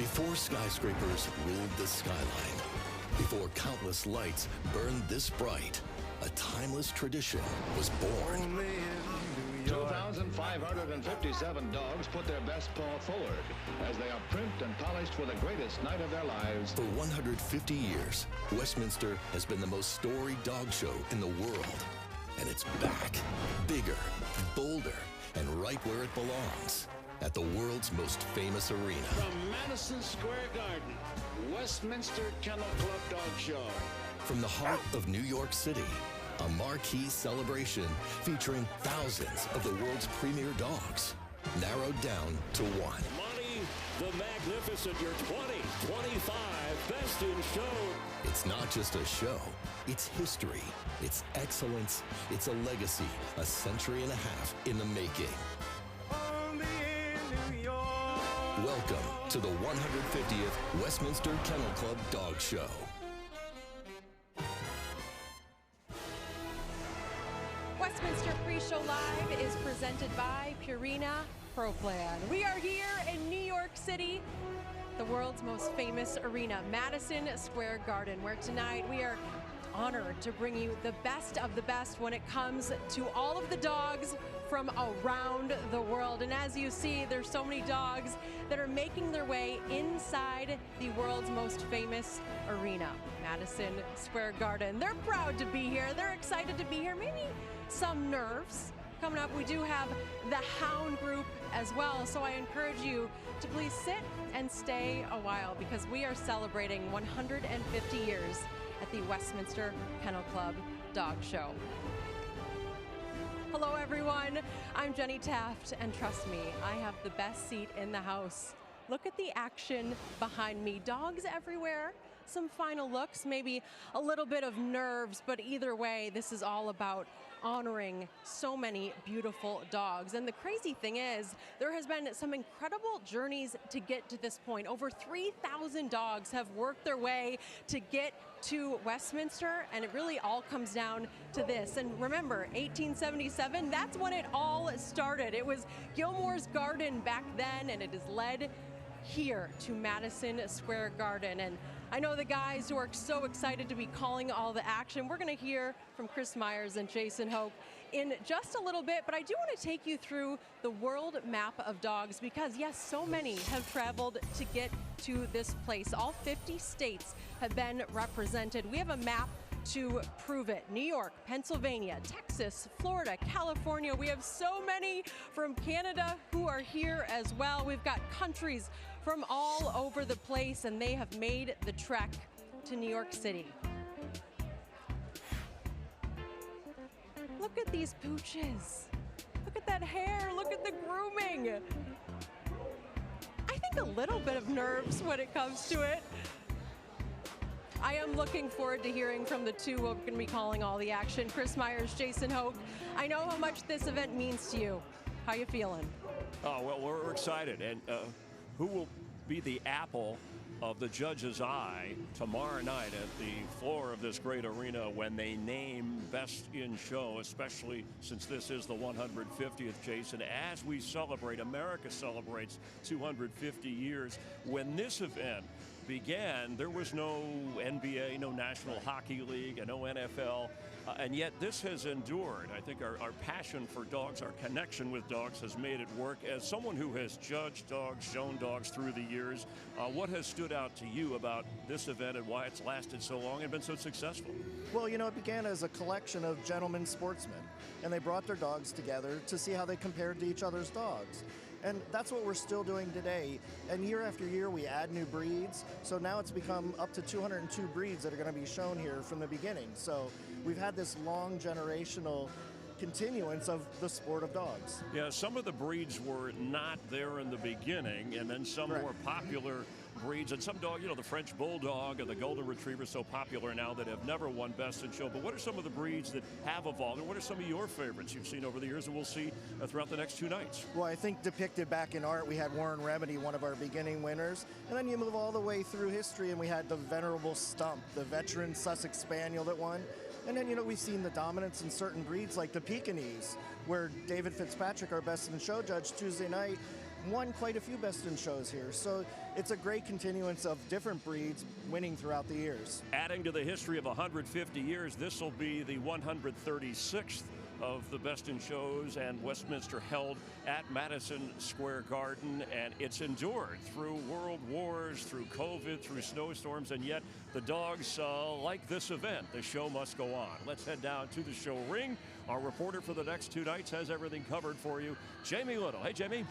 Before skyscrapers ruled the skyline, before countless lights burned this bright, a timeless tradition was born. 2,557 dogs put their best paw forward as they are primped and polished for the greatest night of their lives. For 150 years, Westminster has been the most storied dog show in the world. And it's back, bigger, bolder, and right where it belongs, at the world's most famous arena. From Madison Square Garden, Westminster Kennel Club Dog Show. From the heart of New York City, a marquee celebration featuring thousands of the world's premier dogs, narrowed down to one. Monty, the Magnificent, your 2025 Best in Show. It's not just a show, it's history, it's excellence, it's a legacy, a century and a half in the making. Only in New York. Welcome to the 150th Westminster Kennel Club Dog Show. Westminster Pre-Show Live is presented by Purina Pro Plan. We are here in New York City, the world's most famous arena, Madison Square Garden, where tonight we are honored to bring you the best of the best when it comes to all of the dogs from around the world. And as you see, there's so many dogs that are making their way inside the world's most famous arena, Madison Square Garden. They're proud to be here. They're excited to be here. Maybe some nerves. Coming up, we do have the Hound group as well. So I encourage you to please sit and stay a while because we are celebrating 150 years at the Westminster Kennel Club Dog Show. Hello everyone, I'm Jenny Taft, and trust me, I have the best seat in the house. Look at the action behind me. Dogs everywhere, some final looks, maybe a little bit of nerves, but either way, this is all about honoring so many beautiful dogs. And the crazy thing is, there has been some incredible journeys to get to this point. Over 3,000 dogs have worked their way to get to Westminster, and it really all comes down to this. And remember, 1877, that's when it all started. It was Gilmore's Garden back then, and it has led here to Madison Square Garden. And I know the guys who are so excited to be calling all the action. We're going to hear from Chris Myers and Jason Hoke in just a little bit, but I do want to take you through the world map of dogs because, yes, so many have traveled to get to this place. All 50 states have been represented. We have a map to prove it. New York, Pennsylvania, Texas, Florida, California. We have so many from Canada who are here as well. We've got countries from all over the place, and they have made the trek to New York City. Look at these pooches. Look at that hair. Look at the grooming. I think a little bit of nerves when it comes to it. I am looking forward to hearing from the two who are going to be calling all the action. Chris Myers, Jason Hoke. I know how much this event means to you. How you feeling? Oh, well, we're excited. And who will be the apple of the judge's eye tomorrow night at the floor of this great arena when they name Best in Show, especially since this is the 150th, Jason, as we celebrate, America celebrates 250 years. When this event began, there was no NBA, no National Hockey League, and no NFL, and yet this has endured. I think our passion for dogs, our connection with dogs has made it work. As someone who has judged dogs, shown dogs through the years, what has stood out to you about this event and why it's lasted so long and been so successful? Well, you know, it began as a collection of gentlemen sportsmen, and they brought their dogs together to see how they compared to each other's dogs. And that's what we're still doing today. And year after year, we add new breeds. So now it's become up to 202 breeds that are going to be shown here from the beginning. So we've had this long generational continuance of the sport of dogs. Yeah, some of the breeds were not there in the beginning, and then some more popular breeds, and some dog, you know, the French Bulldog and the Golden Retriever, so popular now that have never won Best in Show. But what are some of the breeds that have evolved, and what are some of your favorites you've seen over the years and we'll see throughout the next two nights? Well, I think depicted back in art, we had Warren Remedy, one of our beginning winners. And then you move all the way through history, and we had the venerable Stump, the veteran Sussex Spaniel that won. And then, you know, we've seen the dominance in certain breeds like the Pekingese, where David Fitzpatrick, our Best in Show judge Tuesday night, won quite a few Best in Shows here. So it's a great continuance of different breeds winning throughout the years. Adding to the history of 150 years, this will be the 136th of the Best in Shows, and Westminster held at Madison Square Garden, and it's endured through world wars, through COVID, through snowstorms, and yet the dogs like this event. The show must go on. Let's head down to the show ring. Our reporter for the next 2 nights has everything covered for you, Jamie Little. Hey, Jamie.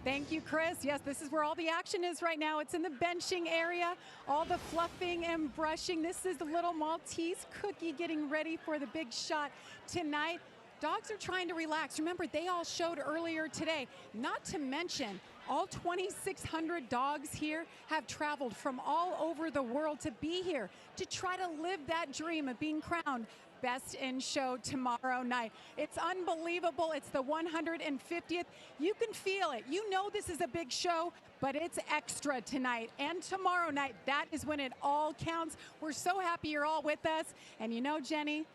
Thank you, Chris. Yes, this is where all the action is right now. It's in the benching area, all the fluffing and brushing. This is the little Maltese Cookie getting ready for the big shot tonight. Dogs are trying to relax. Remember, they all showed earlier today. Not to mention, all 2,600 dogs here have traveled from all over the world to be here to try to live that dream of being crowned Best in Show tomorrow night. It's unbelievable. It's the 150th. You can feel it. You know this is a big show, but it's extra tonight and tomorrow night. That is when it all counts. We're so happy you're all with us. And you know, Jenny,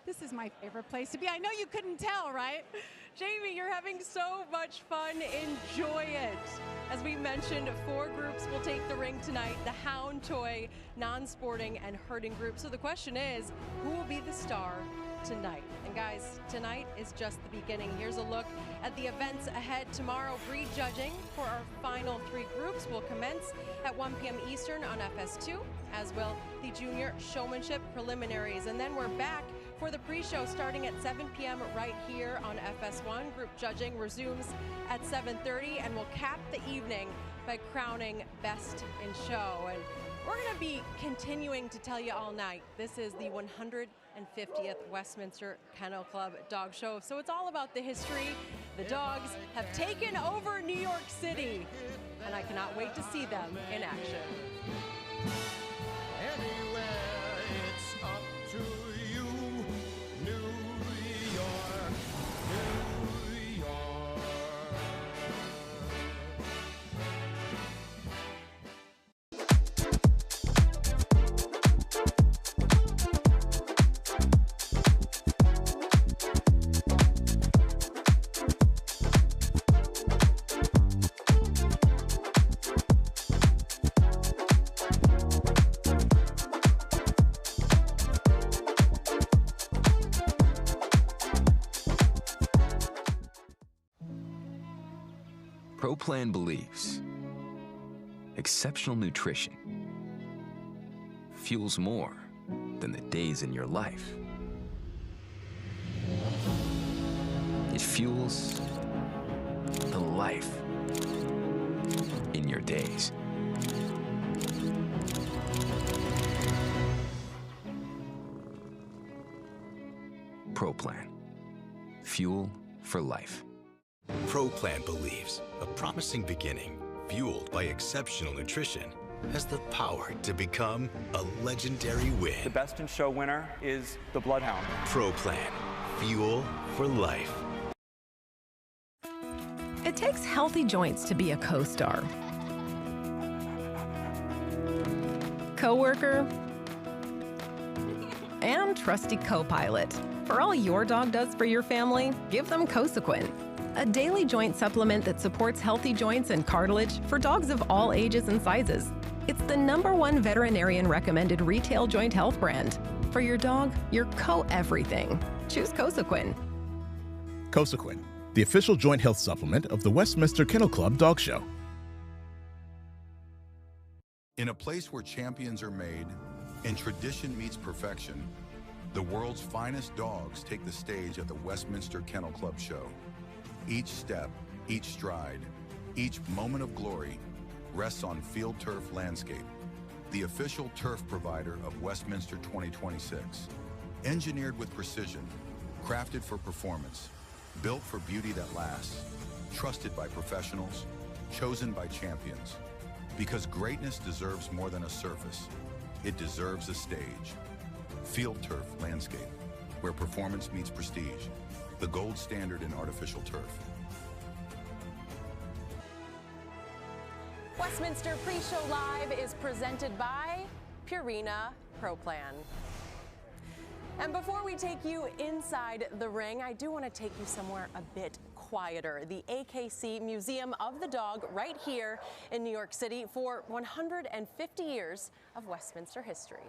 this is my favorite place to be. I know you couldn't tell, right? Jamie, you're having so much fun. Enjoy it. As we mentioned, 4 groups will take the ring tonight: the Hound, toy, non-sporting, and herding group. So the question is, who will be the star tonight? And guys, tonight is just the beginning. Here's a look at the events ahead tomorrow. Breed judging for our final 3 groups will commence at 1 p.m. Eastern on FS2, as will the junior showmanship preliminaries. And then we're back for the pre-show starting at 7 p.m. right here on FS1. Group judging resumes at 7:30, and we'll cap the evening by crowning Best in Show. And we're going to be continuing to tell you all night, this is the 150th Westminster Kennel Club Dog Show. So it's all about the history. The dogs have taken over New York City, and I cannot wait to see them in action. Anywhere it's up to you, New York, New York. ProPlan believes exceptional nutrition fuels more than the days in your life. It fuels the life in your days. ProPlan. Fuel for life. ProPlan believes a promising beginning, fueled by exceptional nutrition, has the power to become a legendary win. The Best in Show winner is the Bloodhound. ProPlan. Fuel for life. It takes healthy joints to be a co-star, coworker, and trusty co-pilot. For all your dog does for your family, give them Cosequin, a daily joint supplement that supports healthy joints and cartilage for dogs of all ages and sizes. It's the #1 veterinarian-recommended retail joint health brand. For your dog, your co-everything. Choose Cosequin. Cosequin, the official joint health supplement of the Westminster Kennel Club Dog Show. In a place where champions are made and tradition meets perfection, the world's finest dogs take the stage at the Westminster Kennel Club Show. Each step, each stride, each moment of glory rests on Field Turf Landscape, the official turf provider of Westminster 2026. Engineered with precision, crafted for performance, built for beauty that lasts, trusted by professionals, chosen by champions. Because greatness deserves more than a surface, it deserves a stage. Field Turf Landscape, where performance meets prestige, the gold standard in artificial turf. Westminster Pre-Show Live is presented by Purina ProPlan. And before we take you inside the ring, I do want to take you somewhere a bit quieter. The AKC Museum of the Dog right here in New York City for 150 years of Westminster history.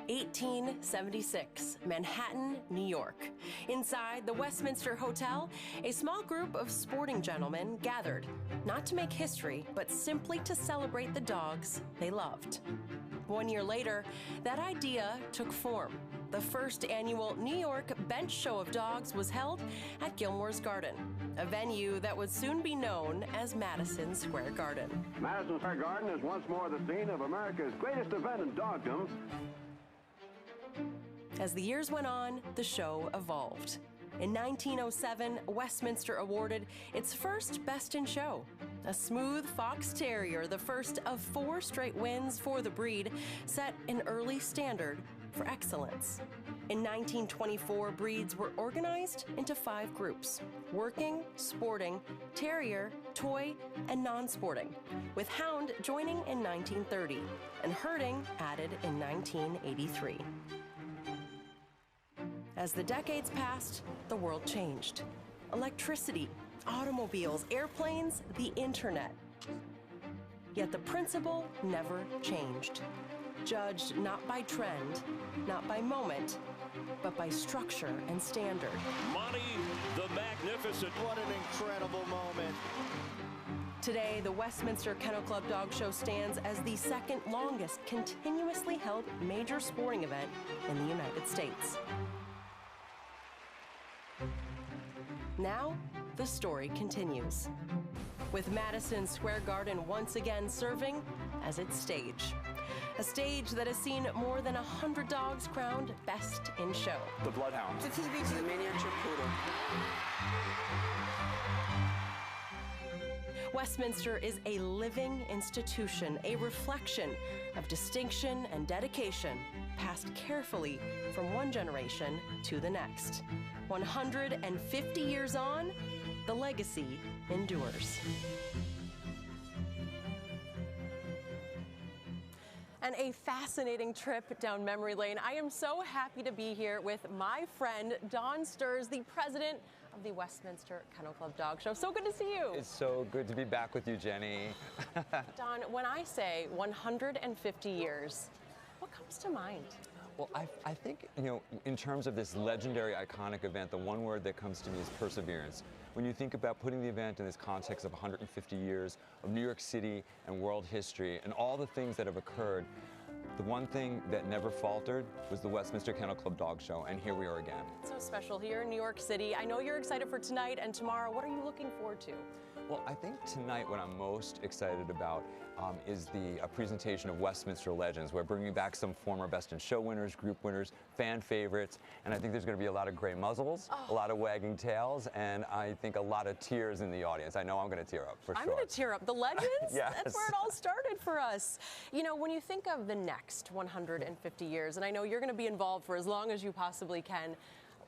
1876, Manhattan, New York. Inside the Westminster Hotel, a small group of sporting gentlemen gathered, not to make history, but simply to celebrate the dogs they loved. 1 year later, that idea took form. The first annual New York Bench Show of Dogs was held at Gilmore's Garden, a venue that would soon be known as Madison Square Garden. Madison Square Garden is once more the scene of America's greatest event in dogdom. As the years went on, the show evolved. In 1907, Westminster awarded its first Best in Show. A smooth fox terrier, the first of 4 straight wins for the breed, set an early standard for excellence. In 1924, breeds were organized into 5 groups: working, sporting, terrier, toy, and non-sporting, with Hound joining in 1930 and herding added in 1983. As the decades passed, the world changed. Electricity, automobiles, airplanes, the internet. Yet the principle never changed. Judged not by trend, not by moment, but by structure and standard. Monty the Magnificent. What an incredible moment. Today, the Westminster Kennel Club Dog Show stands as the second longest continuously held major sporting event in the United States. Now, the story continues, with Madison Square Garden once again serving as its stage. A stage that has seen more than 100 dogs crowned Best in Show. The Bloodhound. The TBG miniature poodle. Westminster is a living institution, a reflection of distinction and dedication, passed carefully from one generation to the next. 150 years on, the legacy endures. And a fascinating trip down memory lane. I am so happy to be here with my friend, Don Sturz, the president of the Westminster Kennel Club Dog Show. So good to see you. It's so good to be back with you, Jenny. Don, when I say 150 years, what comes to mind? Well, I think, you know, in terms of this legendary, iconic event, the one word that comes to me is perseverance. When you think about putting the event in this context of 150 years of New York City and world history and all the things that have occurred, the one thing that never faltered was the Westminster Kennel Club Dog Show, and here we are again. It's so special here in New York City. I know you're excited for tonight and tomorrow. What are you looking forward to? Well, I think tonight what I'm most excited about is the presentation of Westminster Legends. We're bringing back some former Best in Show winners, group winners, fan favorites, and I think there's going to be a lot of gray muzzles, a lot of wagging tails, and I think a lot of tears in the audience. I know I'm going to tear up, for sure. I'm going to tear up. The Legends? Yes. That's where it all started for us. You know, when you think of the next 150 years, and I know you're going to be involved for as long as you possibly can,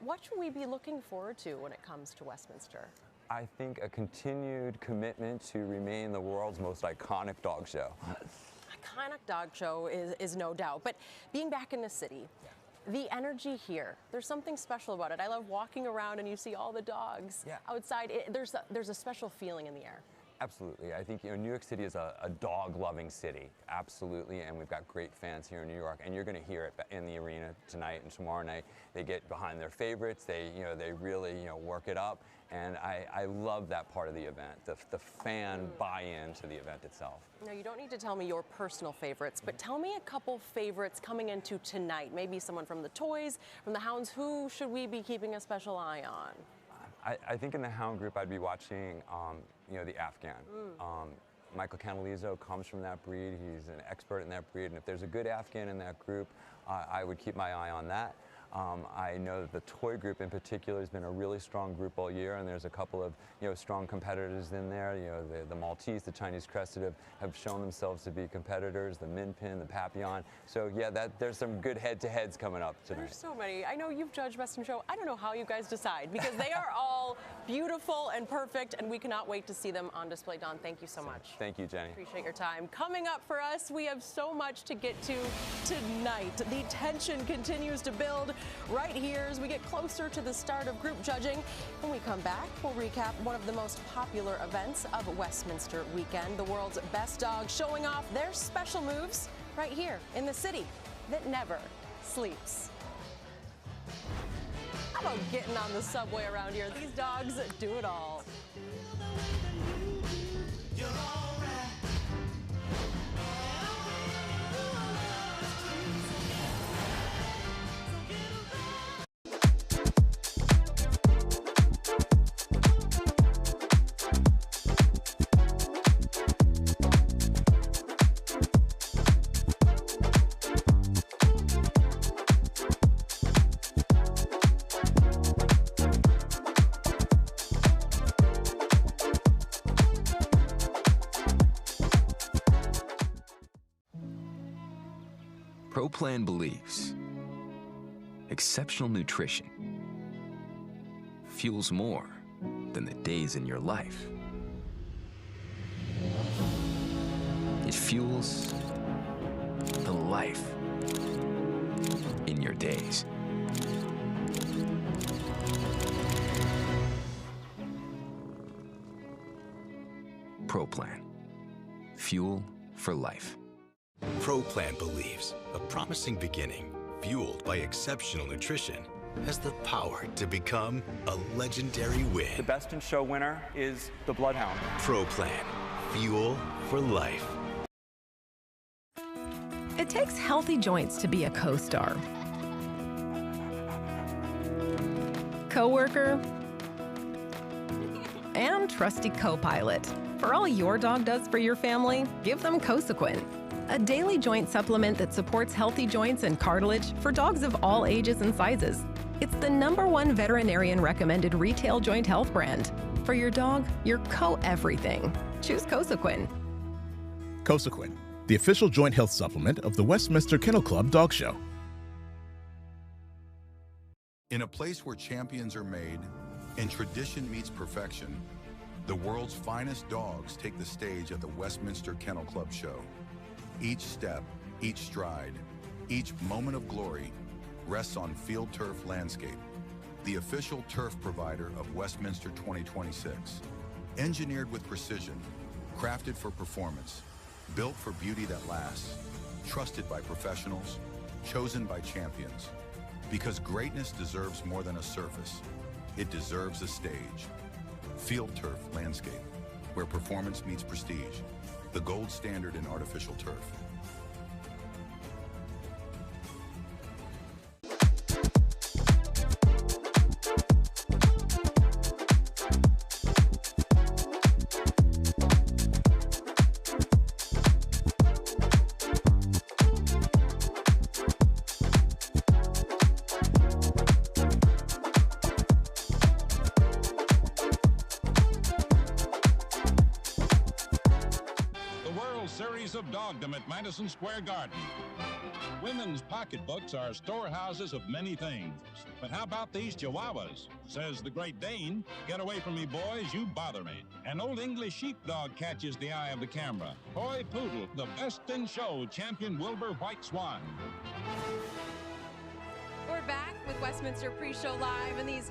what should we be looking forward to when it comes to Westminster? I think a continued commitment to remain the world's most iconic dog show. Iconic dog show is no doubt, but being back in the city, the energy here, there's something special about it. I love walking around and you see all the dogs outside. There's a special feeling in the air. Absolutely. I think, you know, New York City is a dog-loving city, absolutely, and we've got great fans here in New York, and you're going to hear it in the arena tonight and tomorrow night. They get behind their favorites. They really, work it up, and I love that part of the event, the fan buy-in to the event itself. No, you don't need to tell me your personal favorites, but tell me a couple favorites coming into tonight. Maybe someone from the toys, from the Hounds. Who should we be keeping a special eye on? I think in the Hound group, I'd be watching, the Afghan. Michael Canalizo comes from that breed. He's an expert in that breed, and if there's a good Afghan in that group, I would keep my eye on that. I know that the toy group in particular has been a really strong group all year, and there's a couple of strong competitors in there. The Maltese, the Chinese Crested have shown themselves to be competitors. The Min Pin, the Papillon. So yeah, there's some good head-to-heads coming up tonight. There's so many. I know you've judged Best in Show. I don't know how you guys decide because they are all beautiful and perfect, and we cannot wait to see them on display. Don, thank you so much. Thank you, Jenny. Appreciate your time. Coming up for us, we have so much to get to tonight. The tension continues to build right here as we get closer to the start of group judging. When we come back, we'll recap one of the most popular events of Westminster weekend, the world's best dogs showing off their special moves right here in the city that never sleeps. How about getting on the subway around here? These dogs do it all. ProPlan believes exceptional nutrition fuels more than the days in your life. It fuels the life in your days. ProPlan. Fuel for life. ProPlan believes a promising beginning, fueled by exceptional nutrition, has the power to become a legendary win. The best in show winner is the Bloodhound. ProPlan. Fuel for life. It takes healthy joints to be a co-star, co-worker, and trusty co-pilot. For all your dog does for your family, give them Cosequin, a daily joint supplement that supports healthy joints and cartilage for dogs of all ages and sizes. It's the #1 veterinarian recommended retail joint health brand. For your dog, your co-everything. Choose Cosequin. Cosequin, the official joint health supplement of the Westminster Kennel Club Dog Show. In a place where champions are made and tradition meets perfection, the world's finest dogs take the stage at the Westminster Kennel Club Show. Each step, each stride, each moment of glory rests on Field Turf Landscape, the official turf provider of Westminster 2026. Engineered with precision, crafted for performance, built for beauty that lasts, trusted by professionals, chosen by champions. Because greatness deserves more than a surface, it deserves a stage. Field Turf Landscape, where performance meets prestige, the gold standard in artificial turf. Series of Dogdom at Madison Square Garden. Women's pocketbooks are storehouses of many things. But how about these Chihuahuas? Says the Great Dane, "Get away from me, boys, you bother me." An Old English sheepdog catches the eye of the camera. Toy Poodle, the best in show, champion Wilbur White Swan. We're back with Westminster Pre-Show Live, and these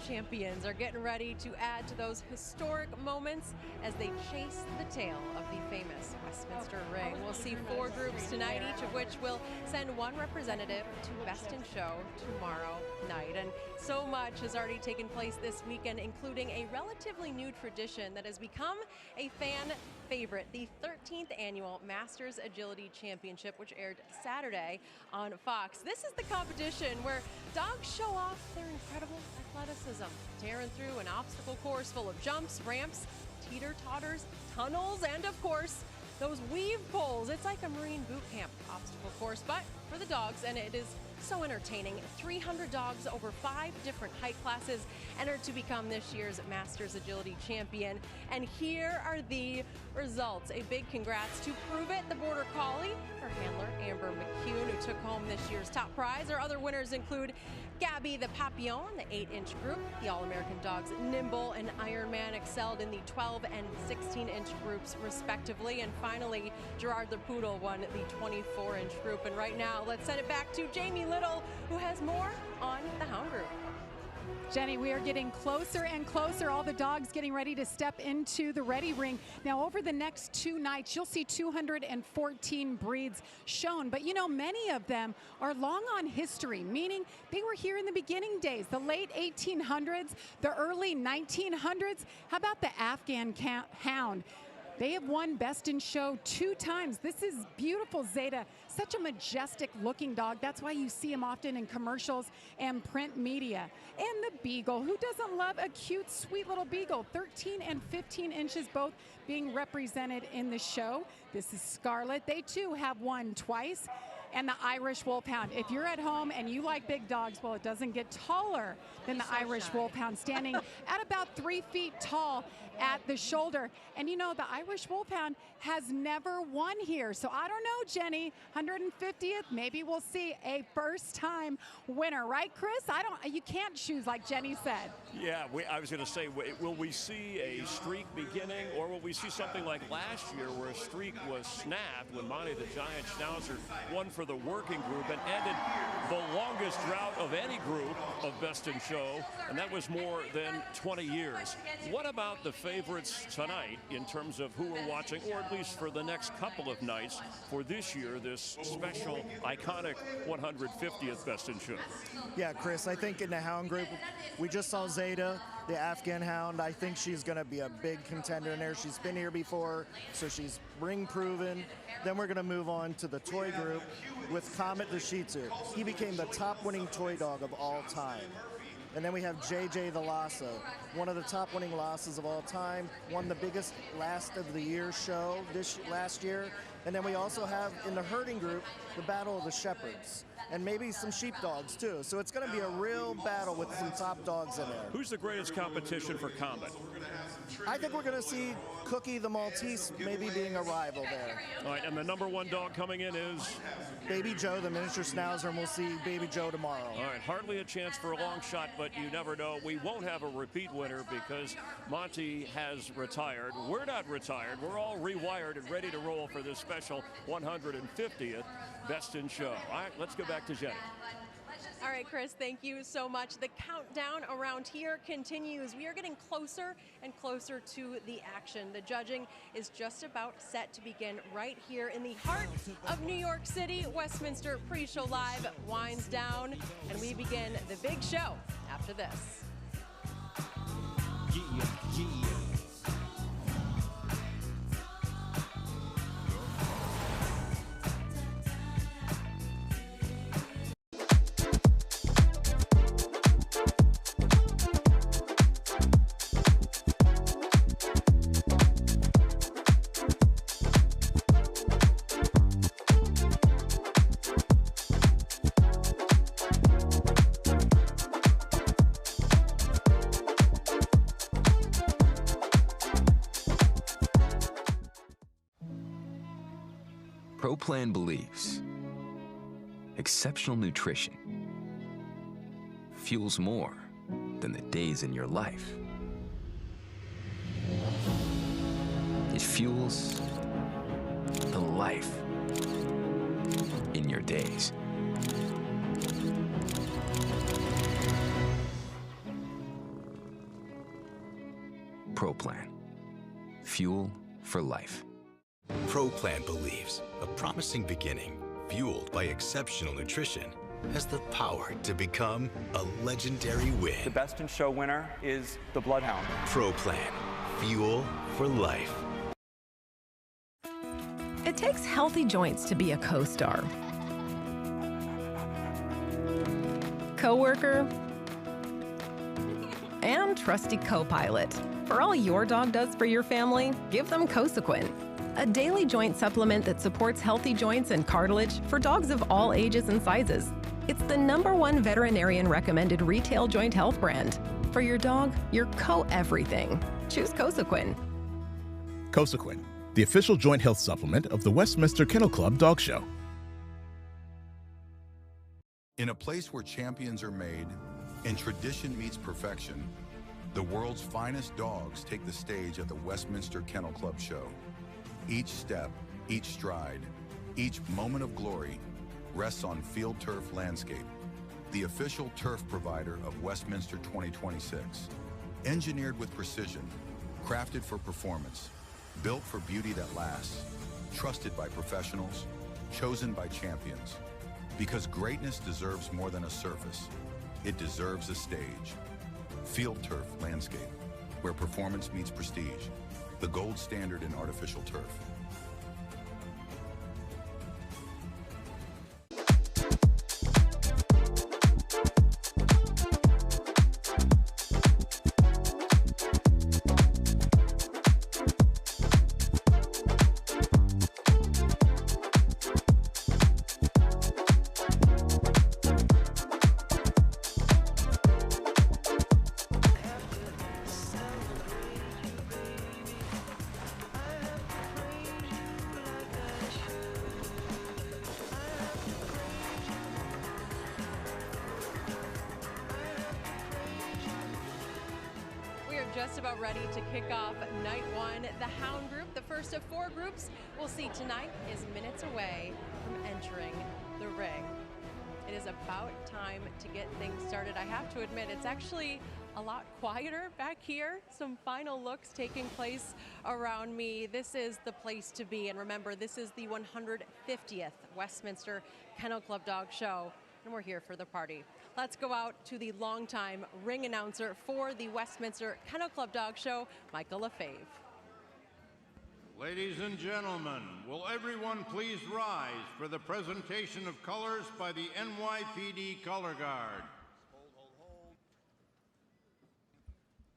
champions are getting ready to add to those historic moments as they chase the tail of the famous Westminster Ring. We'll see 4 groups tonight, each of which will send 1 representative to Best in Show tomorrow night. And so much has already taken place this weekend, including a relatively new tradition that has become a fan favorite, the 13th annual Masters Agility Championship, which aired Saturday on Fox. This is the competition where dogs show off their incredible athleticism, tearing through an obstacle course full of jumps, ramps, teeter-totters, tunnels, and of course, those weave poles. It's like a Marine boot camp obstacle course, but for the dogs, and it is so entertaining. 300 dogs over 5 different height classes entered to become this year's Masters Agility Champion. And here are the results. A big congrats to Prove It, the Border Collie, her handler Amber McCune, who took home this year's top prize. Our other winners include Gabby the Papillon, the 8-inch group. The All-American dogs Nimble and Ironman excelled in the 12 and 16-inch groups respectively. And finally, Gerard the Poodle won the 24-inch group. And right now, let's send it back to Jamie Little, who has more on the Hound group. Jenny, we are getting closer and closer. All the dogs getting ready to step into the ready ring. Now, over the next 2 nights, you'll see 214 breeds shown. But, you know, many of them are long on history, meaning they were here in the beginning days, the late 1800s, the early 1900s. How about the Afghan Hound? They have won Best in Show 2 times. This is beautiful Zeta, such a majestic looking dog. That's why you see him often in commercials and print media. And the Beagle, who doesn't love a cute, sweet little Beagle? 13 and 15 inches, both being represented in the show. This is Scarlet. They too have won twice. And the Irish Wolfhound. If you're at home and you like big dogs, well, it doesn't get taller than the Irish Wolfhound, standing at about 3 feet tall at the shoulder. And you know, the Irish Wolfhound has never won here. So I don't know, Jenny, 150th, maybe we'll see a first-time winner, right, Chris? You can't choose like Jenny said. Yeah, I was going to say, will we see a streak beginning, or will we see something like last year where a streak was snapped when Monty the Giant Schnauzer won for the working group and ended the longest drought of any group of Best in Show, and that was more than 20 years. What about the favorites tonight in terms of who we're watching, or at least for the next couple of nights for this year, this special, iconic 150th Best in Show? Yeah, Chris, I think in the Hound group, we just saw Zeta, the Afghan Hound. I think she's going to be a big contender in there. She's been here before, so she's ring proven. Then we're going to move on to the toy group with Comet the Shih Tzu. He became the top winning toy dog of all time. And then we have JJ the Lhasa, one of the top winning Lhasas of all time, won the biggest last of the year show last year. And then we also have in the herding group, the Battle of the Shepherds, and maybe some sheepdogs too. So it's going to be a real battle with some top dogs in there. Who's the greatest competition for Comet? I think we're going to see Cookie the Maltese maybe being a rival there. All right, and the #1 dog coming in is? Baby Joe, the miniature schnauzer, and we'll see Baby Joe tomorrow. All right, hardly a chance for a long shot, but you never know. We won't have a repeat winner because Monty has retired. We're not retired. We're all rewired and ready to roll for this special 150th Best in Show. All right, let's go back to Jenny. All right, Chris, thank you so much. The countdown around here continues. We are getting closer and closer to the action. The judging is just about set to begin right here in the heart of New York City. Westminster Pre-Show Live winds down, and we begin the big show after this. ProPlan believes exceptional nutrition fuels more than the days in your life. It fuels the life in your days. ProPlan. Fuel for life. ProPlan believes a promising beginning, fueled by exceptional nutrition, has the power to become a legendary win. The Best in Show winner is the Bloodhound. ProPlan. Fuel for life. It takes healthy joints to be a co-star. Co-worker and trusty co-pilot. For all your dog does for your family, give them Cosequin, a daily joint supplement that supports healthy joints and cartilage for dogs of all ages and sizes. It's the #1 veterinarian recommended retail joint health brand. For your dog, your co-everything. Choose Cosequin. Cosequin, the official joint health supplement of the Westminster Kennel Club Dog Show. In a place where champions are made and tradition meets perfection, the world's finest dogs take the stage at the Westminster Kennel Club show. Each step, each stride, each moment of glory rests on Field Turf Landscape, the official turf provider of Westminster 2026. Engineered with precision, crafted for performance, built for beauty that lasts, trusted by professionals, chosen by champions. Because greatness deserves more than a surface. It deserves a stage. Field Turf Landscape, where performance meets prestige. The gold standard in artificial turf. Just about ready to kick off night one. The Hound group, the first of 4 groups we'll see tonight, is minutes away from entering the ring. It is about time to get things started. I have to admit, it's actually a lot quieter back here. Some final looks taking place around me. This is the place to be. And remember, this is the 150th Westminster Kennel Club Dog Show, and we're here for the party. Let's go out to the longtime ring announcer for the Westminster Kennel Club Dog Show, Michael LaFave. Ladies and gentlemen, will everyone please rise for the presentation of colors by the NYPD Color Guard.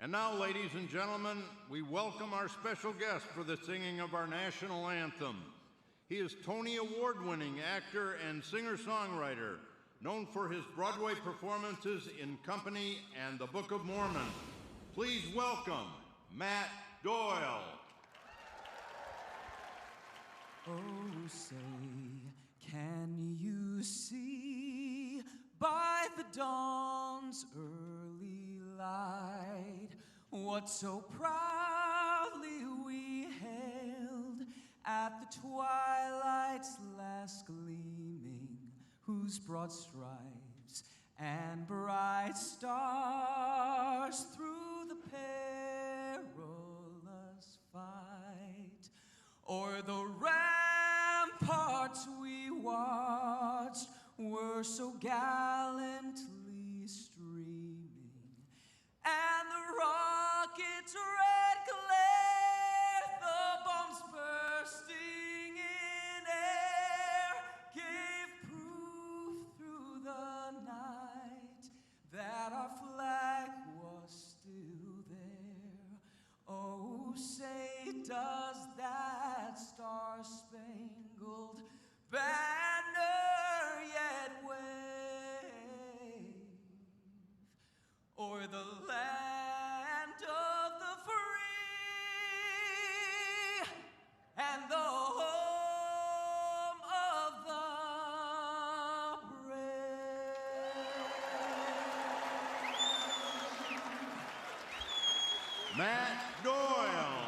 And now, ladies and gentlemen, we welcome our special guest for the singing of our national anthem. He is Tony Award-winning actor and singer-songwriter, known for his Broadway performances in Company and the Book of Mormon. Please welcome Matt Doyle. Oh, say, can you see by the dawn's early light what so proudly we hailed at the twilight's last gleaming, whose broad stripes and bright stars through the perilous fight o'er the ramparts we watched were so gallantly streaming, and the rocket's red glare, the bombs bursting in air, gave proof through the night that our flag was still there. Oh, say, does that star-spangled banner yet wave o'er the land of the free and the home of the brave? Matt Doyle.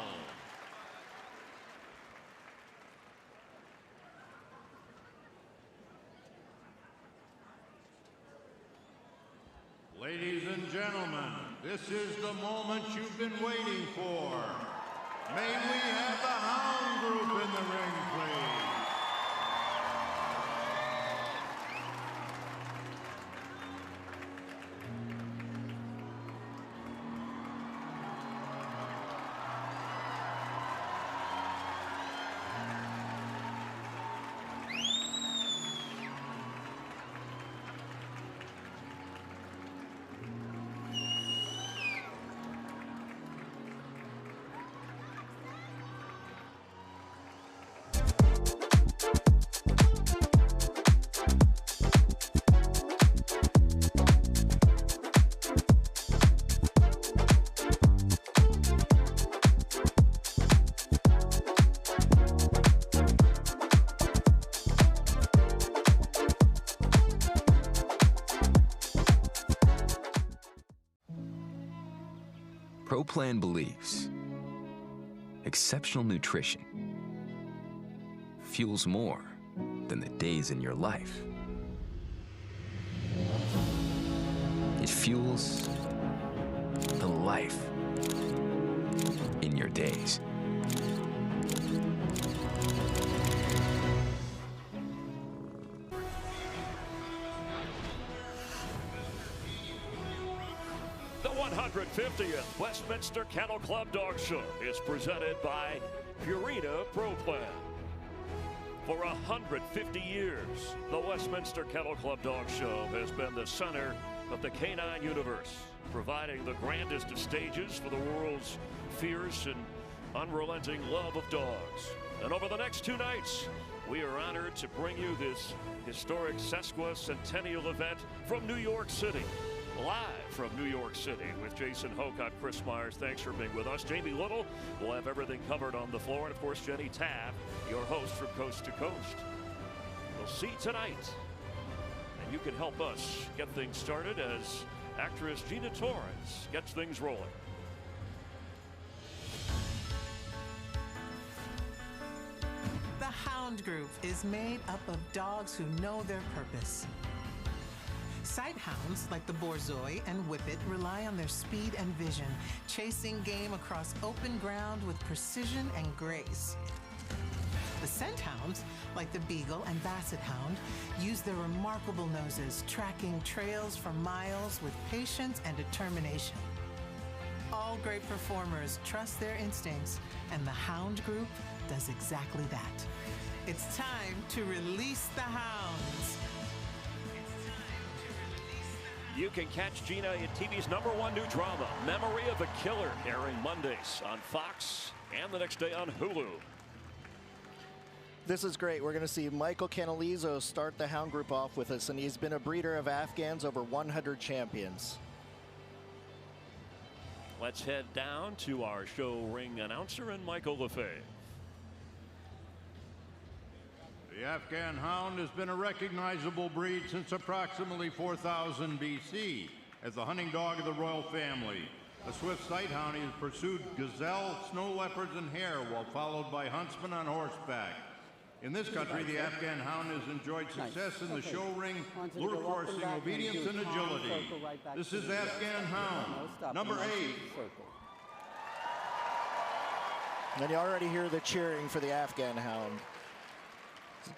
Ladies and gentlemen, this is the moment you've been waiting for. May we have the Hound group in the ring, please? Pro Plan believes exceptional nutrition fuels more than the days in your life. It fuels the life in your days. The 150th Westminster Kennel Club Dog Show is presented by Purina Pro Plan. For 150 years, the Westminster Kennel Club Dog Show has been the center of the canine universe, providing the grandest of stages for the world's fierce and unrelenting love of dogs. And over the next 2 nights, we are honored to bring you this historic sesquicentennial event from New York City. Live from New York City with Jason Hokot, Chris Myers. Thanks for being with us. Jamie Little will have everything covered on the floor. And, of course, Jenny Taft, your host from Coast to Coast. We'll see tonight. And you can help us get things started as actress Gina Torrance gets things rolling. The Hound Group is made up of dogs who know their purpose. Sight hounds like the Borzoi and Whippet rely on their speed and vision, chasing game across open ground with precision and grace. The scent hounds, like the Beagle and Basset Hound, use their remarkable noses, tracking trails for miles with patience and determination. All great performers trust their instincts, and the Hound Group does exactly that. It's time to release the hounds. You can catch Gina in TV's #1 new drama, Memory of a Killer, airing Mondays on Fox and the next day on Hulu. This is great. We're going to see Michael Canalizo start the Hound Group off with us, and he's been a breeder of Afghans, over 100 champions. Let's head down to our show ring announcer and Michael Lefebvre. The Afghan Hound has been a recognizable breed since approximately 4000 BC as the hunting dog of the royal family. A swift sight hound, he has pursued gazelle, snow leopards, and hare while followed by huntsmen on horseback. In this country, the Afghan Hound has enjoyed success in the show ring, lure coursing, obedience, and agility. This is Afghan Hound, number 8. And you already hear the cheering for the Afghan Hound.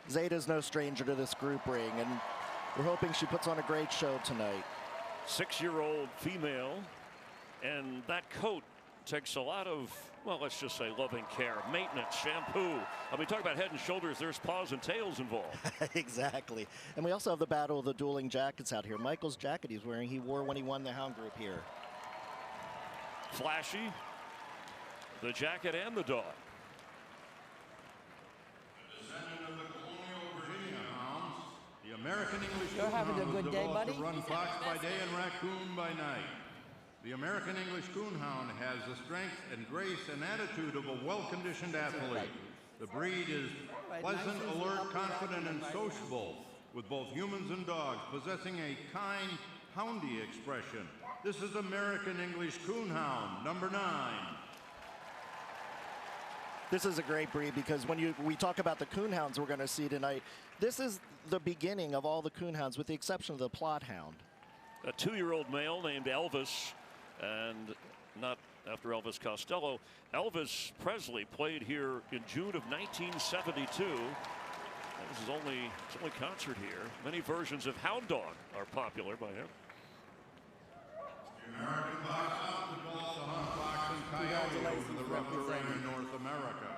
Zeta's no stranger to this group ring, and we're hoping she puts on a great show tonight. 6-year-old female, and that coat takes a lot of, well, let's just say loving care, maintenance, shampoo. I mean, talk about head and shoulders, there's paws and tails involved. Exactly. And we also have the battle of the dueling jackets out here. Michael's jacket he's wearing, he wore when he won the Hound Group here. Flashy, the jacket and the dog. American English You're having a good day, buddy. To run fox by day and raccoon by night. The American English Coonhound has the strength and grace and attitude of a well-conditioned athlete. The breed is pleasant, alert, confident, and sociable, with both humans and dogs, possessing a kind, houndy expression. This is American English Coonhound, number 9. This is a great breed because when we talk about the coonhounds we're going to see tonight, this is the beginning of all the coonhounds with the exception of the plot hound. A 2-year-old male named Elvis, and not after Elvis Costello. Elvis Presley played here in June of 1972. This is his only concert here. Many versions of Hound Dog are popular by him. The American Fox Hound developed to hunt fox and coyote over the rough terrain in North America.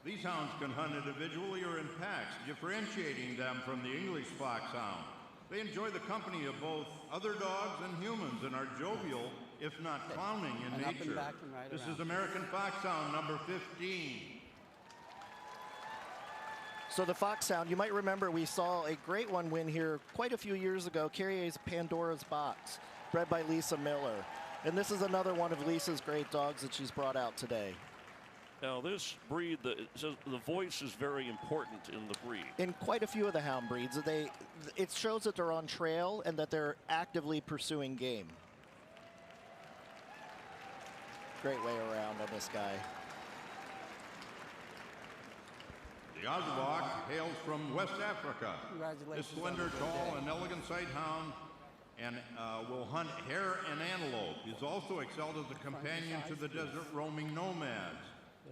These hounds can hunt individually or in packs, differentiating them from the English foxhound. They enjoy the company of both other dogs and humans and are jovial, if not clowning, in nature. This is American Foxhound, number 15. So the Foxhound, you might remember we saw a great one win here quite a few years ago, Carrier's Pandora's Box, bred by Lisa Miller. And this is another one of Lisa's great dogs that she's brought out today. Now this breed, the voice is very important in the breed. In quite a few of the hound breeds, it shows that they're on trail and that they're actively pursuing game. Great way around on this guy. The Oswald hails from West Africa. This slender, tall, and elegant sight hound and will hunt hare and antelope. He's also excelled as a companion to the desert roaming nomads.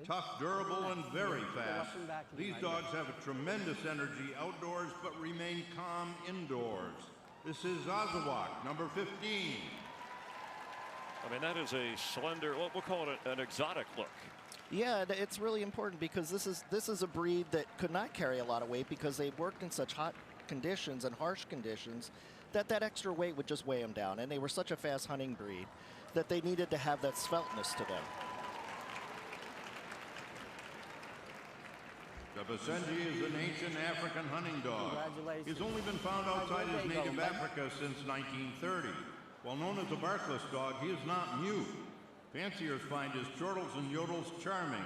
Tough, durable, and very fast. These dogs have a tremendous energy outdoors but remain calm indoors. This is Ozawak, number 15. I mean, that is a slender, we'll call it an exotic look. Yeah, it's really important because this is a breed that could not carry a lot of weight because they worked in such hot conditions and harsh conditions that extra weight would just weigh them down. And they were such a fast hunting breed that they needed to have that sveltness to them. The Basenji is an ancient African hunting dog. He's only been found outside his native Africa since 1930. While known as a barkless dog, he is not mute. Fanciers find his chortles and yodels charming.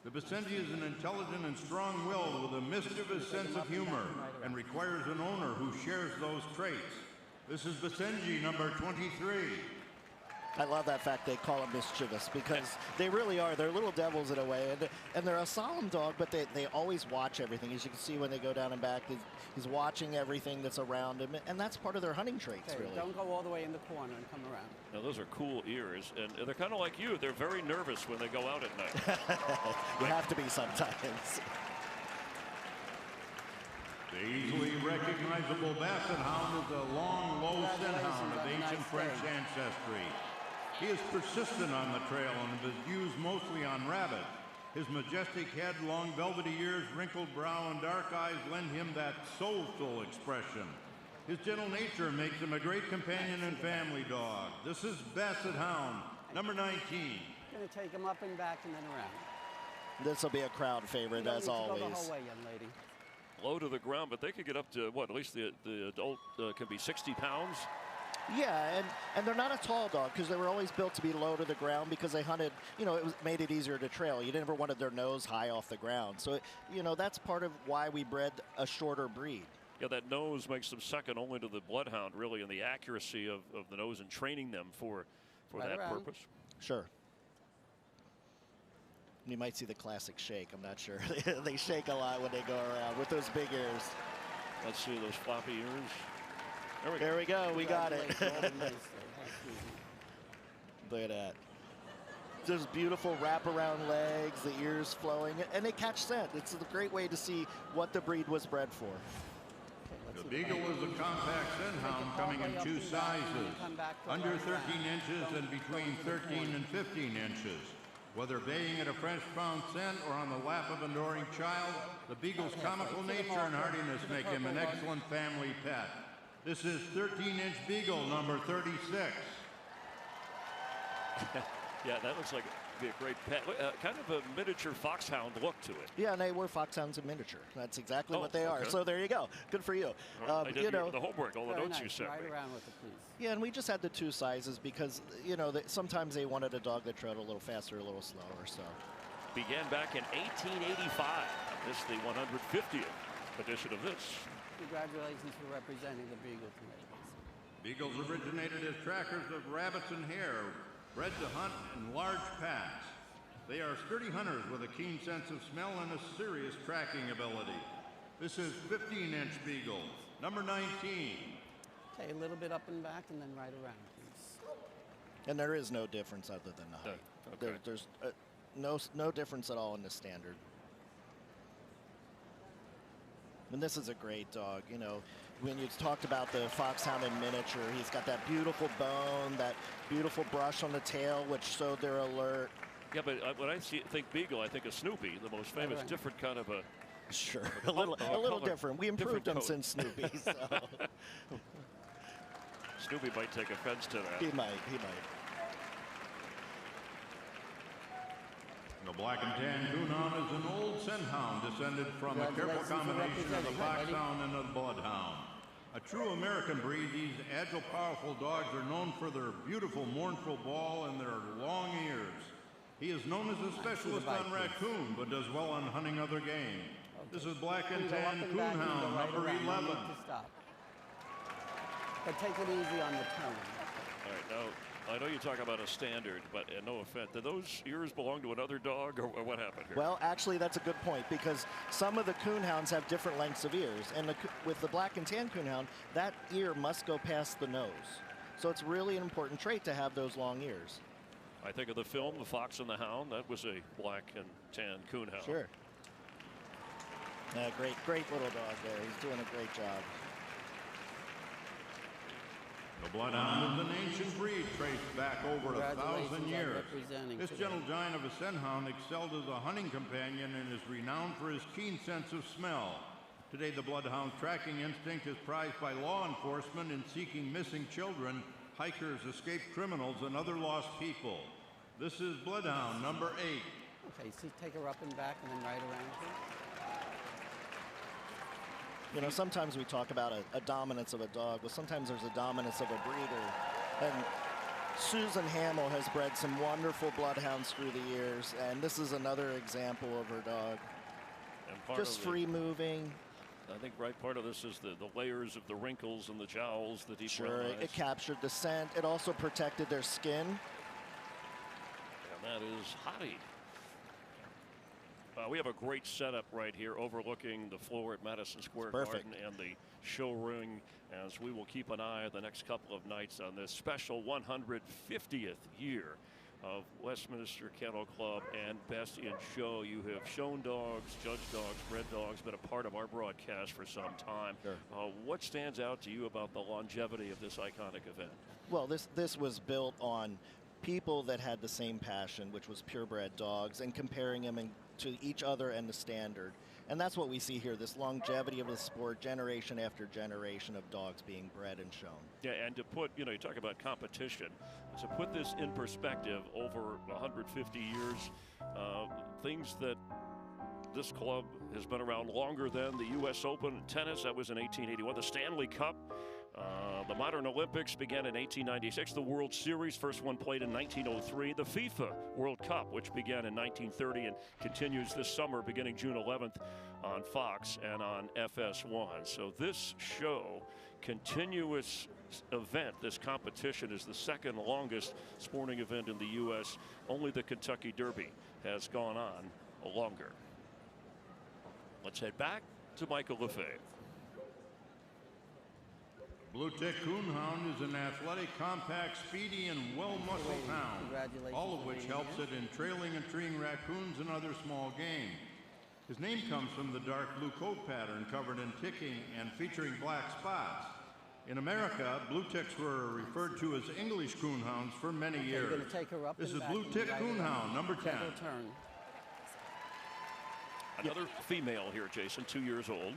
The Basenji is an intelligent and strong-willed with a mischievous sense of humor and requires an owner who shares those traits. This is Basenji, number 23. I love that fact they call them mischievous because they really are. They're little devils in a way, and they're a solemn dog, but they always watch everything. As you can see when they go down and back, he's watching everything that's around him, and that's part of their hunting traits, really. Don't go all the way in the corner and come around. Now, those are cool ears, and they're kind of like you. They're very nervous when they go out at night. You have to be sometimes. The easily recognizable Basset Hound is a long, low scent hound of ancient French ancestry. He is persistent on the trail and is used mostly on rabbits. His majestic head, long velvety ears, wrinkled brow, and dark eyes lend him that soulful expression. His gentle nature makes him a great companion and family dog. This is Basset Hound, number 19. Going to take him up and back and then around. This will be a crowd favorite, as always. Go the whole way, young lady. Low to the ground, but they could get up to, what, at least the adult can be 60 pounds? Yeah, and they're not a tall dog because they were always built to be low to the ground because they hunted, made it easier to trail. You never wanted their nose high off the ground. So, that's part of why we bred a shorter breed. Yeah, that nose makes them second only to the bloodhound, really, in the accuracy of the nose and training them for that purpose. Sure. You might see the classic shake. I'm not sure. They shake a lot when they go around with those big ears. Let's see those floppy ears. There we go. We got it. Look at that. Just beautiful wraparound legs, the ears flowing, and they catch scent. It's a great way to see what the breed was bred for. The Beagle is a compact scent hound coming in two sizes, under 13 inches and between 13 and 15 inches. Whether baying at a French pound scent or on the lap of an adoring child, the Beagle's comical nature and hardiness make him an excellent family pet. This is 13-inch Beagle, number 36. Yeah, that looks like it'd be a great pet. Kind of a miniature foxhound look to it. Yeah, and they were foxhounds in miniature. That's exactly what they are. So there you go. Good for you. I did the homework, all the notes you sent me. Around with the police. Yeah, and we just had the two sizes because, sometimes they wanted a dog that trotted a little faster, a little slower. So began back in 1885. This is the 150th edition of this. Congratulations for representing the Beagle committees. Beagles originated as trackers of rabbits and hare, bred to hunt in large packs. They are sturdy hunters with a keen sense of smell and a serious tracking ability. This is 15-inch Beagle, number 19. Okay, a little bit up and back and then right around, please. And there is no difference other than the height. Okay. There's no difference at all in the standard. And this is a great dog. When you talked about the foxhound in miniature, he's got that beautiful bone, that beautiful brush on the tail, which showed their alert. Yeah, but when I think Beagle, I think of Snoopy, the most famous, different kind of a... Sure, a little different. We improved him since Snoopy. So. Snoopy might take offense to that. He might. The black and tan coonhound is an old scent hound descended from a careful combination of the foxhound and the bloodhound. A true American breed, these agile, powerful dogs are known for their beautiful, mournful bawl and their long ears. He is known as a specialist on raccoon, but does well on hunting other game. This is black and tan coonhound, number 11. But take it easy on the turn. All right, now I know you talk about a standard, but no offense, do those ears belong to another dog, or what happened here? Well, actually, that's a good point, because some of the coonhounds have different lengths of ears, and with the black and tan coonhound, that ear must go past the nose. So it's really an important trait to have those long ears. I think of the film, The Fox and the Hound. That was a black and tan coonhound. Sure. Great little dog there. He's doing a great job. The Bloodhound is an ancient breed traced back over 1,000 years. This gentle giant of a scenthound excelled as a hunting companion and is renowned for his keen sense of smell. Today, the Bloodhound's tracking instinct is prized by law enforcement in seeking missing children, hikers, escaped criminals, and other lost people. This is Bloodhound number 8. Okay, so take her up and back and then right around here. You know, sometimes we talk about a dominance of a dog, but sometimes there's a dominance of a breeder. And Susan Hamill has bred some wonderful bloodhounds through the years, and this is another example of her dog. And just free moving. I think part of this is the layers of the wrinkles and the jowls that he Sure, it captured the scent. It also protected their skin. And that is Hottie. We have a great setup right here overlooking the floor at Madison Square Garden and the show ring, as we will keep an eye the next couple of nights on this special 150th year of Westminster Kennel Club and Best in Show. You have shown dogs, judged dogs, bred dogs, been a part of our broadcast for some time. Sure. What stands out to you about the longevity of this iconic event? Well, this was built on people that had the same passion, which was purebred dogs, and comparing them to each other and the standard. And that's what we see here, this longevity of the sport, generation after generation of dogs being bred and shown. Yeah, and to put, you talk about competition, to put this in perspective over 150 years, things that this club has been around longer than the U.S. Open tennis, that was in 1881, the Stanley Cup, the modern Olympics began in 1896. The World Series, first one played in 1903. The FIFA World Cup, which began in 1930 and continues this summer beginning June 11th on Fox and on FS1. So this show, continuous event, this competition, is the second longest sporting event in the U.S. Only the Kentucky Derby has gone on longer. Let's head back to Michael Lefebvre. Blue Tick Coonhound is an athletic, compact, speedy, and well-muscled hound, all of which helps it in trailing and treeing raccoons and other small game. His name comes from the dark blue coat pattern covered in ticking and featuring black spots. In America, blue ticks were referred to as English coonhounds for many years. You're going to take her up This and is back Blue and Tick right Coonhound, around. number 10. Turn. Another female here, Jason, 2 years old.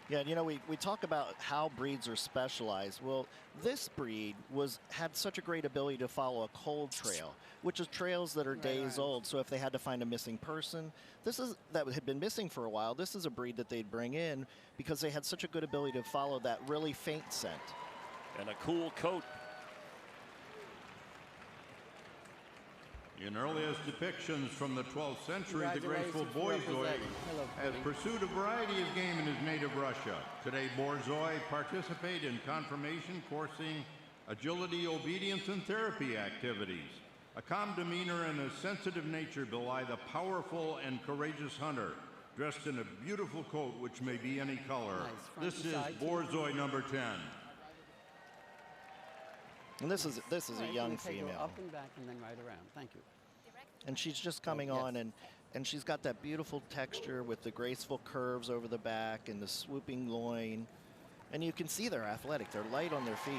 Yeah, you know, we talk about how breeds are specialized. Well, this breed had such a great ability to follow a cold trail, which is trails that are days old. So if they had to find a missing person, that had been missing for a while, this is a breed that they'd bring in because they had such a good ability to follow that really faint scent. And a cool coat. In earliest depictions from the 12th century, the graceful Borzoi has pursued a variety of game in his native Russia. Today, Borzoi participate in conformation, coursing, agility, obedience, and therapy activities. A calm demeanor and a sensitive nature belie the powerful and courageous hunter, dressed in a beautiful coat which may be any color. This is Borzoi number 10. And this is a young female. Up and back and then right around. Thank you. And she's just coming on, and she's got that beautiful texture with the graceful curves over the back and the swooping loin. And you can see they're athletic. They're light on their feet.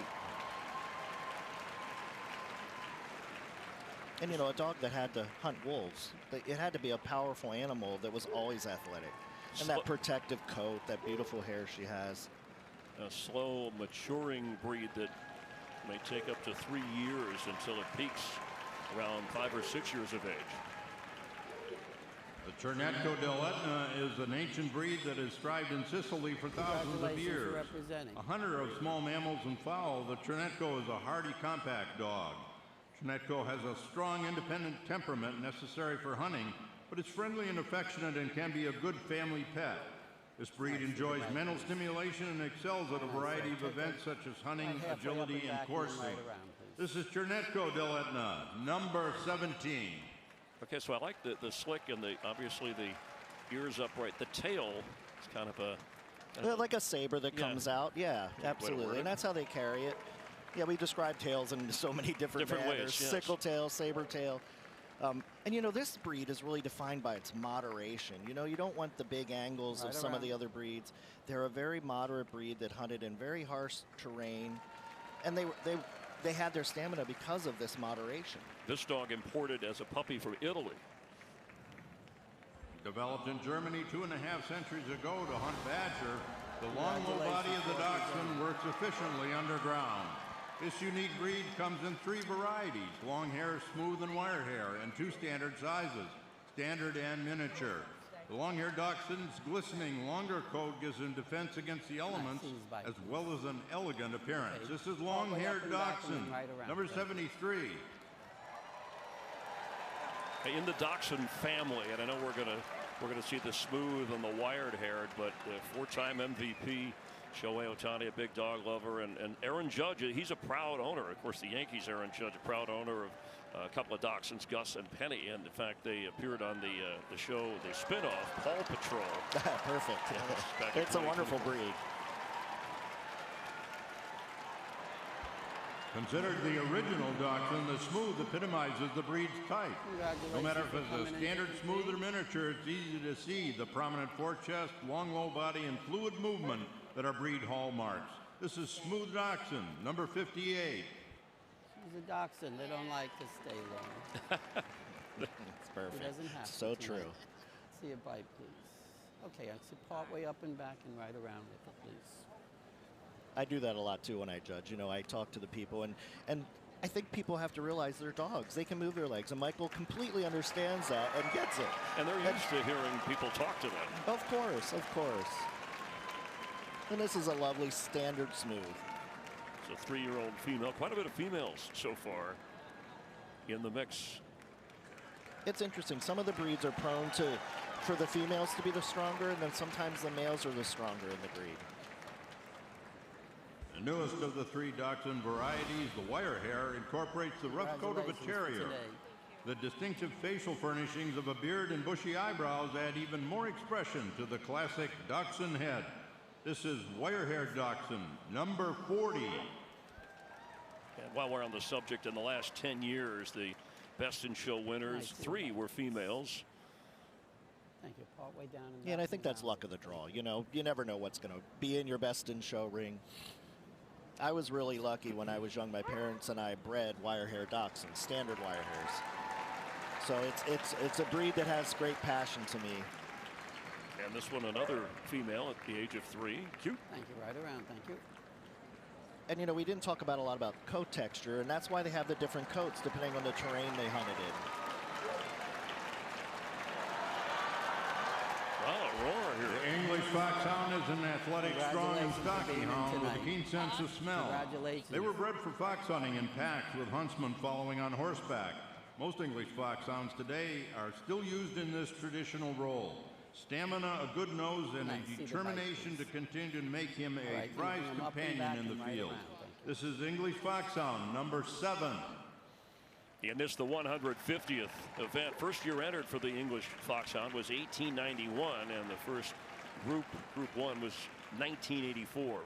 And, you know, a dog that had to hunt wolves, it had to be a powerful animal that was always athletic. And that protective coat, that beautiful hair she has. A slow maturing breed that may take up to 3 years until it peaks around 5 or 6 years of age. The Cernetco del Etna is an ancient breed that has thrived in Sicily for thousands of years. A hunter of small mammals and fowl, the Cernetco is a hardy, compact dog. Cernetco has a strong, independent temperament necessary for hunting, but it's friendly and affectionate and can be a good family pet. This breed enjoys mental stimulation and excels at a variety of events such as hunting, agility, and coursing. This is Chernetko del Etna, number 17. Okay, so I like the slick and obviously the ears upright. The tail is kind of like a saber that comes out. Yeah, absolutely. And that's how they carry it. Yeah, we describe tails in so many different manners. ways. Yes. Sickle tail, saber tail. And you know, this breed is really defined by its moderation. You know, you don't want the big angles of some of the other breeds. They're a very moderate breed that hunted in very harsh terrain, and they had their stamina because of this moderation. This dog imported as a puppy from Italy. Developed in Germany 2.5 centuries ago to hunt badger, the long low body of the dachshund works efficiently underground. This unique breed comes in 3 varieties: long hair, smooth, and wire hair, and 2 standard sizes, standard and miniature. The long-haired dachshund's glistening, longer coat gives him defense against the elements, as well as an elegant appearance. This is long-haired dachshund, number 73. In the dachshund family, and I know we're gonna see the smooth and the wired-haired, but 4-time MVP Shohei Ohtani, a big dog lover, and Aaron Judge, he's a proud owner. Of course, the Yankees, Aaron Judge, a proud owner of a couple of dachshunds, Gus and Penny, and in fact, they appeared on the show, the spinoff, Paw Patrol. Perfect. It's a wonderful breed. Considered the original dachshund, the smooth epitomizes the breed's type. No matter if it's a standard smooth or miniature, it's easy to see the prominent forechest, long low body, and fluid movement that are breed hallmarks. This is Smooth Dachshund, number 58. She's a dachshund. They don't like to stay long. It's perfect. It doesn't have so to true. Let's see a bite, please. Okay, I see part way up and back and right around with it, please. I do that a lot too when I judge. You know, I talk to the people, and I think people have to realize they're dogs. They can move their legs, and Michael completely understands that and gets it. And they're used to hearing people talk to them. Of course, of course. And this is a lovely standard smooth. It's a 3-year-old female. Quite a bit of females so far in the mix. It's interesting. Some of the breeds are prone for the females to be the stronger, and then sometimes the males are the stronger in the breed. The newest of the 3 dachshund varieties, the wire hair, incorporates the rough coat of a terrier. The distinctive facial furnishings of a beard and bushy eyebrows add even more expression to the classic dachshund head. This is wire-haired dachshund, number 40. And while we're on the subject, in the last 10 years, the Best in Show winners, 3 were females. Thank you. Part way down. Yeah, and I think that's luck of the draw. You know, you never know what's going to be in your Best in Show ring. I was really lucky when I was young. My parents and I bred wire-haired dachshunds, standard wire hairs. So it's a breed that has great passion to me. And this one, another female at the age of 3. Cute. Thank you. Right around. Thank you. And, you know, we didn't talk about a lot about coat texture, and that's why they have the different coats depending on the terrain they hunted in. Wow, a roar here. The English Foxhound is an athletic, strong, and stocky hound with a keen sense of smell. Congratulations. They were bred for fox hunting in packs with huntsmen following on horseback. Most English Foxhounds today are still used in this traditional role. Stamina, a good nose, and a determination to continue to make him a prized companion in the field. This is English Foxhound, number 7. And this the 150th event. First year entered for the English Foxhound was 1891, and the first group 1 was 1984.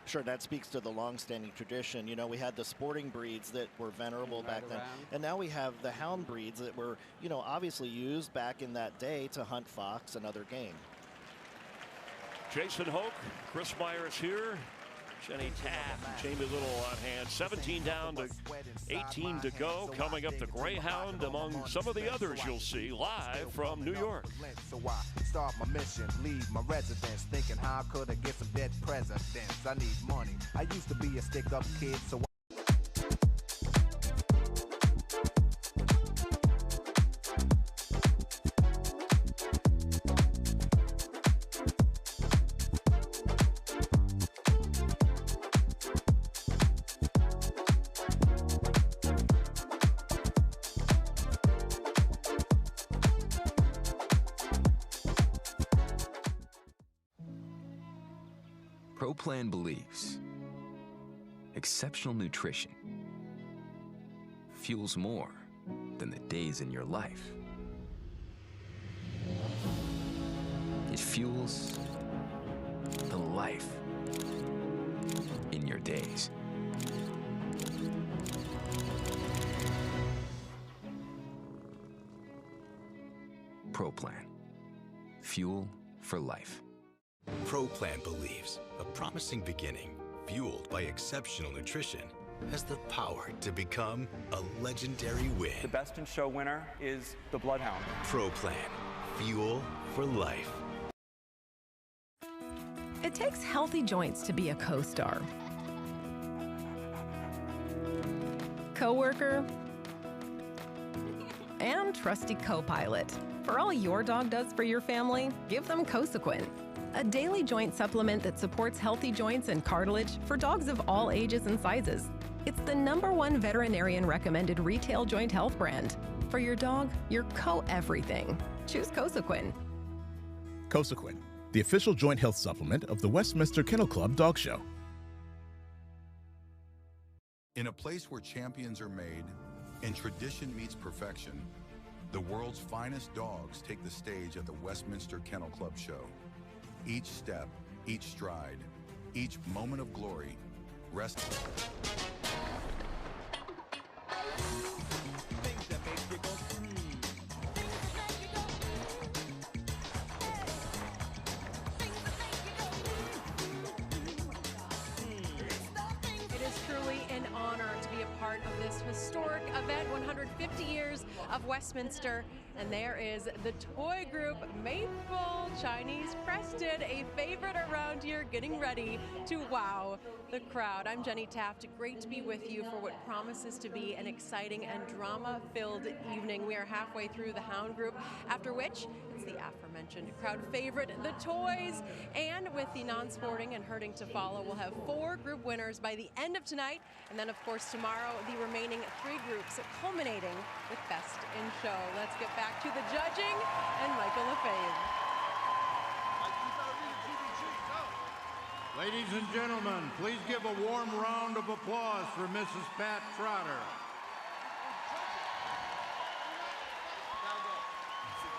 Sure, that speaks to the long-standing tradition. You know, we had the sporting breeds that were venerable back then, and now we have the hound breeds that were, you know, obviously used back in that day to hunt fox and other game. Jason Hoke, Chris Myers here, Jenny Taft, Jamie Little on hand. 17 down to 18 to go. Coming up, the Greyhound among some of the others you'll see live from New York. So I start my mission, leave my residence, thinking how could I get some dead presidents? I need money. I used to be a stick-up kid, so ProPlan believes exceptional nutrition, fuels more than the days in your life. It fuels the life in your days. Pro Plan. Fuel for life. Pro Plan believes a promising beginning, fueled by exceptional nutrition, has the power to become a legendary win. The Best in Show winner is the Bloodhound. Pro Plan. Fuel for life. It takes healthy joints to be a co-star. Coworker and trusty co-pilot. For all your dog does for your family, give them Cosequin, a daily joint supplement that supports healthy joints and cartilage for dogs of all ages and sizes. It's the #1 veterinarian recommended retail joint health brand. For your dog, your co-everything. Choose Cosequin. Cosequin, the official joint health supplement of the Westminster Kennel Club Dog Show. In a place where champions are made and tradition meets perfection, the world's finest dogs take the stage at the Westminster Kennel Club show. Each step, each stride, each moment of glory rests. Of this historic event, 150 years of Westminster, and there is the toy group Maple Chinese Crested, a favorite around here, getting ready to wow the crowd. I'm Jenny Taft. Great to be with you for what promises to be an exciting and drama-filled evening. We are halfway through the Hound group, after which it's the aforementioned crowd favorite, the toys, and with the non-sporting and herding to follow, we'll have 4 group winners by the end of tonight, and then of course tomorrow the remaining 3 groups, culminating with Best in Show. Let's get back to the judging and Michael LaFave. Ladies and gentlemen, please give a warm round of applause for Mrs. Pat Trotter.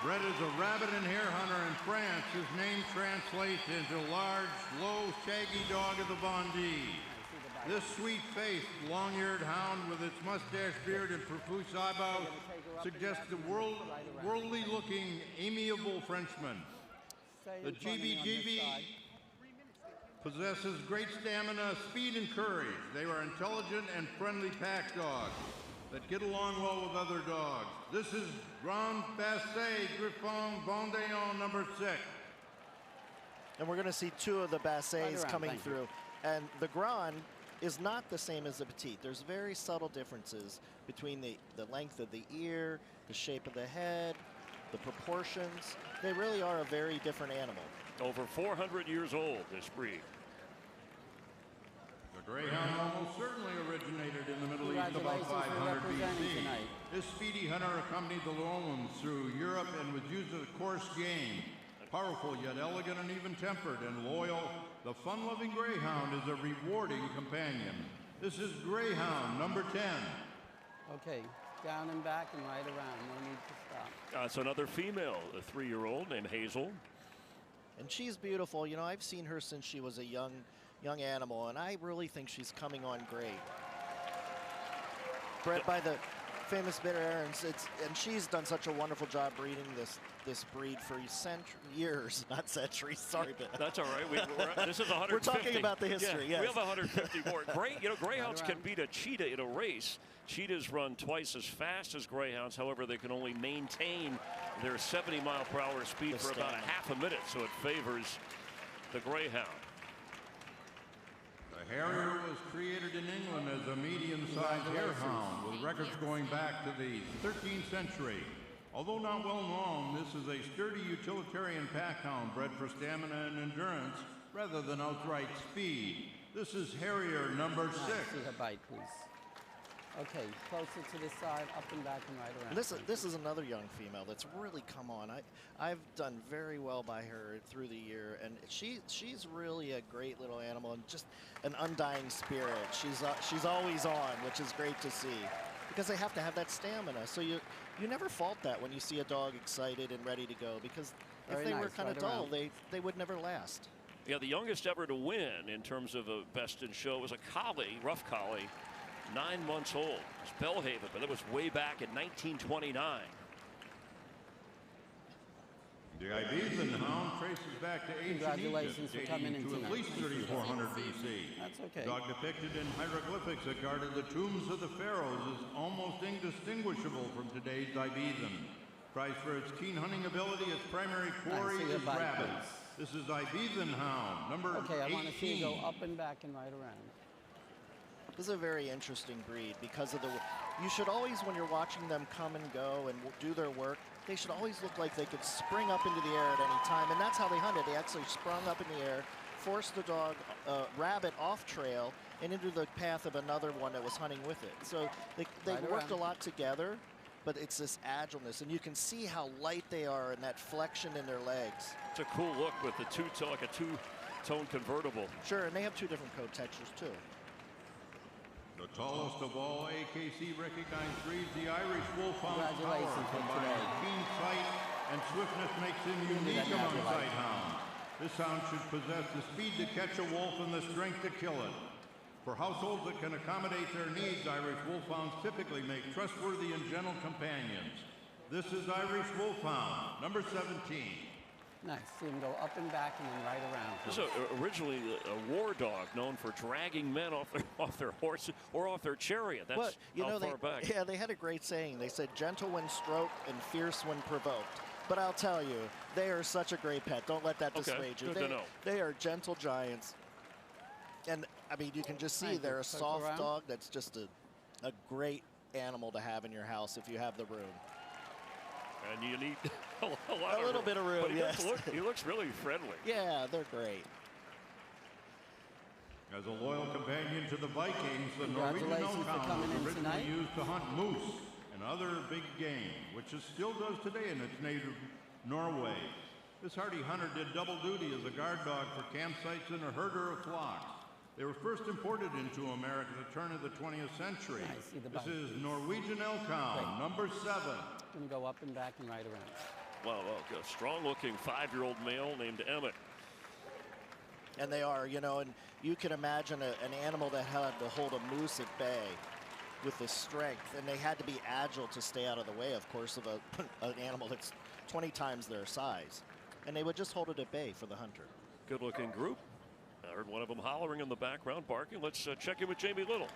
Bred as a rabbit and hare hunter in France, his name translates into large, low, shaggy dog of the Vendée. This sweet-faced, long-eared hound with its mustache, beard, and profuse eyebrows suggests a worldly-looking, amiable Frenchman. The GBGB possesses great stamina, speed, and courage. They are intelligent and friendly pack dogs that get along well with other dogs. This is Grand Basset Griffon Vendéen number 6. And we're going to see 2 of the Bassets coming through. And the Grand is not the same as the Petite. There's very subtle differences between the length of the ear, the shape of the head, the proportions. They really are a very different animal. Over 400 years old, this breed. The Greyhound almost certainly originated in the Middle East about 500 BC. This speedy hunter accompanied the Romans through Europe and was used as a coarse game. Powerful yet elegant and even-tempered and loyal, the fun-loving Greyhound is a rewarding companion. This is Greyhound number 10. Okay, down and back and right around. No need to stop. It's another female, a 3-year-old named Hazel. And she's beautiful. You know, I've seen her since she was a young animal, and I really think she's coming on great. Bred by the famous bitter Aarons, and she's done such a wonderful job breeding this breed for years, not centuries. Sorry, but that's all right. This is 150. We're talking about the history. Yeah, yes. We have 150 more. Greyhounds can beat a cheetah in a race. Cheetahs run twice as fast as greyhounds. However, they can only maintain their 70-mile-per-hour speed for about a half a minute, so it favors the greyhound. The Harrier was created in England as a medium-sized harehound with records going back to the 13th century. Although not well known, this is a sturdy utilitarian packhound bred for stamina and endurance rather than outright speed. This is Harrier number 6. See her bite, please. Okay, closer to this side, up and back and right around. This is another young female that's really come on. I've done very well by her through the year, and she's really a great little animal and just an undying spirit. She's always on, which is great to see. because they have to have that stamina. So you never fault that when you see a dog excited and ready to go, because if Very they were nice, kind of right dull, around. they would never last. Yeah, the youngest ever to win in terms of a best in show was a collie, rough collie, 9 months old. It was Bellhaven, but that was way back in 1929. The Ibiza Hound traces back to ancient Congratulations Egypt, for coming dating in to at tonight. least 3400 BC. That's okay. The dog depicted in hieroglyphics that guarded the tombs of the pharaohs is almost indistinguishable from today's Ibizan. Prized for its keen hunting ability, its primary quarry see your is bike, rabbits. This is Ibizan Hound, number 18. Okay, I want to see you go up and back and right around. This is a very interesting breed because of the. You should always, when you're watching them come and go and do their work, they should always look like they could spring up into the air at any time, and that's how they hunted. They actually sprung up in the air, forced the dog, rabbit off trail, and into the path of another one that was hunting with it. So they Right worked around. a lot together, but it's this agileness, and you can see how light they are and that flexion in their legs. It's a cool look with the like a two-tone convertible. Sure, and they have two different coat textures too. The tallest of all AKC recognized breeds, the Irish Wolfhound's power Congratulations for combined today. with keen sight and swiftness makes him You can do unique that now if among you like. sight hounds. This hound should possess the speed to catch a wolf and the strength to kill it. For households that can accommodate their needs, Irish Wolfhounds typically make trustworthy and gentle companions. This is Irish Wolfhound, number 17. Nice. See him go up and back and then right around. This is originally a war dog known for dragging men off their horse or off their chariot. That's Well, you how know, far back. Yeah, they had a great saying. They said, gentle when stroked and fierce when provoked. But I'll tell you, they are such a great pet. Don't let that Okay, dissuade you. good to know. They are gentle giants. And, I mean, you can just see Thank you. they're a Poke soft around. dog that's just a great animal to have in your house if you have the room. And you need a lot A little bit of room, But he does yes. he looks really friendly. Yeah, they're great. As a loyal companion to the Vikings, the Norwegian Congratulations for elk coming was in originally tonight. used to hunt moose and other big game, which it still does today in its native Norway. This hardy hunter did double duty as a guard dog for campsites and a herder of flocks. They were first imported into America at the turn of the 20th century. I see the This bite. is Norwegian elk hound, number 7. Going to go up and back and right around. Well, a strong-looking 5-year-old male named Emmett. And they are, you know, and you can imagine an animal that had to hold a moose at bay with the strength, and they had to be agile to stay out of the way, of course, of an animal that's 20 times their size. And they would just hold it at bay for the hunter. Good-looking group. I heard one of them hollering in the background, barking. Let's check in with Jamie Little.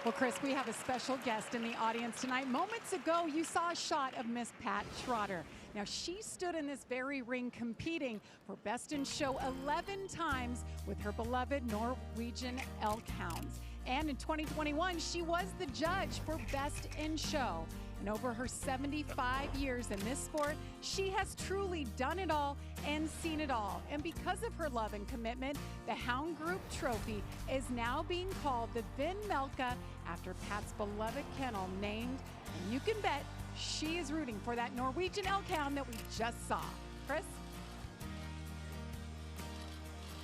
Well, Chris, we have a special guest in the audience tonight. Moments ago, you saw a shot of Miss Pat Schroeder. Now, she stood in this very ring competing for Best in Show 11 times with her beloved Norwegian elk hounds. And in 2021, she was the judge for Best in Show. And over her 75 years in this sport, she has truly done it all and seen it all. And because of her love and commitment, the Hound Group Trophy is now being called the Vin Melka after Pat's beloved kennel named. And you can bet she is rooting for that Norwegian elk hound that we just saw. Chris?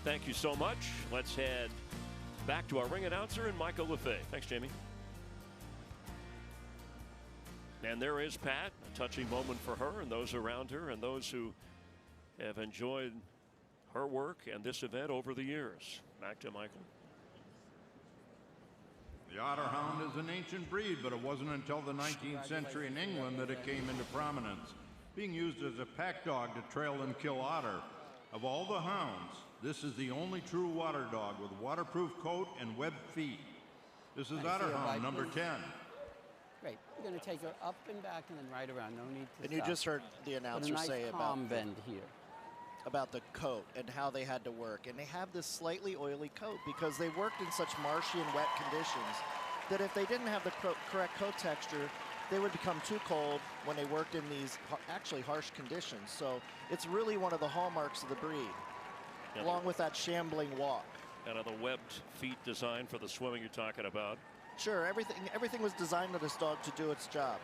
Thank you so much. Let's head back to our ring announcer and Michael LeFay. Thanks, Jamie. And there is Pat, a touching moment for her and those around her and those who have enjoyed her work and this event over the years. Back to Michael. The Otter Hound is an ancient breed, but it wasn't until the 19th century in England that it came into prominence, being used as a pack dog to trail and kill otter. Of all the hounds, this is the only true water dog with waterproof coat and webbed feet. This is Nice. Otter See her Hound, bite, number please. 10. Great. We're going to take her up and back and then right around. No need to And you stop. just heard the But a announcer nice say calm bend here. about the coat and how they had to work. And they have this slightly oily coat because they worked in such marshy and wet conditions that if they didn't have the correct coat texture, they would become too cold when they worked in these actually harsh conditions. So it's really one of the hallmarks of the breed, along with that shambling walk. And on the webbed feet design for the swimming you're talking about. Sure, everything was designed for this dog to do its job.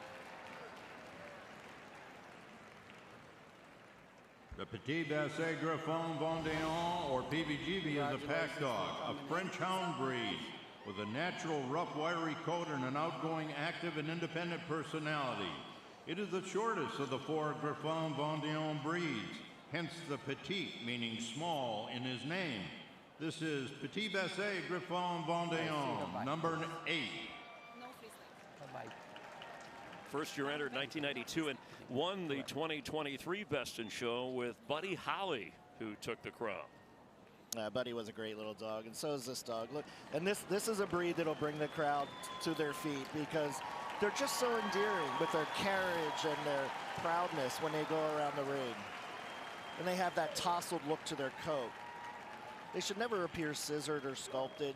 The Petit Basset Griffon Vendéen, or PBGB, is a pack dog, a French hound breed. with a natural, rough, wiry coat and an outgoing, active, and independent personality. It is the shortest of the 4 Griffon Vendéen breeds, hence the petit, meaning small, in his name. This is Petit Basset Griffon Vendéen, number 8. First year entered 1992 and won the 2023 Best in Show with Buddy Holly, who took the crown. Buddy was a great little dog, and so is this dog. Look, and this is a breed that'll bring the crowd to their feet because they're just so endearing with their carriage and their proudness when they go around the ring. And they have that tousled look to their coat. They should never appear scissored or sculpted.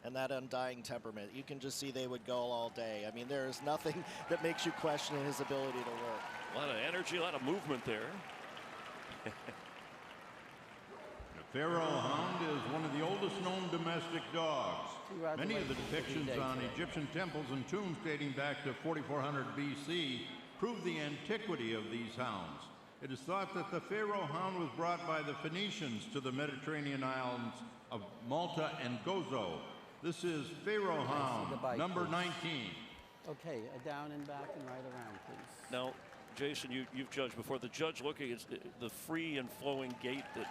And that undying temperament, you can just see they would go all day. I mean, there is nothing that makes you question his ability to work. A lot of energy, a lot of movement there. The Pharaoh Hound is one of the oldest known domestic dogs. Many of the depictions on Egyptian temples and tombs dating back to 4400 BC prove the antiquity of these hounds. It is thought that the Pharaoh Hound was brought by the Phoenicians to the Mediterranean islands of Malta and Gozo. This is Pharaoh Hound, number 19. Okay, down and back and right around, please. Now, Jason, you've judged before. The judge looking at the free and flowing gait that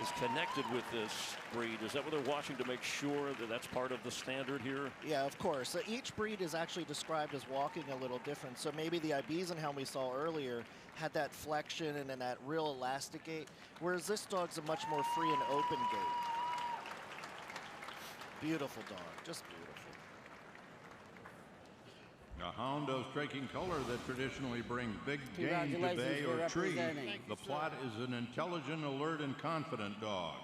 is connected with this breed. Is that what they're watching to make sure that that's part of the standard here? Yeah, of course. Each breed is actually described as walking a little different. So maybe the Ibizenhound we saw earlier had that flexion and then that real elastic gait, whereas this dog's a much more free and open gait. Beautiful dog, just beautiful. A hound of striking color that traditionally brings big game to bay or tree. The Plot is an intelligent, alert, and confident dog.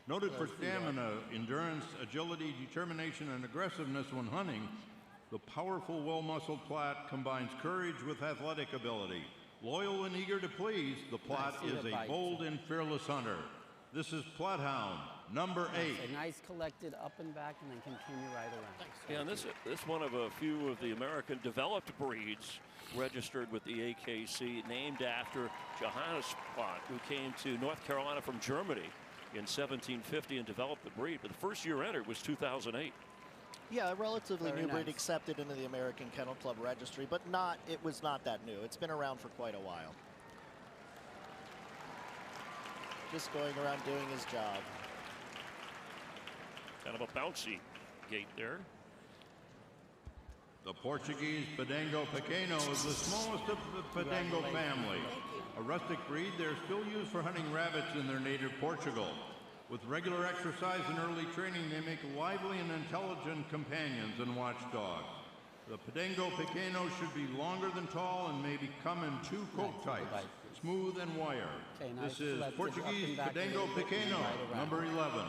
Noted for stamina, endurance, agility, determination, and aggressiveness when hunting, the powerful, well-muscled Plot combines courage with athletic ability. Loyal and eager to please, the Plot is a bold and fearless hunter. This is Plot Hound, number 8. A nice collected up and back and then continue right around. Yeah, and this one of a few of the American developed breeds registered with the AKC, named after Johannes Plot, who came to North Carolina from Germany in 1750 and developed the breed. But the first year entered was 2008. Yeah, a relatively new breed accepted into the American Kennel Club registry, but it was not that new. It's been around for quite a while. Just going around doing his job. Kind of a bouncy gait there. The Portuguese Podengo Pequeno is the smallest of the Podengo family. A rustic breed, they're still used for hunting rabbits in their native Portugal. With regular exercise and early training, they make lively and intelligent companions and watchdogs. The Podengo Pequeno should be longer than tall and may come in 2 coat types, smooth and wire. This is Portuguese Podengo Pequeno, number 11.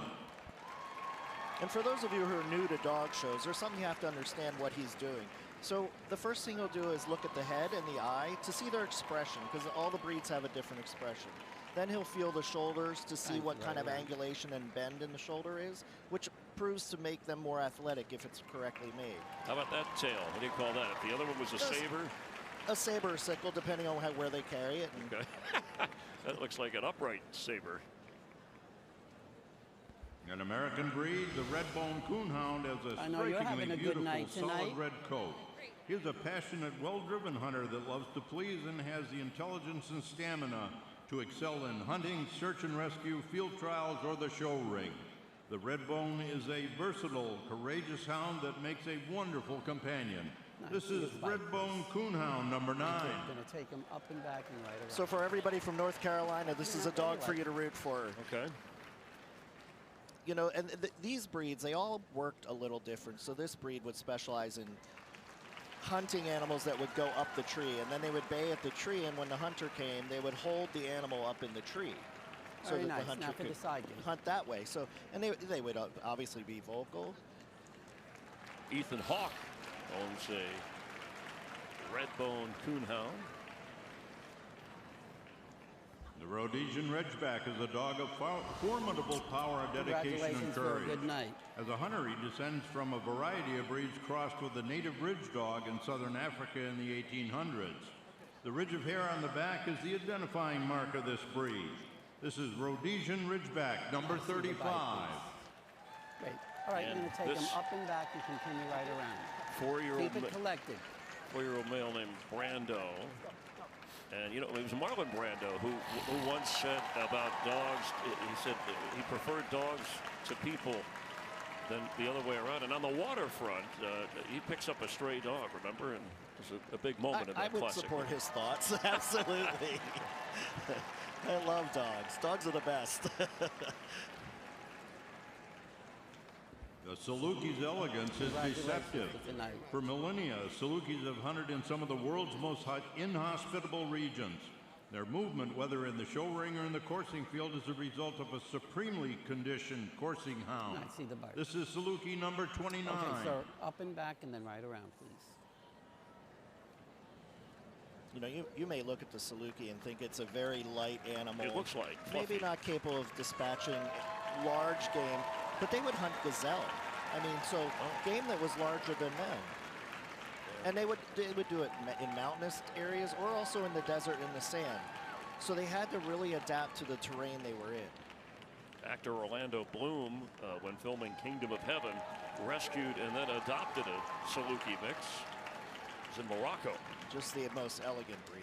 And for those of you who are new to dog shows, there's something you have to understand what he's doing. So the first thing he'll do is look at the head and the eye to see their expression, because all the breeds have a different expression. Then he'll feel the shoulders to see what kind of angulation and bend in the shoulder is, which proves to make them more athletic if it's correctly made. How about that tail? What do you call that? The other one was a saber? A saber or sickle, depending on where they carry it. Okay. That looks like an upright saber. An American breed, the red-bone coonhound, has a strikingly beautiful, solid red coat. He is a passionate, well-driven hunter that loves to please and has the intelligence and stamina to excel in hunting, search and rescue, field trials, or the show ring. The Redbone is a versatile, courageous hound that makes a wonderful companion. This is Redbone Coonhound, number 9. I'm going to take him up and back and right around. So for everybody from North Carolina, this is a dog for you to root for. Okay. You know, and these breeds, they all worked a little different. So this breed would specialize in hunting animals that would go up the tree, and then they would bay at the tree, and when the hunter came, they would hold the animal up in the tree so that the hunter could hunt that way. So, and they would obviously be vocal. Ethan Hawke owns a Redbone Coonhound. The Rhodesian Ridgeback is a dog of formidable power, dedication, and courage. Good night. As a hunter, he descends from a variety of breeds crossed with the native ridge dog in southern Africa in the 1800s. The ridge of hair on the back is the identifying mark of this breed. This is Rhodesian Ridgeback, number 35. Great. All right, And you're going to take them up and back and continue right around. Four-year-old Keep it collected. 4-year-old male named Brando. And, you know, it was Marlon Brando who once said about dogs, he said he preferred dogs to people than the other way around. And on the waterfront, he picks up a stray dog, remember? And it was a big moment in that I would classic. support his thoughts, absolutely. I love dogs. Dogs are the best. The Salukis' elegance is deceptive. For millennia, Salukis have hunted in some of the world's most inhospitable regions. Their movement, whether in the show ring or in the coursing field, is a result of a supremely conditioned coursing hound. I see the bite. This is Saluki number 29. Okay, so up and back and then right around, please. You know, you may look at the Saluki and think it's a very light animal. It looks like. Maybe not capable of dispatching large game, but they would hunt gazelle. I mean, so game that was larger than them. And they would do it in mountainous areas or also in the desert in the sand. So they had to really adapt to the terrain they were in. Actor Orlando Bloom, when filming Kingdom of Heaven, rescued and then adopted a Saluki mix. It's in Morocco. Just the most elegant breed.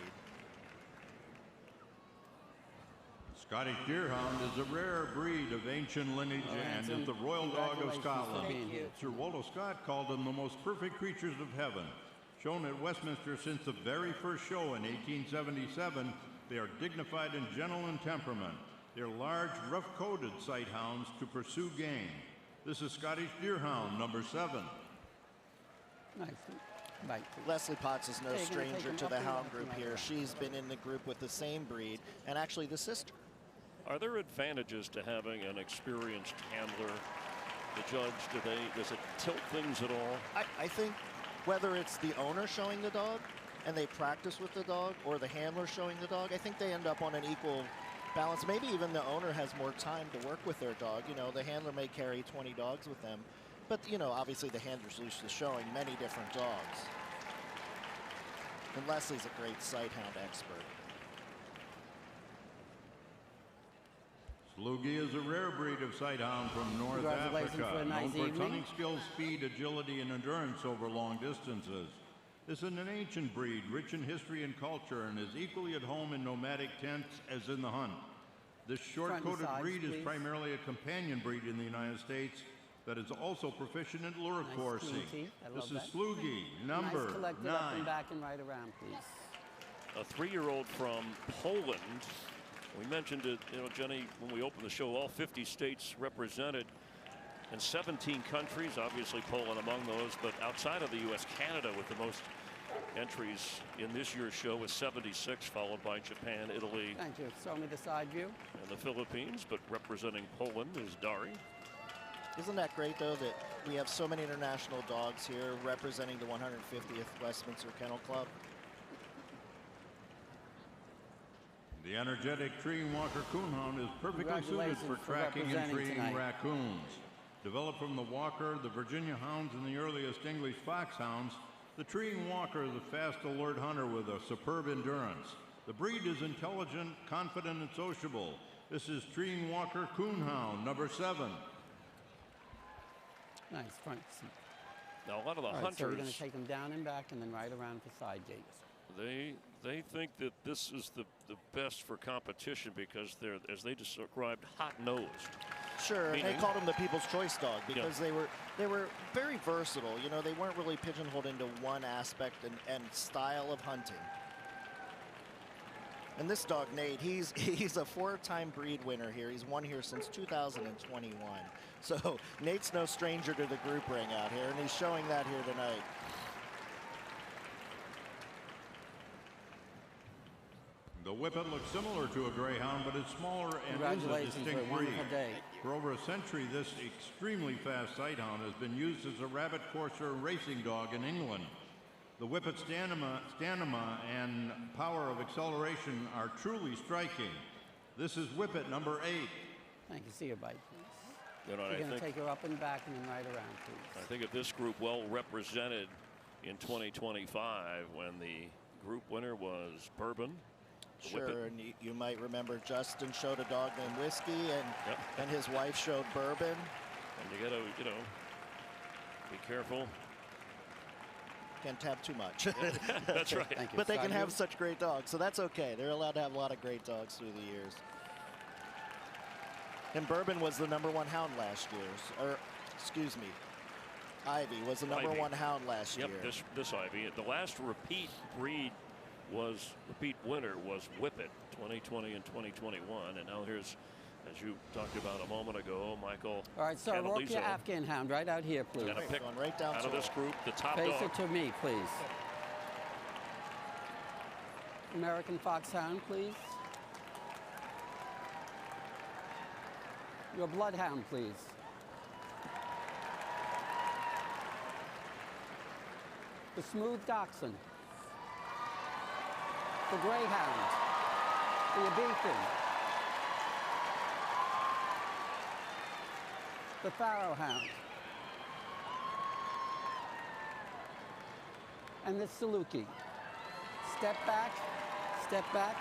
Scottish Deerhound is a rare breed of ancient lineage and is the royal dog of Scotland. Sir Walter Scott called them the most perfect creatures of heaven. Shown at Westminster since the very first show in 1877, they are dignified and gentle in temperament. They're large, rough-coated sight hounds to pursue game. This is Scottish Deerhound, number 7. Nice. Bite. Leslie Potts is no stranger to the hound group here. She's been in the group with the same breed and actually the sister. Are there advantages to having an experienced handler? The judge, does it tilt things at all? I think whether it's the owner showing the dog and they practice with the dog or the handler showing the dog, I think they end up on an equal balance. Maybe even the owner has more time to work with their dog. You know, the handler may carry 20 dogs with them, but, you know, obviously the handler's used to showing many different dogs. And Leslie's a great sight hound expert. Slugi is a rare breed of sighthound from North Africa, known for its hunting skills, speed, agility, and endurance over long distances. This is an ancient breed, rich in history and culture, and is equally at home in nomadic tents as in the hunt. This short-coated breed is primarily a companion breed in the United States that is also proficient in lure coursing. This is Slugi, number 9. Up and back and right around, please. A 3-year-old from Poland. We mentioned it, you know, Jenny, when we opened the show, all 50 states represented in 17 countries, obviously Poland among those, but outside of the U.S., Canada with the most entries in this year's show with 76, followed by Japan, Italy. Thank you. Show me the side view. And the Philippines, but representing Poland is Dari. Isn't that great, though, that we have so many international dogs here representing the 150th Westminster Kennel Club? The energetic treeing walker coonhound is perfectly suited for tracking and treeing raccoons. Developed from the walker, the Virginia hounds, and the earliest English foxhounds, the treeing walker is a fast, alert hunter with a superb endurance. The breed is intelligent, confident, and sociable. This is treeing walker coonhound, number 7. Nice front seat. Now a lot of the hunters. So we're going to take them down and back and then right around for side gates. They think that this is the best for competition because they're, as they described, hot-nosed. Sure, and they called them the People's Choice dog because they were very versatile. You know, they weren't really pigeonholed into one aspect and style of hunting. And this dog, Nate, he's a 4-time breed winner here. He's won here since 2021. So Nate's no stranger to the group ring out here, and he's showing that here tonight. The Whippet looks similar to a greyhound, but it's smaller and is a distinct breed. For over a century, this extremely fast sighthound has been used as a rabbit courser racing dog in England. The Whippet's stamina and power of acceleration are truly striking. This is Whippet, number 8. Thank you. See your bite, please. You know, You're going to take her up and back and then right around, please. I think of this group well represented in 2025 when the group winner was Bourbon. Sure, and you might remember Justin showed a dog named Whiskey, and his wife showed Bourbon. And you got to, be careful. Can't have too much. That's right. But they can have such great dogs, so that's okay. They're allowed to have a lot of great dogs through the years. And Bourbon was the #1 hound last year. Or, excuse me, Ivy was the #1 hound last year. Yep, this Ivy. The last repeat winner was Whippet, 2020 and 2021. And now here's, as you talked about a moment ago, Michael. All right, so walk your Afghan hound right out here, please. Got to pick going right down out of this group the top Face dog. it to me, please. American Foxhound, please. Your Bloodhound, please. The Smooth Dachshund. The Greyhound. The Abethan. The Pharaoh Hound. And the Saluki. Step back, step back.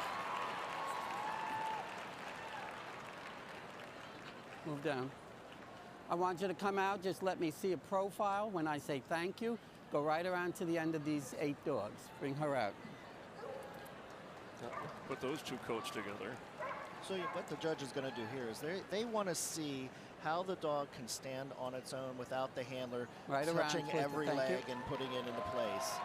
Move down. I want you to come out, just let me see a profile. When I say thank you, go right around to the end of these 8 dogs. Bring her out. Put those 2 coats together. So what the judge is going to do here is they want to see how the dog can stand on its own without the handler touching every leg and putting it into place.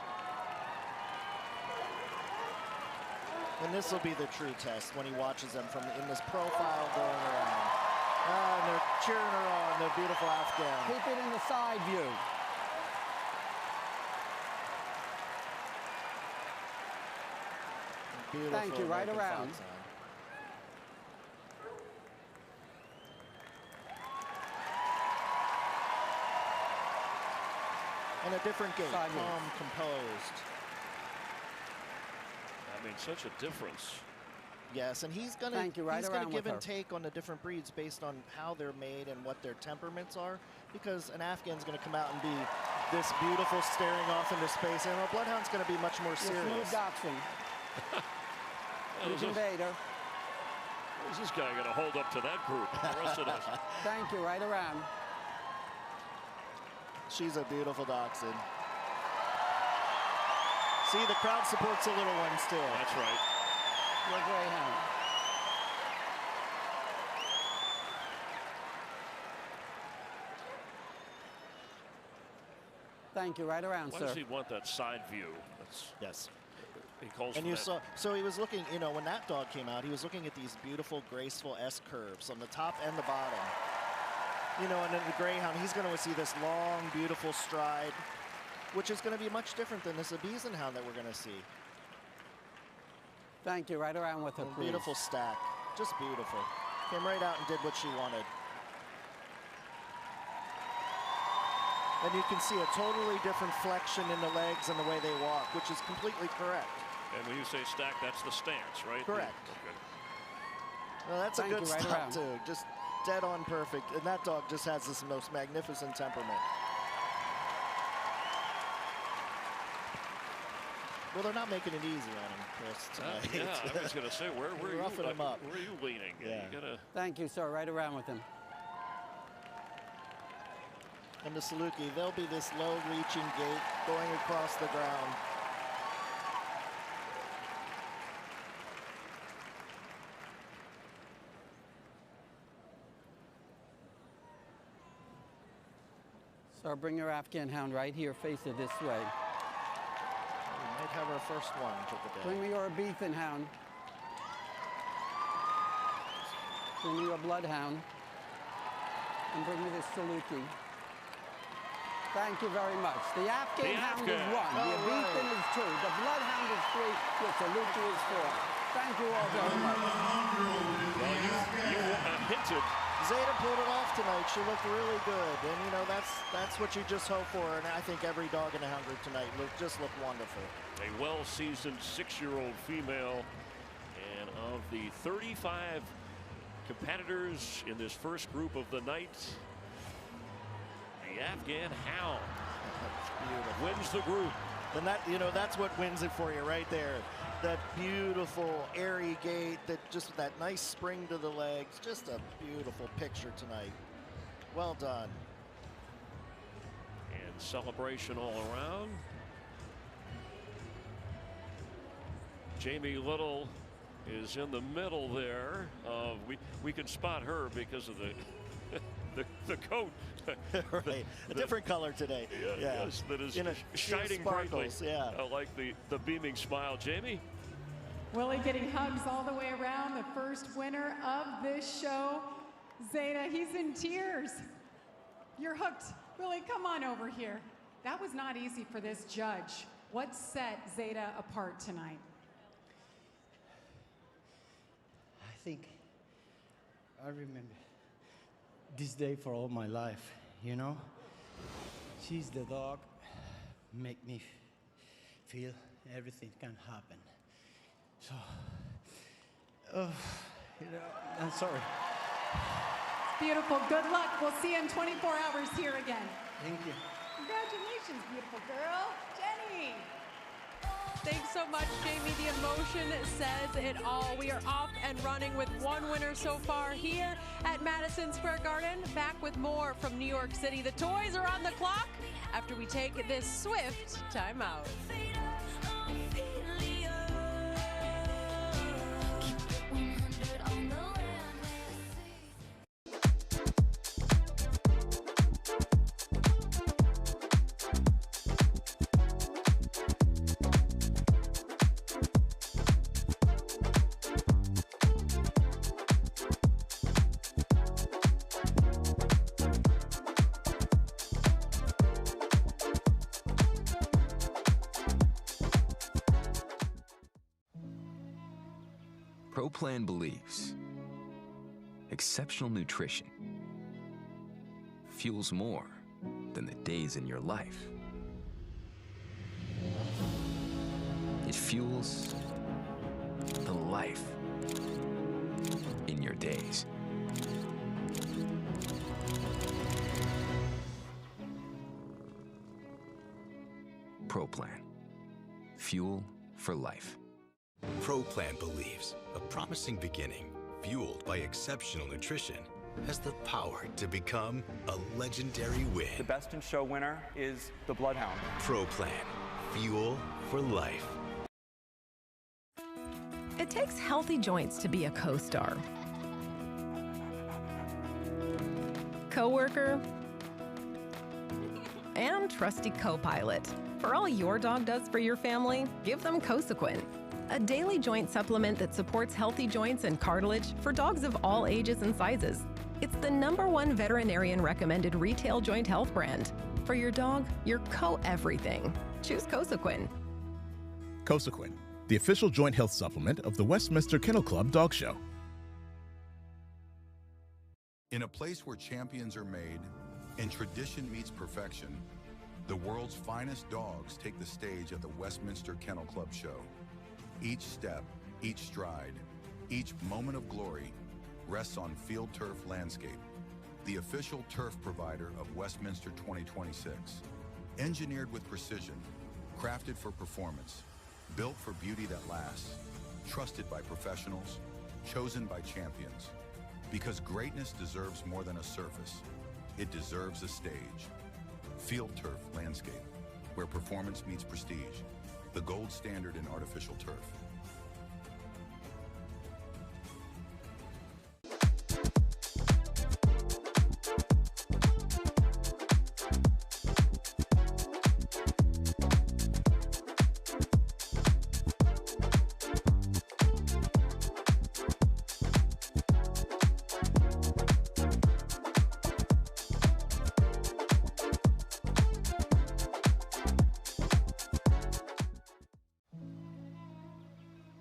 And this will be the true test when he watches them from in this profile going around. And they're cheering her on, the beautiful Afghan. Keep it in the side view. Beautiful. Thank you, right around. And a different gait, calm, composed. I mean, such a difference. Yes, and he's going to give and take on the different breeds based on how they're made and what their temperaments are, because an Afghan's going to come out and be this beautiful staring off into space, and a Bloodhound's going to be much more serious. Smooth Dachshund. Who's this guy going to hold up to that group? The rest of us. Thank you, right around. She's a beautiful dachshund. See, the crowd supports the little ones too. That's right. Your Greyhound. Thank you, right around, Why sir. does he want that side view? Yes. He calls and for you that. saw, so he was looking, when that dog came out, he was looking at these beautiful, graceful S curves on the top and the bottom. And then the Greyhound, he's going to see this long, beautiful stride, which is going to be much different than this Abizan hound that we're going to see. Thank you, right around with her, please. Beautiful stack, just beautiful. Came right out and did what she wanted. And you can see a totally different flexion in the legs and the way they walk, which is completely correct. And when you say stack, that's the stance, right? Correct. Okay. Well, that's Thank a good you, right stop, around. too. Just dead on perfect. And that dog just has this most magnificent temperament. Well, they're not making it easy on him, Chris, tonight. Yeah, I was going to say, where were you? Roughing him up. Where are you leaning? Yeah. You gotta... Thank you, sir. Right around with him. And the Saluki, there'll be this low-reaching gait going across the ground. Sir, bring your Afghan hound right here. Face it this way. We might have our first one for the day. Bring me your Abethan hound. Bring me your Bloodhound. And bring me the Saluki. Thank you very much. The Afghan hound is 1. The Abethan is 2. The Bloodhound is 3. The Saluki is 4. Thank you all very much. Well, you hinted. Zeta pulled it off tonight. She looked really good. And, that's what you just hope for. And I think every dog in the hound group tonight just looked wonderful. A well-seasoned 6-year-old female. And of the 35 competitors in this first group of the night, the Afghan Hound wins the group. And that's what wins it for you right there. That beautiful airy gait, that nice spring to the legs, just a beautiful picture tonight. Well done. And celebration all around. Jamie Little is in the middle there. We can spot her because of the coat. Right, a different color today. Yeah. Yes, that is shining brightly. Yeah. I like the beaming smile, Jamie. Willie getting hugs all the way around, the first winner of this show. Zeta, he's in tears. You're hooked. Willie, come on over here. That was not easy for this judge. What set Zeta apart tonight? I think I remember this day for all my life, you know? She's the dog, make me feel everything can happen. So, I'm sorry. It's beautiful. Good luck. We'll see you in 24 hours here again. Thank you. Congratulations, beautiful girl. Jenny. Thanks so much, Jamie. The emotion says it all. We are off and running with one winner so far here at Madison Square Garden. Back with more from New York City. The toys are on the clock after we take this swift timeout. ProPlan believes exceptional nutrition fuels more than the days in your life. It fuels the life in your days. ProPlan. Fuel for life. ProPlan believes a promising beginning, fueled by exceptional nutrition, has the power to become a legendary win. The Best in Show winner is the Bloodhound. ProPlan. Fuel for life. It takes healthy joints to be a co-star. Coworker and trusty co-pilot. For all your dog does for your family, give them Cosequin, a daily joint supplement that supports healthy joints and cartilage for dogs of all ages and sizes. It's the #1 veterinarian recommended retail joint health brand. For your dog, your co-everything. Choose Cosequin. Cosequin, the official joint health supplement of the Westminster Kennel Club Dog Show. In a place where champions are made and tradition meets perfection, the world's finest dogs take the stage at the Westminster Kennel Club Show. Each step, each stride, each moment of glory rests on Field Turf Landscape, the official turf provider of Westminster 2026. Engineered with precision, crafted for performance, built for beauty that lasts, trusted by professionals, chosen by champions. Because greatness deserves more than a surface, it deserves a stage. Field Turf Landscape, where performance meets prestige, the gold standard in artificial turf.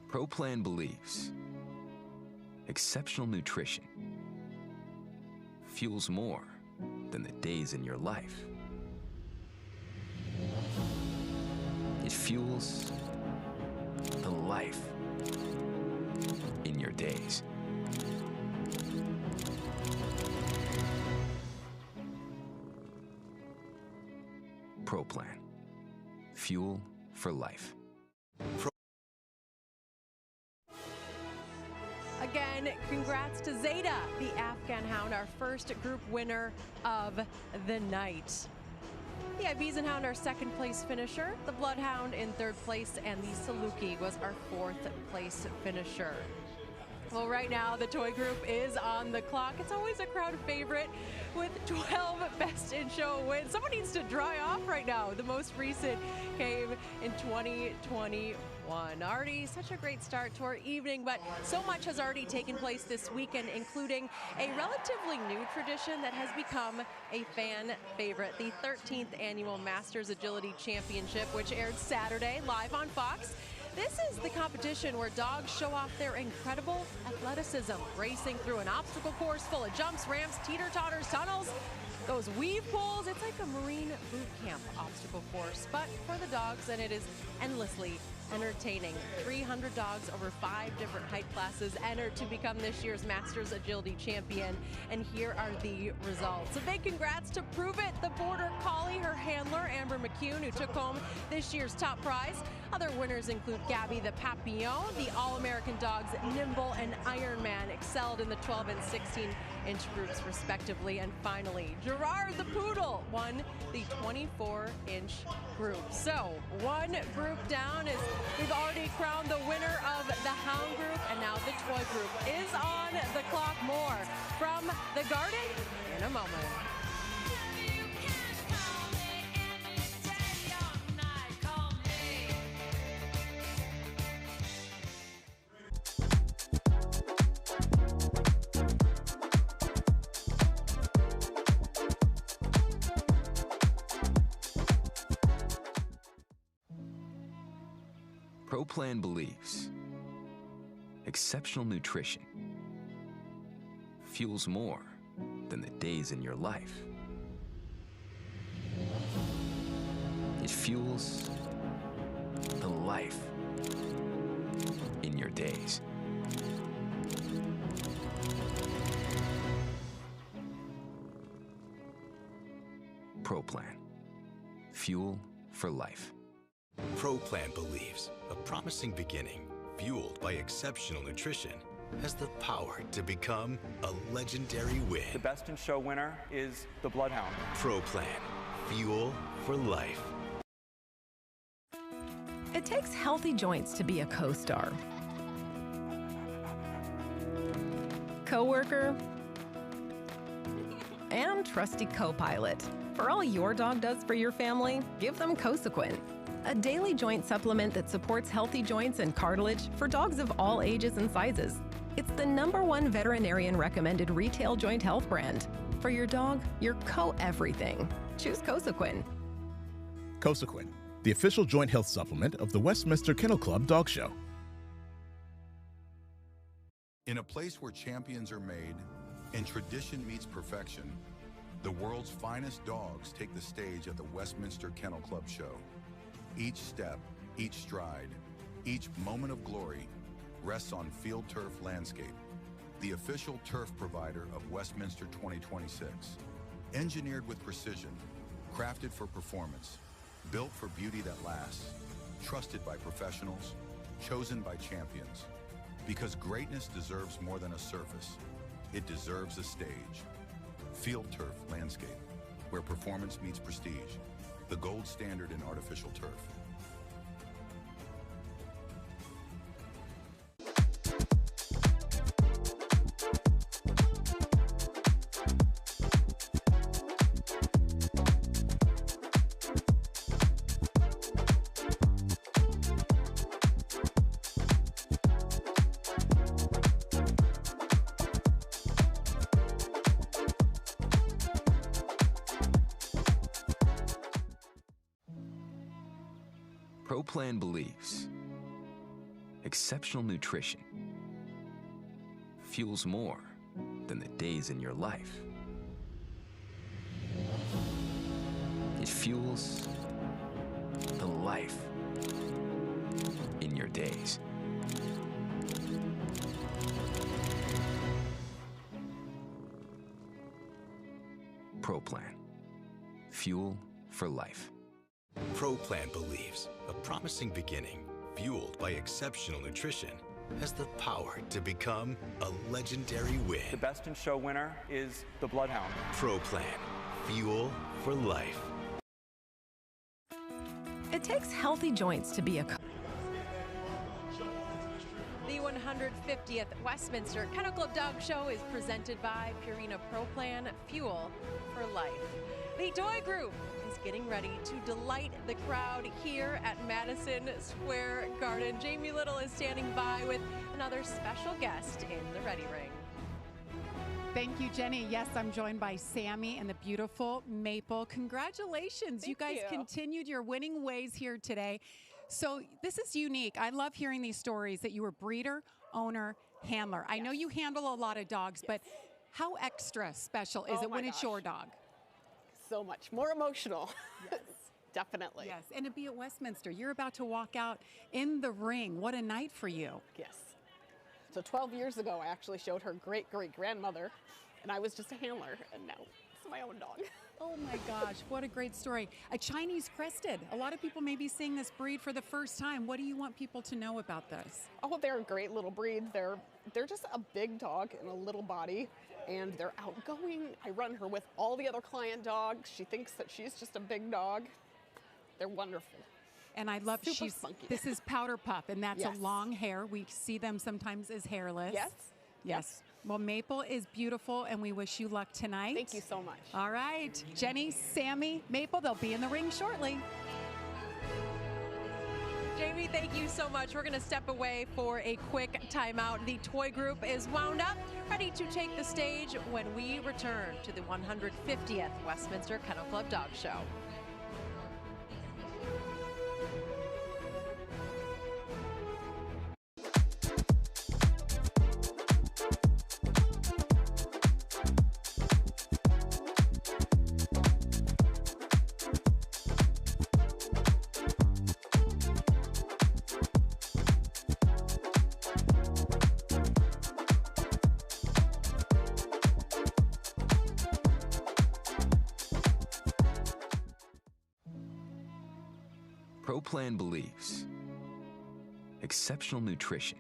ProPlan believes exceptional nutrition fuels more than the days in your life. It fuels the life in your days. ProPlan. Fuel for life. Again, congrats to Zeta, the Afghan Hound, our first group winner of the night. The Ibiza Hound, our second place finisher, the Bloodhound in third place, and the Saluki was our fourth place finisher. Well, right now the toy group is on the clock. It's always a crowd favorite with 12 best in show wins. Someone needs to dry off right now. The most recent came in 2021. Already such a great start to our evening, but so much has already taken place this weekend, including a relatively new tradition that has become a fan favorite, the 13th annual Masters Agility Championship, which aired Saturday live on Fox. This is the competition where dogs show off their incredible athleticism, racing through an obstacle course full of jumps, ramps, teeter-totters, tunnels, those weave pools. It's like a marine boot camp obstacle course, but for the dogs, and it is endlessly entertaining. 300 dogs over 5 different height classes entered to become this year's Masters Agility Champion, and here are the results. A big congrats to Prove It, the Border Collie, her handler, Amber McCune, who took home this year's top prize. Other winners include Gabby the Papillon, the All-American dogs Nimble and Ironman excelled in the 12 and 16-inch groups respectively. And finally, Gerard the Poodle won the 24-inch group. So one group down is we've already crowned the winner of the Hound group, and now the toy group is on the clock. More from the Garden in a moment. ProPlan believes exceptional nutrition fuels more than the days in your life. It fuels the life in your days. ProPlan. Fuel for life. ProPlan believes a promising beginning, fueled by exceptional nutrition, has the power to become a legendary win. The best in show winner is the Bloodhound. ProPlan. Fuel for life. It takes healthy joints to be a co-star, coworker, and trusty co-pilot. For all your dog does for your family, give them Cosequin, a daily joint supplement that supports healthy joints and cartilage for dogs of all ages and sizes. It's the #1 veterinarian recommended retail joint health brand. For your dog, your co-everything. Choose Cosequin. Cosequin, the official joint health supplement of the Westminster Kennel Club Dog Show. In a place where champions are made and tradition meets perfection, the world's finest dogs take the stage at the Westminster Kennel Club Show. Each step, each stride, each moment of glory rests on Field Turf Landscape, the official turf provider of Westminster 2026. Engineered with precision, crafted for performance, built for beauty that lasts, trusted by professionals, chosen by champions. Because greatness deserves more than a surface, it deserves a stage. Field Turf Landscape, where performance meets prestige, the gold standard in artificial turf. ProPlan believes exceptional nutrition fuels more than the days in your life. It fuels the life in your days. ProPlan. Fuel for life. ProPlan believes a promising beginning, fueled by exceptional nutrition, has the power to become a legendary win. The best in show winner is the Bloodhound. ProPlan, fuel for life. It takes healthy joints to be a The 150th Westminster Kennel Club Dog Show is presented by Purina Pro Plan, Fuel for Life. The Toy Group is getting ready to delight the crowd here at Madison Square Garden. Jamie Little is standing by with another special guest in the Ready Ring. Thank you, Jenny. Yes, I'm joined by Sammy and the beautiful Maple. Congratulations. You guys continued your winning ways here today. So this is unique. I love hearing these stories that you were breeder, owner, handler. I know you handle a lot of dogs, but how extra special is it when it's your dog? So much more emotional. Yes. Definitely. Yes, and to be at Westminster, you're about to walk out in the ring. What a night for you. Yes. So 12 years ago, I actually showed her great-great-grandmother, and I was just a handler, and now it's my own dog. Oh my gosh, what a great story. A Chinese crested. A lot of people may be seeing this breed for the first time. What do you want people to know about this? Oh, they're a great little breed. They're just a big dog in a little body, and they're outgoing. I run her with all the other client dogs. She thinks that she's just a big dog. They're wonderful. And I love Super spunky. This is Powder Pup, and that's Yes. a long hair. We see them sometimes as hairless. Yes. Yes. Well, Maple is beautiful, and we wish you luck tonight. Thank you so much. All right. Jenny, Sammy, Maple, they'll be in the ring shortly. Jamie, thank you so much. We're going to step away for a quick timeout. The Toy Group is wound up, ready to take the stage when we return to the 150th Westminster Kennel Club Dog Show. ProPlan believes exceptional nutrition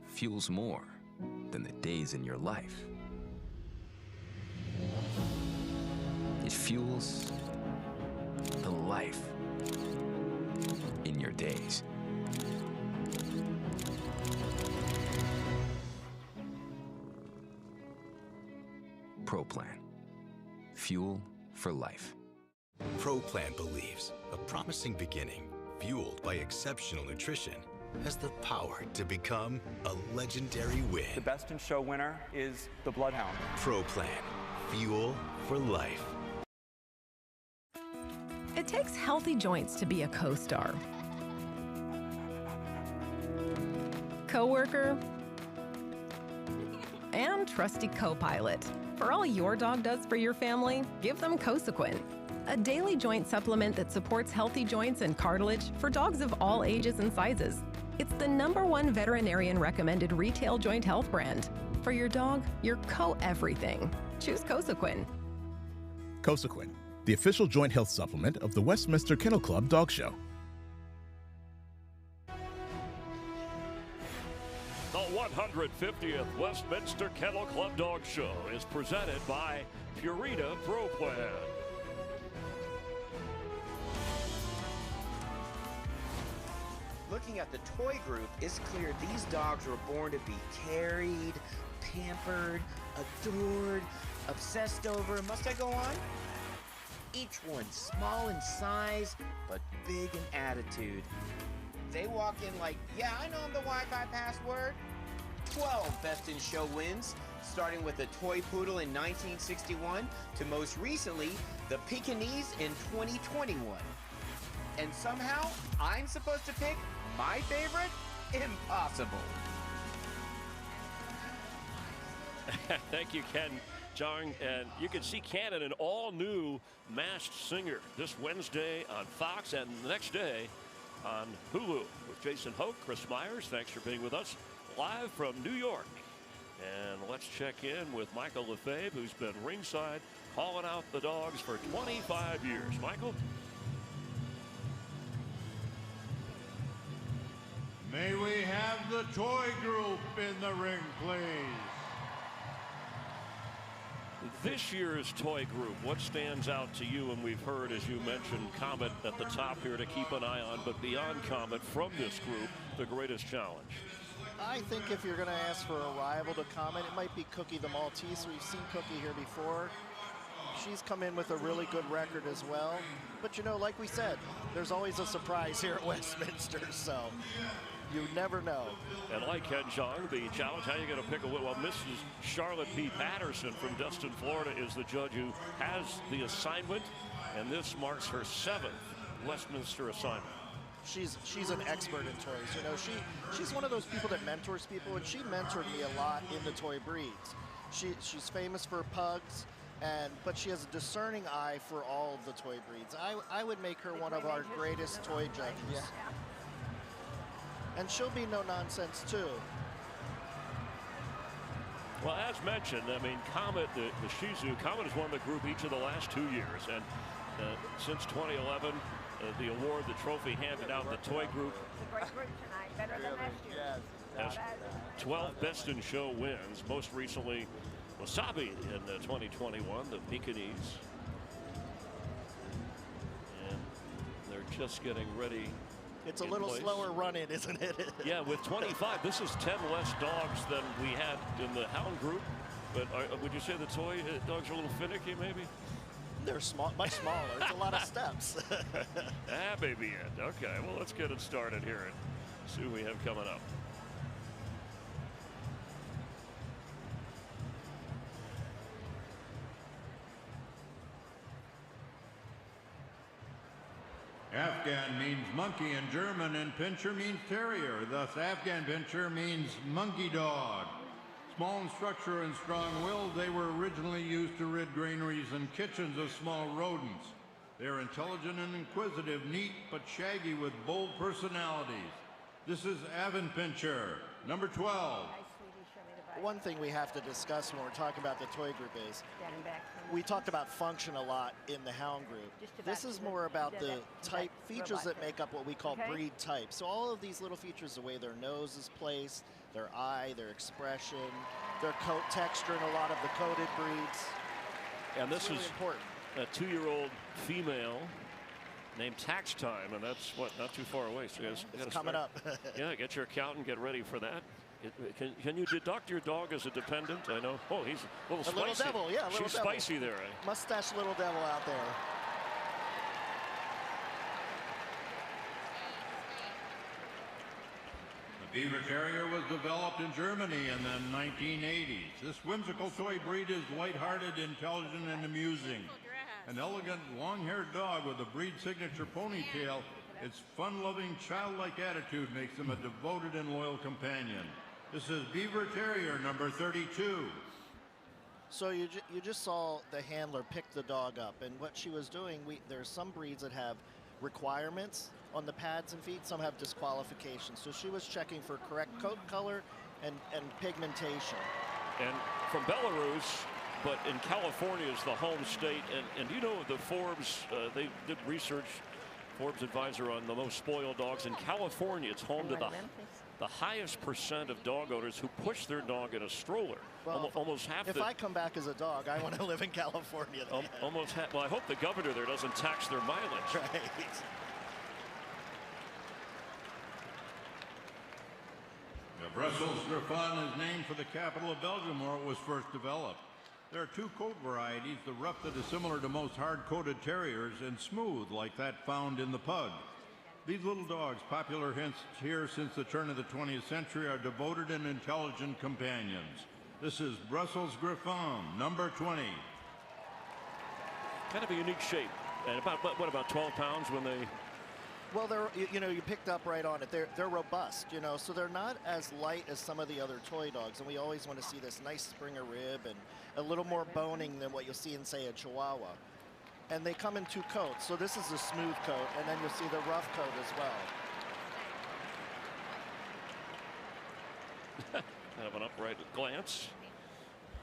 fuels more than the days in your life. It fuels the life in your days. ProPlan, fuel for life. ProPlan believes a promising beginning, fueled by exceptional nutrition, has the power to become a legendary win. The best in show winner is the Bloodhound. ProPlan, fuel for life. It takes healthy joints to be a co-star, co-worker, and trusty co-pilot. For all your dog does for your family, give them Cosequin, a daily joint supplement that supports healthy joints and cartilage for dogs of all ages and sizes. It's the #1 veterinarian recommended retail joint health brand. For your dog, your co-everything. Choose Cosequin. Cosequin, the official joint health supplement of the Westminster Kennel Club Dog Show. The 150th Westminster Kennel Club Dog Show is presented by Purina Pro Plan. Looking at the Toy Group, it's clear these dogs were born to be carried, pampered, adored, obsessed over. Must I go on? Each one small in size, but big in attitude. They walk in like, yeah, I know I'm the Wi-Fi password. 12 Best in Show wins, starting with the Toy Poodle in 1961 to most recently, the Pekingese in 2021. And somehow, I'm supposed to pick my favorite? Impossible. Thank you, Ken Jong. And you can see Ken in an all-new Masked Singer this Wednesday on Fox and the next day on Hulu with Jason Hoke, Chris Myers. Thanks for being with us live from New York. And let's check in with Michael Lefebvre, who's been ringside calling out the dogs for 25 years. Michael? May we have the toy group in the ring, please? This year's toy group, what stands out to you? And we've heard, as you mentioned, Comet at the top here to keep an eye on, but beyond Comet, from this group, the greatest challenge. I think if you're going to ask for a rival to Comet, it might be Cookie the Maltese. We've seen Cookie here before. She's come in with a really good record as well. But, you know, like we said, there's always a surprise here at Westminster, so you never know. And like Ken Jeong, the challenge, how are you going to pick a winner? Well, Mrs. Charlotte P. Patterson from Destin, Florida is the judge who has the assignment, and this marks her 7th Westminster assignment. She's an expert in toys. You know, she's one of those people that mentors people, and she mentored me a lot in the toy breeds. She's famous for pugs, but she has a discerning eye for all of the toy breeds. I would make her one of our greatest toy judges. Yeah. And she'll be no nonsense too. Well, as mentioned, I mean, Comet, the Shih Tzu, Comet has won the group each of the last 2 years, and since 2011, the award, the trophy handed out, the toy group has 12 Best in Show wins. Most recently, Wasabi in 2021, the Pekingese. And they're just getting ready. It's a little slower running, isn't it? Yeah, with 25, this is 10 less dogs than we had in the Hound group. But would you say the toy dogs are a little finicky, maybe? They're small, much smaller. It's a lot of steps. That may be it. Okay, well, let's get it started here and see what we have coming up. Afghan means monkey in German, and Pinscher means terrier. Thus, Afghan Pinscher means monkey dog. Small in structure and strong-willed, they were originally used to rid granaries and kitchens of small rodents. They are intelligent and inquisitive, neat but shaggy with bold personalities. This is Avon Pinscher, number 12. One thing we have to discuss when we're talking about the toy group is we talked about function a lot in the Hound group. This is more about the type features that make up what we call breed type. So all of these little features, the way their nose is placed, their eye, their expression, their coat texture in a lot of the coated breeds. And this really is important. A 2-year-old female named Tax Time, and that's what, not too far away. So it's coming up. Yeah, get your accountant, get ready for that. Can you deduct your dog as a dependent? I know. Oh, he's a little spicy. Little devil, yeah, little She's devil. Spicy there. Eh? Mustache little devil out there. The Beaver Terrier was developed in Germany in the 1980s. This whimsical toy breed is lighthearted, intelligent, and amusing. An elegant, long-haired dog with a breed signature ponytail, its fun-loving, childlike attitude makes him a devoted and loyal companion. This is Beaver Terrier, number 32. So you just saw the handler pick the dog up, and what she was doing, there's some breeds that have requirements on the pads and feet, some have disqualifications. So she was checking for correct coat color and pigmentation. And from Belarus, but in California is the home state. And you know, the Forbes, they did research, Forbes advisor on the most spoiled dogs. In California, it's home to the highest percent of dog owners who push their dog in a stroller. Well, almost half. If I come back as a dog, I want to live in California. Almost half. Well, I hope the governor there doesn't tax their mileage. Right. The Brussels Griffon is named for the capital of Belgium, where it was first developed. There are 2 coat varieties, the rough that is similar to most hard-coated terriers and smooth like that found in the pug. These little dogs, popular here since the turn of the 20th century, are devoted and intelligent companions. This is Brussels Griffon, number 20. Kind of a unique shape. And about 12 pounds when they... Well, you picked up right on it. They're robust, so they're not as light as some of the other toy dogs, and we always want to see this nice Springer rib and a little more boning than what you'll see in, say, a Chihuahua. And they come in 2 coats, so this is a smooth coat, and then you'll see the rough coat as well. Kind of an upright glance.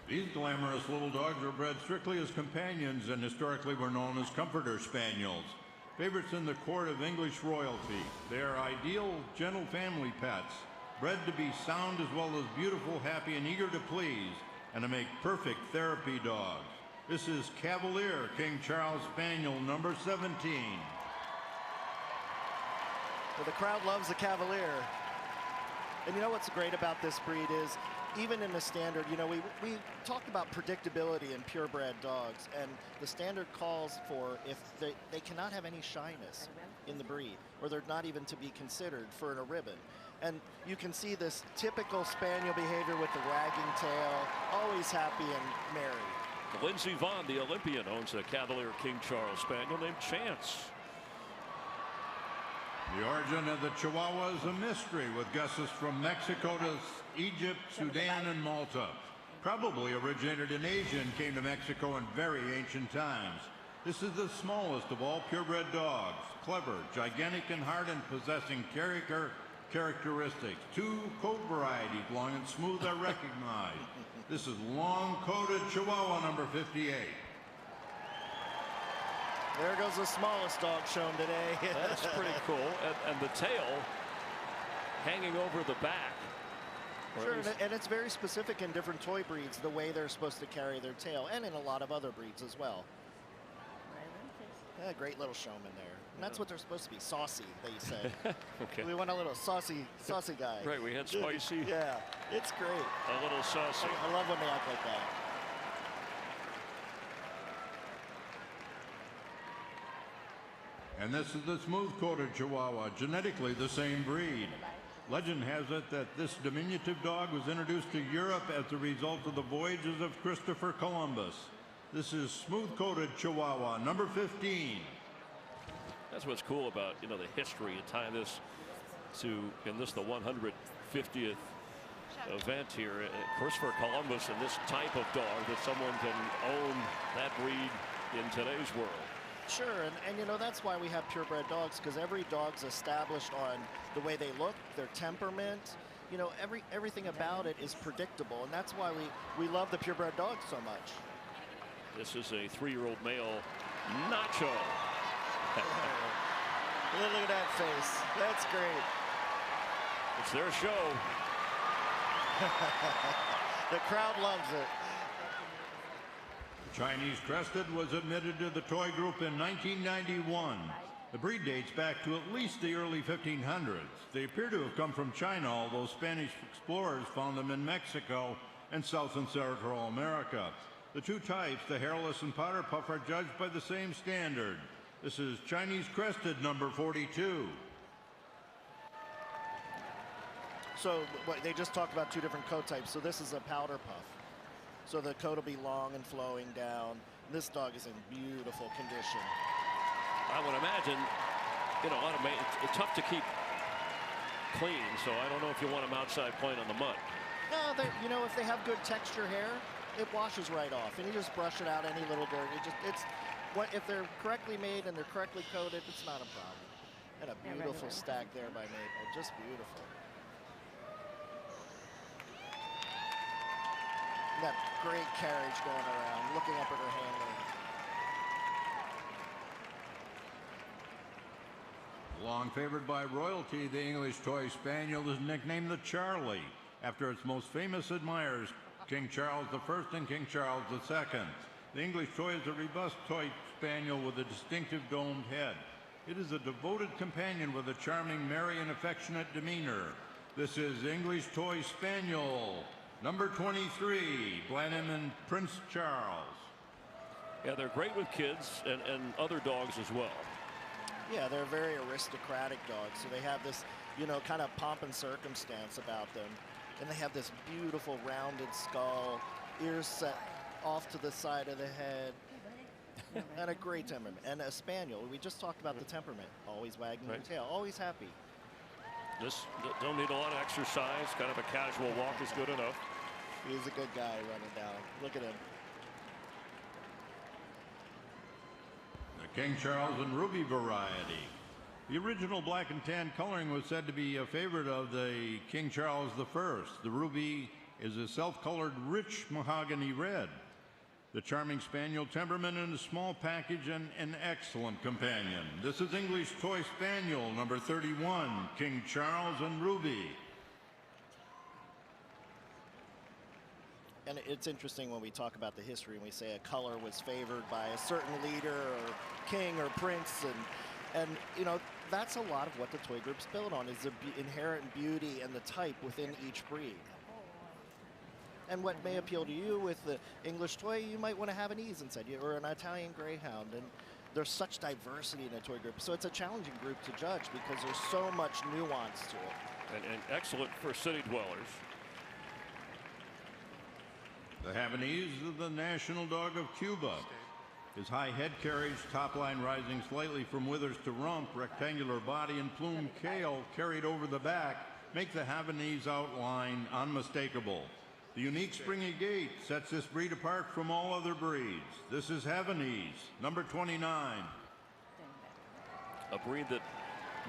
These glamorous little dogs are bred strictly as companions and historically were known as comforter spaniels. Favorites in the court of English royalty. They are ideal, gentle family pets, bred to be sound as well as beautiful, happy, and eager to please, and to make perfect therapy dogs. This is Cavalier King Charles Spaniel, number 17. Well, the crowd loves the Cavalier. And you know what's great about this breed is, even in the standard, you know, we talk about predictability in purebred dogs, and the standard calls for if they cannot have any shyness in the breed, or they're not even to be considered for a ribbon. And you can see this typical Spaniel behavior with the wagging tail, always happy and merry. Lindsey Vonn, the Olympian, owns a Cavalier King Charles Spaniel named Chance. The origin of the Chihuahua is a mystery, with guesses from Mexico to Egypt, Sudan, and Malta. Probably originated in Asia and came to Mexico in very ancient times. This is the smallest of all purebred dogs, clever, gigantic, and hard, and possessing characteristics. Two coat varieties, long and smooth, are recognized. This is long-coated Chihuahua number 58. There goes the smallest dog shown today. That's pretty cool. And the tail hanging over the back. Sure, and it's very specific in different toy breeds, the way they're supposed to carry their tail, and in a lot of other breeds as well. Yeah, great little showman there. And that's what they're supposed to be, saucy, they said. Okay. We want a little saucy guy. Right, we had spicy. Yeah, it's great. A little saucy. I love when they act like that. And this is the smooth-coated Chihuahua, genetically the same breed. Legend has it that this diminutive dog was introduced to Europe as a result of the voyages of Christopher Columbus. This is smooth-coated Chihuahua, number 15. That's what's cool about, you know, the history and tie this to, in this, the 150th event here. Christopher Columbus and this type of dog, that someone can own that breed in today's world. Sure, and you know, that's why we have purebred dogs, because every dog's established on the way they look, their temperament. You know, everything about it is predictable, and that's why we love the purebred dogs so much. This is a 3-year-old male, Nacho. Look at that face. That's great. It's their show. The crowd loves it. Chinese Crested was admitted to the toy group in 1991. The breed dates back to at least the early 1500s. They appear to have come from China, although Spanish explorers found them in Mexico and South and Central America. The two types, the hairless and powder puff, are judged by the same standard. This is Chinese Crested, number 42. So they just talked about two different coat types. So this is a powder puff. So the coat will be long and flowing down. This dog is in beautiful condition. I would imagine, you know, it's tough to keep clean, so I don't know if you want them outside playing on the mud. No, you know, if they have good texture hair, it washes right off, and you just brush it out any little dirt. If they're correctly made and they're correctly coated, it's not a problem. And a beautiful stack there by Maple, just beautiful. That great carriage going around, looking up at her handler. Long favored by royalty, the English toy spaniel is nicknamed the Charlie, after its most famous admirers, King Charles I and King Charles II. The English toy is a robust toy spaniel with a distinctive domed head. It is a devoted companion with a charming, merry, and affectionate demeanor. This is English toy spaniel, number 23, Blenheim and Prince Charles. Yeah, they're great with kids and other dogs as well. Yeah, they're very aristocratic dogs, so they have this, you know, kind of pomp and circumstance about them. And they have this beautiful rounded skull, ears set off to the side of the head, and a great temperament. And a spaniel, we just talked about the temperament, always wagging their tail, always happy. This don't need a lot of exercise, kind of a casual walk is good enough. He's a good guy running down. Look at him. The King Charles and Ruby variety. The original black and tan coloring was said to be a favorite of the King Charles I. The Ruby is a self-colored rich mahogany red. The charming Spaniel temperament in a small package and an excellent companion. This is English Toy Spaniel, number 31, King Charles and Ruby. And it's interesting when we talk about the history and we say a color was favored by a certain leader or king or prince, and you know, that's a lot of what the toy group's built on, is the inherent beauty and the type within each breed. And what may appeal to you with the English toy, you might want to have an Ease inside you, or an Italian Greyhound. And there's such diversity in the toy group. So it's a challenging group to judge because there's so much nuance to it. And excellent for city dwellers. The Havanese is the national dog of Cuba. His high head carriage, top line rising slightly from withers to rump, rectangular body and plumed tail carried over the back make the Havanese outline unmistakable. The unique springy gait sets this breed apart from all other breeds. This is Havanese, number 29. A breed that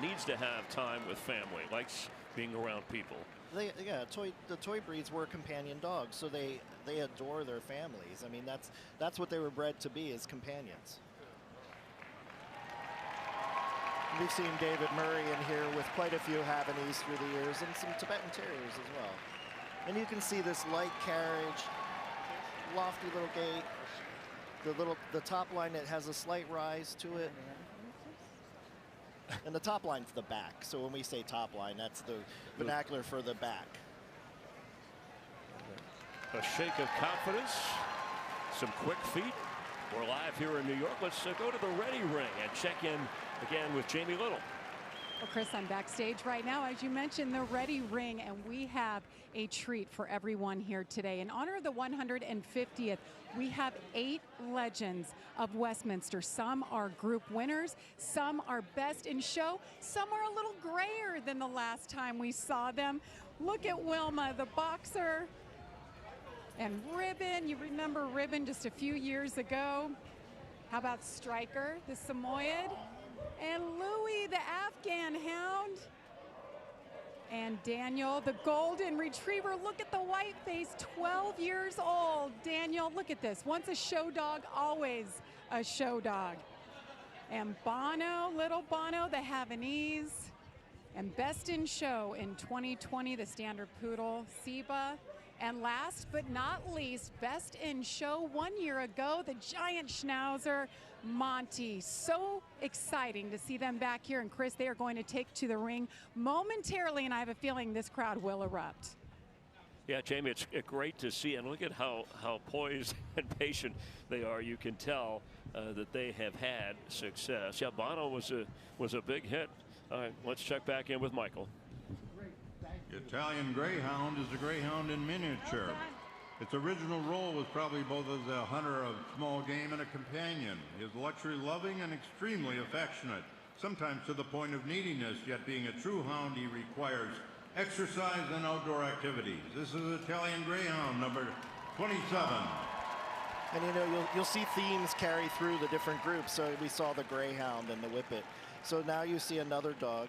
needs to have time with family, likes being around people. The toy breeds were companion dogs, so they adore their families. I mean, that's what they were bred to be, as companions. We've seen David Murray in here with quite a few Havanese through the years, and some Tibetan Terriers as well. And you can see this light carriage, lofty little gait, the top line that has a slight rise to it. And the top line's the back. So when we say top line, that's the vernacular for the back. A shake of confidence, some quick feet. We're live here in New York. Let's go to the ready ring and check in again with Jamie Little. Well, Chris, I'm backstage right now, as you mentioned, the ready ring, and we have a treat for everyone here today. In honor of the 150th, we have 8 legends of Westminster. Some are group winners, some are best in show, some are a little grayer than the last time we saw them. Look at Wilma, the boxer, and Ribbon. You remember Ribbon just a few years ago. How about Stryker, the Samoyed? And Louis, the Afghan Hound. And Daniel, the Golden Retriever. Look at the white face, 12 years old. Daniel, look at this. Once a show dog, always a show dog. And Bono, little Bono, the Havanese. And best in show in 2020, the Standard Poodle, Seba. And last but not least, best in show 1 year ago, the giant Schnauzer, Monty. So exciting to see them back here. And Chris, they are going to take to the ring momentarily, and I have a feeling this crowd will erupt. Yeah, Jamie, it's great to see, and look at how poised and patient they are. You can tell that they have had success. Yeah, Bono was a big hit. All right, let's check back in with Michael. The Italian Greyhound is a greyhound in miniature. Its original role was probably both as a hunter of small game and a companion. He is luxury-loving and extremely affectionate, sometimes to the point of neediness, yet being a true hound, he requires exercise and outdoor activities. This is Italian Greyhound, number 27. And you know, you'll see themes carry through the different groups. So we saw the Greyhound and the Whippet. So now you see another dog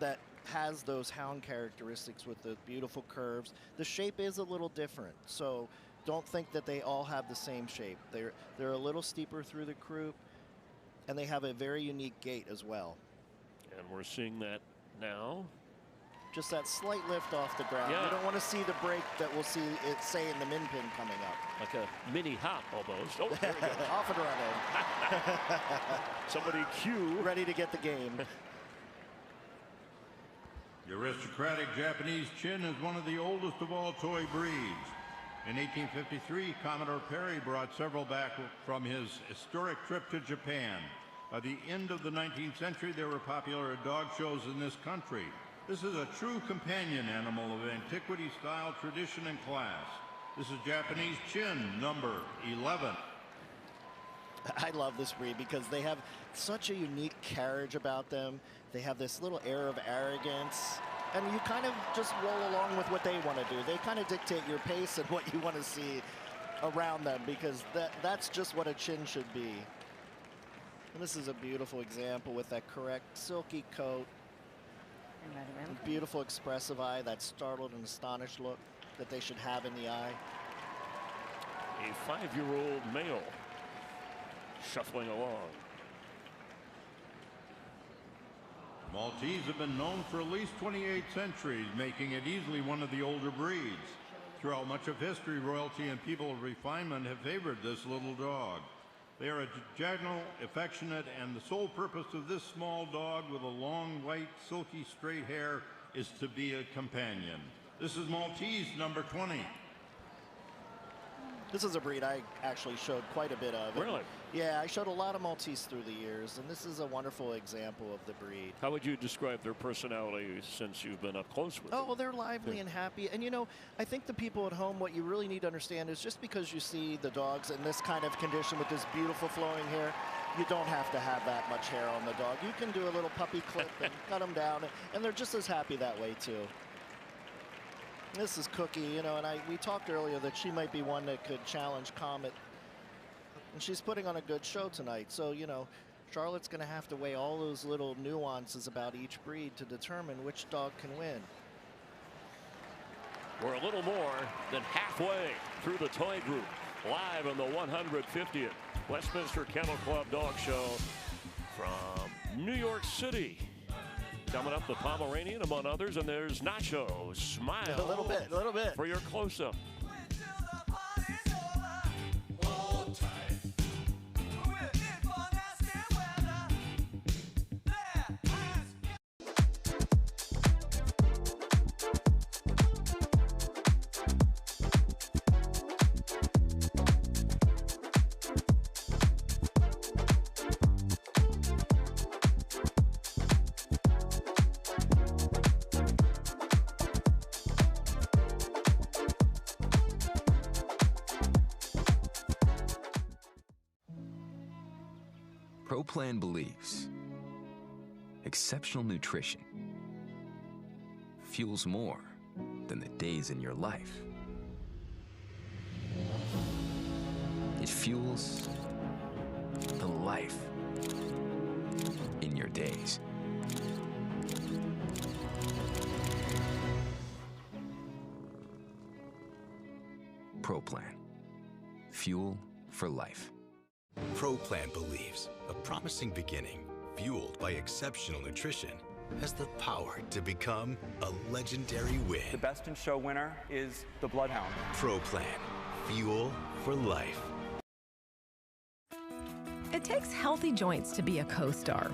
that has those hound characteristics with the beautiful curves. The shape is a little different, so don't think that they all have the same shape. They're a little steeper through the croup, and they have a very unique gait as well. And we're seeing that now. Just that slight lift off the ground. Yeah. You don't want to see the break that we'll see it say in the min pin coming up. Like a mini hop almost. Oh, there we go. Off and running. Somebody cue. Ready to get the game. The aristocratic Japanese Chin is one of the oldest of all toy breeds. In 1853, Commodore Perry brought several back from his historic trip to Japan. By the end of the 19th century, they were popular at dog shows in this country. This is a true companion animal of antiquity, style, tradition, and class. This is Japanese Chin, number 11. I love this breed because they have such a unique carriage about them. They have this little air of arrogance, and you kind of just roll along with what they want to do. They kind of dictate your pace and what you want to see around them, because that's just what a Chin should be. And this is a beautiful example with that correct silky coat, beautiful expressive eye, that startled and astonished look that they should have in the eye. A 5-year-old male shuffling along. Maltese have been known for at least 28 centuries, making it easily one of the older breeds. Throughout much of history, royalty and people of refinement have favored this little dog. They are gentle, affectionate, and the sole purpose of this small dog with a long, white, silky, straight hair is to be a companion. This is Maltese number 20. This is a breed I actually showed quite a bit of. Really? Yeah, I showed a lot of Maltese through the years, and this is a wonderful example of the breed. How would you describe their personality since you've been up close with them? Oh, they're lively and happy. And, you know, I think the people at home, what you really need to understand is just because you see the dogs in this kind of condition with this beautiful flowing hair, you don't have to have that much hair on the dog. You can do a little puppy clip and cut them down, and they're just as happy that way, too. This is Cookie, you know, and we talked earlier that she might be one that could challenge Comet. And she's putting on a good show tonight. So, you know, Charlotte's going to have to weigh all those little nuances about each breed to determine which dog can win. We're a little more than halfway through the toy group, live on the 150th Westminster Kennel Club Dog Show from New York City. Coming up, the Pomeranian, among others, and there's Nacho. Smile. A little bit. For your close-up. ProPlan believes exceptional nutrition fuels more than the days in your life. It fuels the life in your days. ProPlan. Fuel for life. ProPlan believes a promising beginning, fueled by exceptional nutrition, has the power to become a legendary win. The Best in Show winner is the Bloodhound. ProPlan. Fuel for life. It takes healthy joints to be a co-star.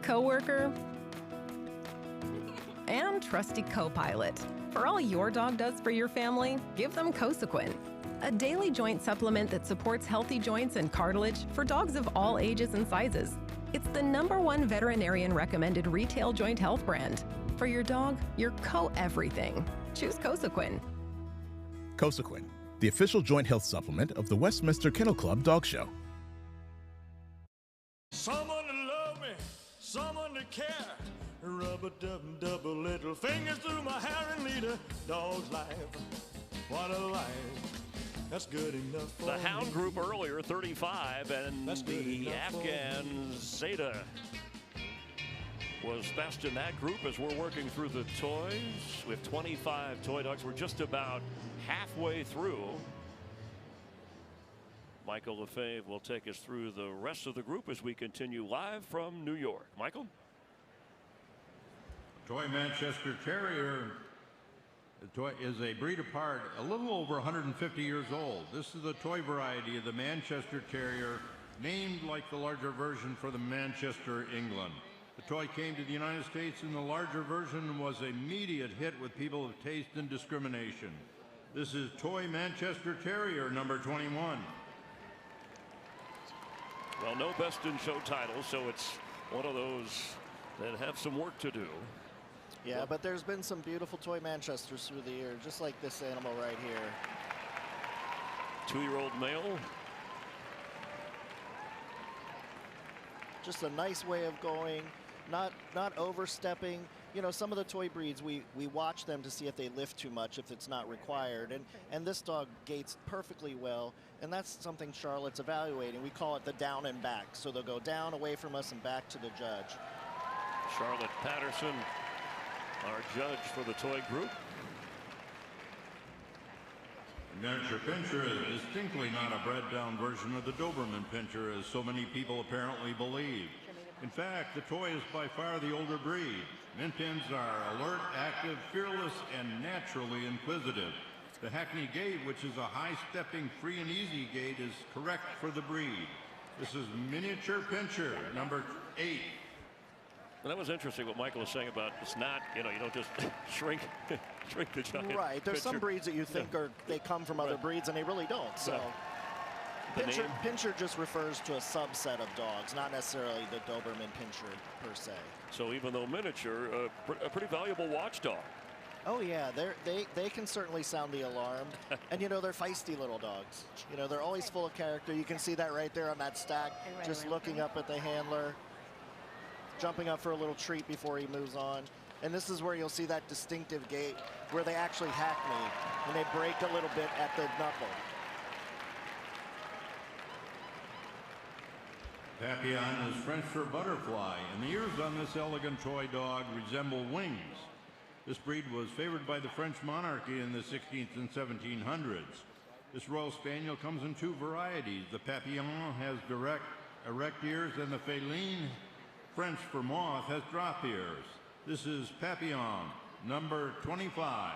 Coworker and trusty co-pilot. For all your dog does for your family, give them Cosequin, a daily joint supplement that supports healthy joints and cartilage for dogs of all ages and sizes. It's the #1 veterinarian recommended retail joint health brand. For your dog, your co-everything. Choose Cosequin. Cosequin, the official joint health supplement of the Westminster Kennel Club Dog Show. Someone to love me, someone to care. Rub-a-dub-double little fingers through my hair and lead a dog's life. What a life. That's good enough for The Hound me. group earlier, 35, and the Afghan Zeta was best in that group as we're working through the toys. With 25 toy dogs, we're just about halfway through. Michael Lefebvre will take us through the rest of the group as we continue live from New York. Michael? Toy Manchester Terrier is a breed apart, a little over 150 years old. This is the toy variety of the Manchester Terrier, named like the larger version for the Manchester, England. The toy came to the United States and the larger version was an immediate hit with people of taste and discrimination. This is Toy Manchester Terrier number 21. Well, no Best in Show title, so it's one of those that have some work to do. Yeah, but there's been some beautiful toy Manchesters through the year, just like this animal right here. 2-year-old male. Just a nice way of going, not overstepping. You know, some of the toy breeds, we watch them to see if they lift too much, if it's not required. And this dog gaits perfectly well, and that's something Charlotte's evaluating. We call it the down and back. So they'll go down away from us and back to the judge. Charlotte Patterson, our judge for the toy group. Miniature Pinscher is distinctly not a bred-down version of the Doberman Pinscher, as so many people apparently believe. In fact, the toy is by far the older breed. Min Pins are alert, active, fearless, and naturally inquisitive. The Hackney gait, which is a high-stepping, free and easy gait, is correct for the breed. This is Miniature Pinscher, number 8. Well, that was interesting what Michael was saying about it's not, you don't just shrink the giant. Right. There's some breeds that you think they come from other breeds, and they really don't. So Pinscher just refers to a subset of dogs, not necessarily the Doberman Pinscher per se. So even though miniature, a pretty valuable watchdog. Oh yeah, they can certainly sound the alarm, and they're feisty little dogs. They're always full of character. You can see that right there on that stack, just looking up at the handler, jumping up for a little treat before he moves on. And this is where you'll see that distinctive gait where they actually hackney and they break a little bit at the knuckle. Papillon is French for butterfly, and the ears on this elegant toy dog resemble wings. This breed was favored by the French monarchy in the 16th and 1700s. This Royal Spaniel comes in 2 varieties. The Papillon has direct, erect ears, and the Féline, French for moth, has drop ears. This is Papillon, number 25.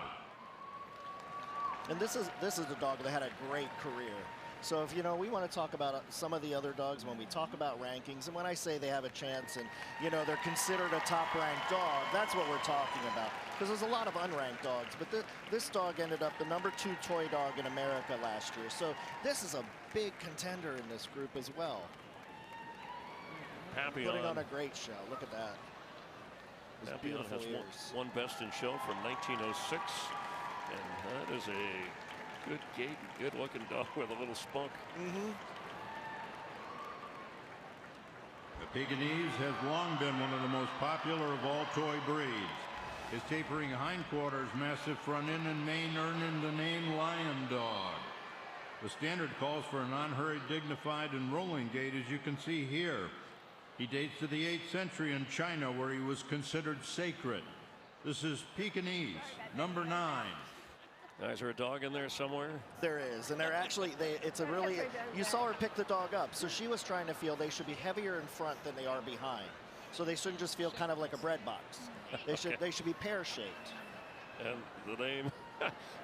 And this is a dog that had a great career. So if we want to talk about some of the other dogs when we talk about rankings, and when I say they have a chance and they're considered a top-ranked dog, that's what we're talking about. Because there's a lot of unranked dogs, but this dog ended up the number 2 toy dog in America last year. So this is a big contender in this group as well. Papillon. Putting on a great show. Look at that. Papillon has one best in show from 1906, and that is a good gait, good-looking dog with a little spunk. The Pekingese has long been one of the most popular of all toy breeds. His tapering hindquarters, massive front end and mane earn him the name Lion Dog. The standard calls for an unhurried, dignified, and rolling gait, as you can see here. He dates to the 8th century in China, where he was considered sacred. This is Pekingese, number 9. Is there a dog in there somewhere? There is, and they're actually, you saw her pick the dog up, so she was trying to feel they should be heavier in front than they are behind. So they shouldn't just feel kind of like a bread box. They should be pear-shaped. And the name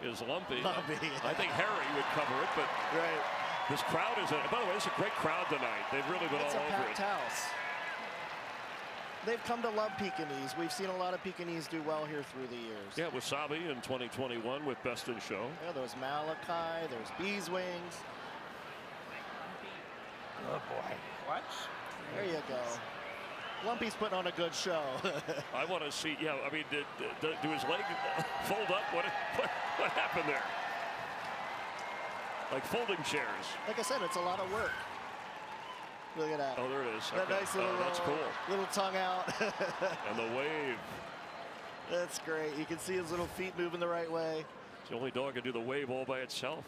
is Lumpy. I think Harry would cover it, but this crowd is, by the way, it's a great crowd tonight. They've really been all over it. It's a packed house. They've come to love Pekingese. We've seen a lot of Pekingese do well here through the years. Yeah, Wasabi in 2021 with Best in Show. Yeah, there's Malachi, there's Beeswings. Oh boy. What? There you go. Lumpy's putting on a good show. I want to see, I mean, do his leg fold up? What happened there? Like folding chairs. Like I said, it's a lot of work. Look at that. Oh, there it is. That nice little, that's cool. Little tongue out. And the wave. That's great. You can see his little feet moving the right way. It's the only dog to do the wave all by itself.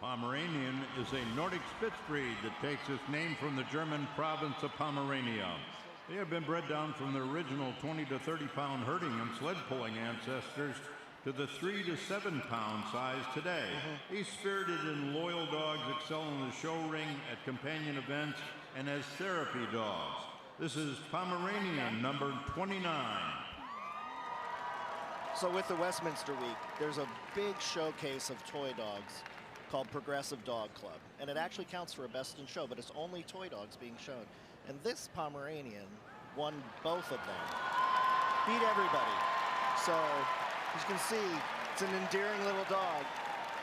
Pomeranian is a Nordic Spitz breed that takes its name from the German province of Pomerania. They have been bred down from their original 20 to 30-pound herding and sled pulling ancestors to the 3 to 7-pound size today. These spirited and loyal dogs excel in the show ring, at companion events, and as therapy dogs. This is Pomeranian, number 29. So with the Westminster Week, there's a big showcase of toy dogs called Progressive Dog Club. And it actually counts for a best in show, but it's only toy dogs being shown. And this Pomeranian won both of them. Beat everybody. So, as you can see, it's an endearing little dog.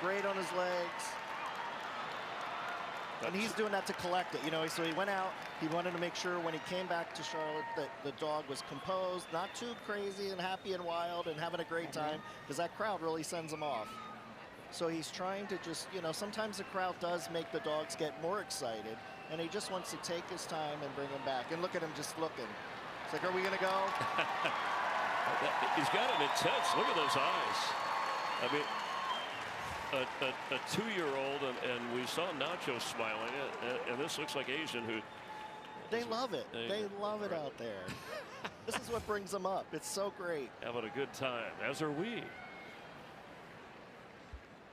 Great on his legs. And he's doing that to collect it, so he went out, he wanted to make sure when he came back to Charlotte that the dog was composed, not too crazy and happy and wild and having a great time, because that crowd really sends him off. So he's trying to just, sometimes the crowd does make the dogs get more excited, and he just wants to take his time and bring them back. And look at him just looking. It's like, are we going to go? He's got an intense, look at those eyes. I mean, a 2-year-old, and we saw Nacho smiling, and this looks like Asian who... They love it. They love it out there. This is what brings them up. It's so great. Having a good time, as are we.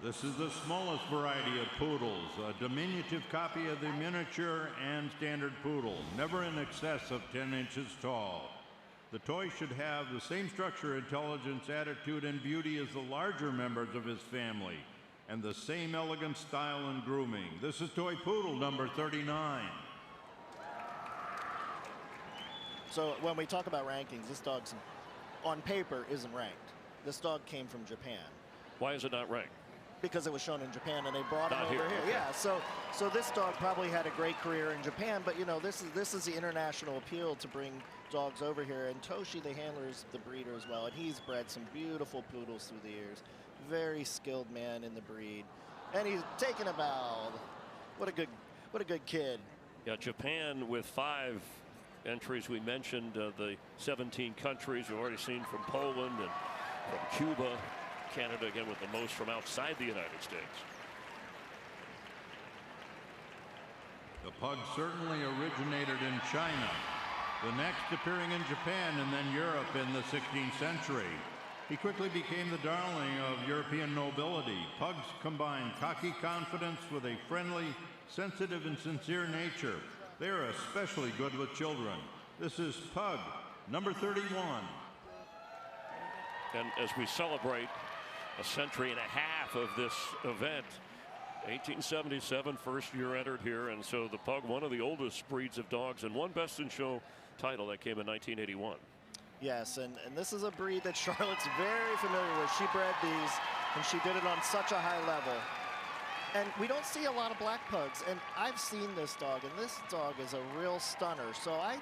This is the smallest variety of poodles, a diminutive copy of the miniature and standard poodle, never in excess of 10 inches tall. The toy should have the same structure, intelligence, attitude, and beauty as the larger members of his family, and the same elegant style and grooming. This is toy poodle number 39. So when we talk about rankings, this dog's on paper isn't ranked. This dog came from Japan. Why is it not ranked? Because it was shown in Japan and they brought him Not over here, here. okay. Yeah, so this dog probably had a great career in Japan, but you know, this is the international appeal to bring dogs over here. And Toshi, the handler, is the breeder as well, and he's bred some beautiful poodles through the years. Very skilled man in the breed, and he's taken a bow. What a good kid. Yeah, Japan with 5 entries. We mentioned the 17 countries we've already seen from Poland and from Cuba. Canada again with the most from outside the United States. The pug certainly originated in China, the next appearing in Japan and then Europe in the 16th century. He quickly became the darling of European nobility. Pugs combine cocky confidence with a friendly, sensitive, and sincere nature. They are especially good with children. This is Pug, number 31. And as we celebrate a century and a half of this event, 1877, first year entered here, and so the Pug, one of the oldest breeds of dogs, and one Best in Show title that came in 1981. Yes, and this is a breed that Charlotte's very familiar with. She bred these, and she did it on such a high level. And we don't see a lot of black pugs, and I've seen this dog, and this dog is a real stunner. So I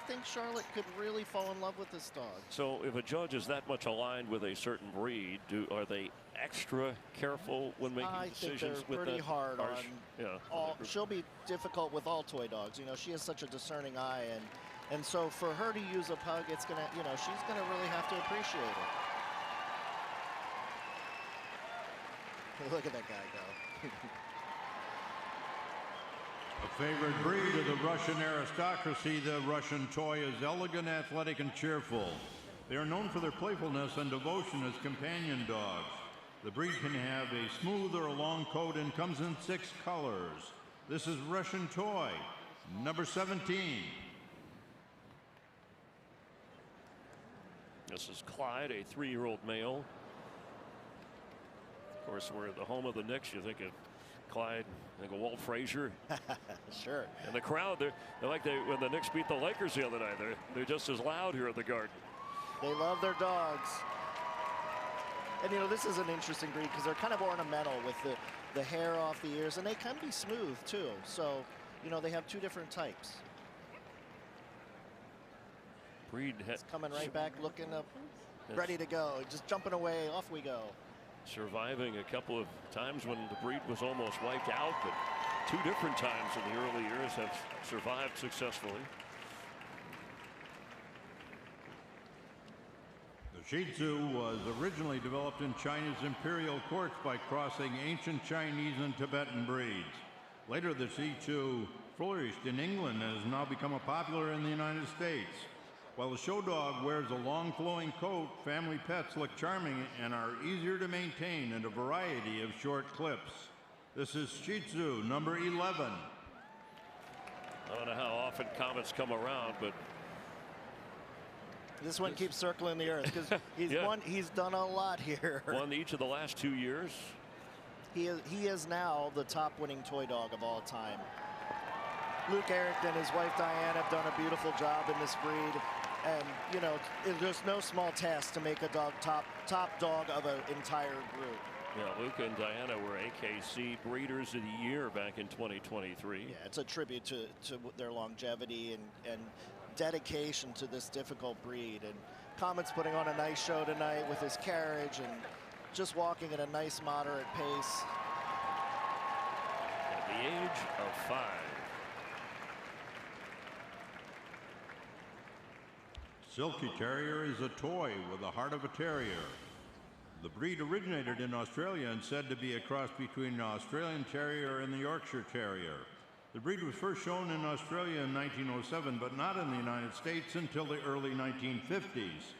think Charlotte could really fall in love with this dog. So if a judge is that much aligned with a certain breed, are they extra careful when making decisions? I think they're pretty hard on yeah. She'll be difficult with all toy dogs. You know, she has such a discerning eye, and so for her to use a pug, it's gonna, you know, she's gonna really have to appreciate it. Look at that guy go. A favorite breed of the Russian aristocracy, the Russian toy is elegant, athletic, and cheerful. They are known for their playfulness and devotion as companion dogs. The breed can have a smooth or a long coat and comes in 6 colors. This is Russian toy, number 17. This is Clyde, a 3-year-old male. Of course, we're at the home of the Knicks. You think of Clyde, think of Walt Frazier. Sure. And the crowd, they're like when the Knicks beat the Lakers the other night. They're just as loud here at the Garden. They love their dogs. And you know, this is an interesting breed because they're kind of ornamental with the hair off the ears, and they can be smooth too. So, you know, they have 2 different types. Breed it's coming right back, looking up, ready to go, just jumping away. Off we go. Surviving a couple of times when the breed was almost wiped out, but 2 different times in the early years have survived successfully. The Shih Tzu was originally developed in China's imperial courts by crossing ancient Chinese and Tibetan breeds. Later, the Shih Tzu flourished in England and has now become popular in the United States. While the show dog wears a long flowing coat, family pets look charming and are easier to maintain in a variety of short clips. This is Shih Tzu, number 11. I don't know how often comments come around, but this one keeps circling the earth because he's done a lot here. Won each of the last 2 years. He is now the top winning toy dog of all time. Luke Eric and his wife Diane have done a beautiful job in this breed. And, you know, there's no small task to make a dog top dog of an entire group. Yeah, Luke and Diana were AKC Breeders of the Year back in 2023. Yeah, it's a tribute to their longevity and dedication to this difficult breed. And Comet's putting on a nice show tonight with his carriage and just walking at a nice moderate pace. At the age of 5. Silky Terrier is a toy with the heart of a terrier. The breed originated in Australia and said to be a cross between an Australian Terrier and the Yorkshire Terrier. The breed was first shown in Australia in 1907, but not in the United States until the early 1950s.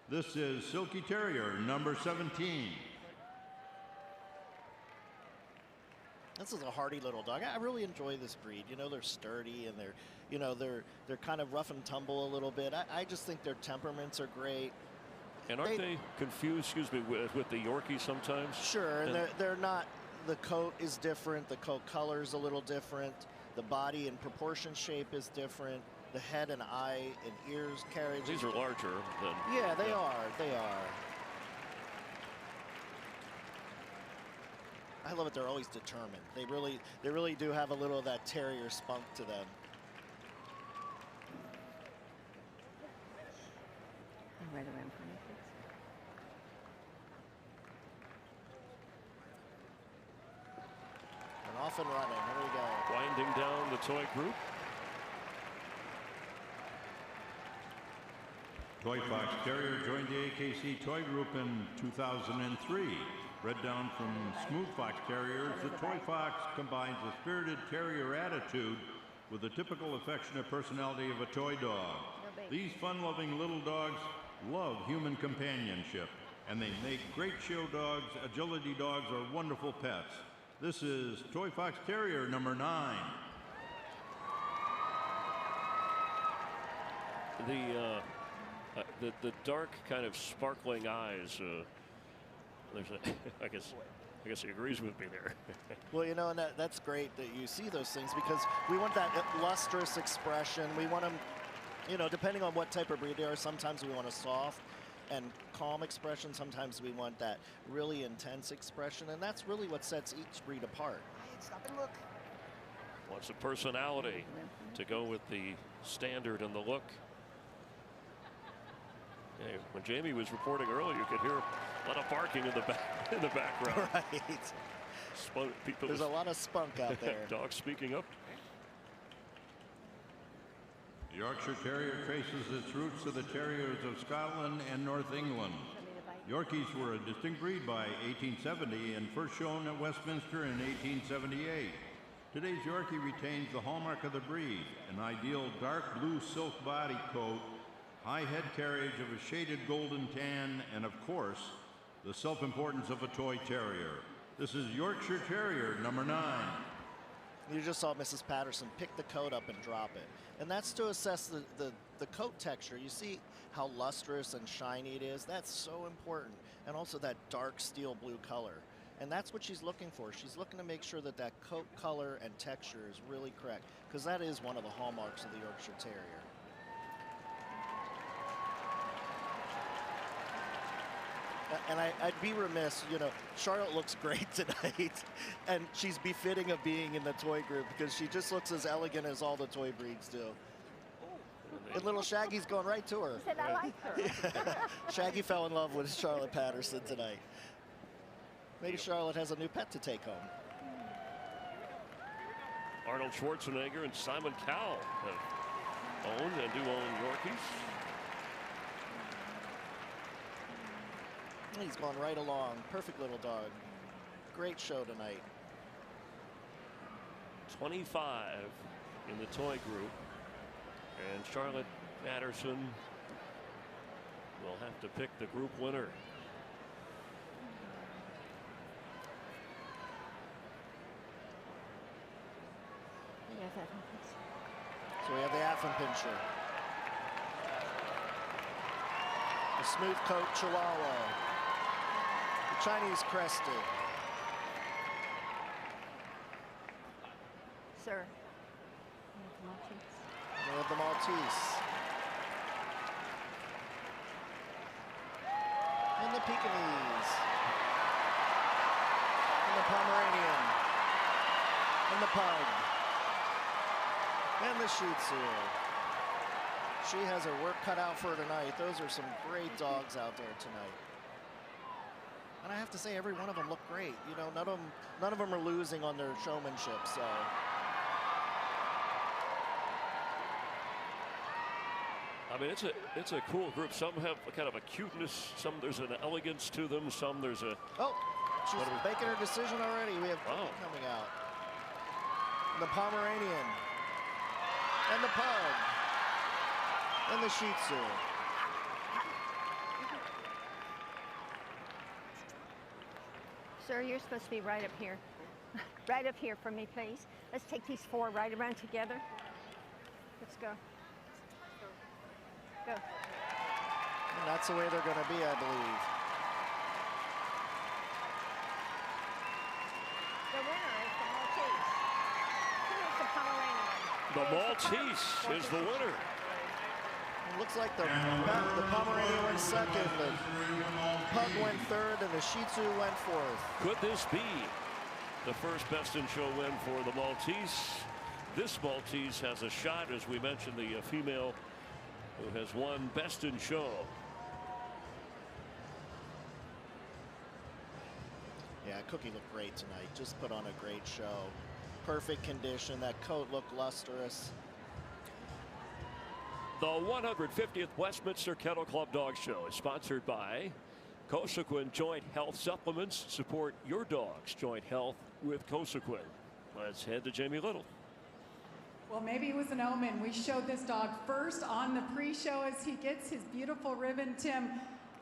This is Silky Terrier, number 17. This is a hardy little dog. I really enjoy this breed. You know, they're sturdy and they're kind of rough and tumble a little bit. I just think their temperaments are great. And aren't they confused, excuse me, with the Yorkie sometimes? Sure, and they're not, the coat is different, the coat color is a little different, the body and proportion shape is different, the head and eye and ears carriage. These are larger than... Yeah, they are. I love it, they're always determined. They really do have a little of that terrier spunk to them. Right around for me, please. And off and running. Here we go. Winding down the toy group. Toy Fox Terrier joined the AKC Toy Group in 2003. Bred down from Smooth Fox Terriers, the Toy Fox combines a spirited terrier attitude with the typical affectionate personality of a toy dog. These fun-loving little dogs love human companionship, and they make great show dogs. Agility dogs are wonderful pets. This is Toy Fox Terrier number 9. The dark kind of sparkling eyes. There's a, I guess he agrees with me there. Well, you know, and that's great that you see those things, because we want that lustrous expression. We want them, you know, depending on what type of breed they are, sometimes we want a soft and calm expression. Sometimes we want that really intense expression, and that's really what sets each breed apart. Stop and look. Wants a personality to go with the standard and the look. Yeah, when Jamie was reporting earlier, you could hear a lot of barking in the background. Right. People, there's a lot of spunk out there. Dogs speaking up. The Yorkshire Terrier traces its roots to the Terriers of Scotland and North England. Yorkies were a distinct breed by 1870 and first shown at Westminster in 1878. Today's Yorkie retains the hallmark of the breed, an ideal dark blue silk body coat, high head carriage of a shaded golden tan, and of course, the self-importance of a toy terrier. This is Yorkshire Terrier number 9. You just saw Mrs. Patterson pick the coat up and drop it. And that's to assess the coat texture. You see how lustrous and shiny it is? That's so important. And also that dark steel blue color. And that's what she's looking for. She's looking to make sure that that coat color and texture is really correct, because that is one of the hallmarks of the Yorkshire Terrier. And I'd be remiss, you know, Charlotte looks great tonight, and she's befitting of being in the toy group, because she just looks as elegant as all the toy breeds do. And little Shaggy's going right to her. Said I like her. Yeah. Shaggy fell in love with Charlotte Patterson tonight. Maybe Charlotte has a new pet to take home. Arnold Schwarzenegger and Simon Cowell have owned and do own Yorkies. He's going right along. Perfect little dog. Great show tonight. 25 in the toy group. And Charlotte Patterson will have to pick the group winner. So we have the Affenpinscher. The smooth coat Chihuahua. The Chinese crested. Sir. We have the Maltese. And the Pekingese. And the Pomeranian. And the Pug. And the Shih Tzu. She has her work cut out for her tonight. Those are some great dogs out there tonight. And I have to say, every one of them look great. You know, none of them are losing on their showmanship, so. I mean, it's a cool group. Some have kind of a cuteness. Some there's an elegance to them. Some there's a. Oh, she's making her decision already. We have coming out. The Pomeranian. And the Pug. And the Shih Tzu. Sir, you're supposed to be right up here. Right up here for me, please. Let's take these 4 right around together. Let's go. Go. And that's the way they're going to be, I believe. The winner is the Maltese. Who is the Pomeranian? The Maltese is the winner. It looks like the Pomeranian went second, the Pug went third, and the Shih Tzu went fourth. Could this be the first Best in Show win for the Maltese? This Maltese has a shot, as we mentioned, the female who has won Best in Show. Yeah, Cookie looked great tonight. Just put on a great show. Perfect condition. That coat looked lustrous. The 150th Westminster Kennel Club Dog Show is sponsored by Cosequin Joint Health Supplements. Support your dog's joint health with Cosequin. Let's head to Jamie Little. Well, maybe it was an omen. We showed this dog first on the pre-show as he gets his beautiful ribbon, Tim.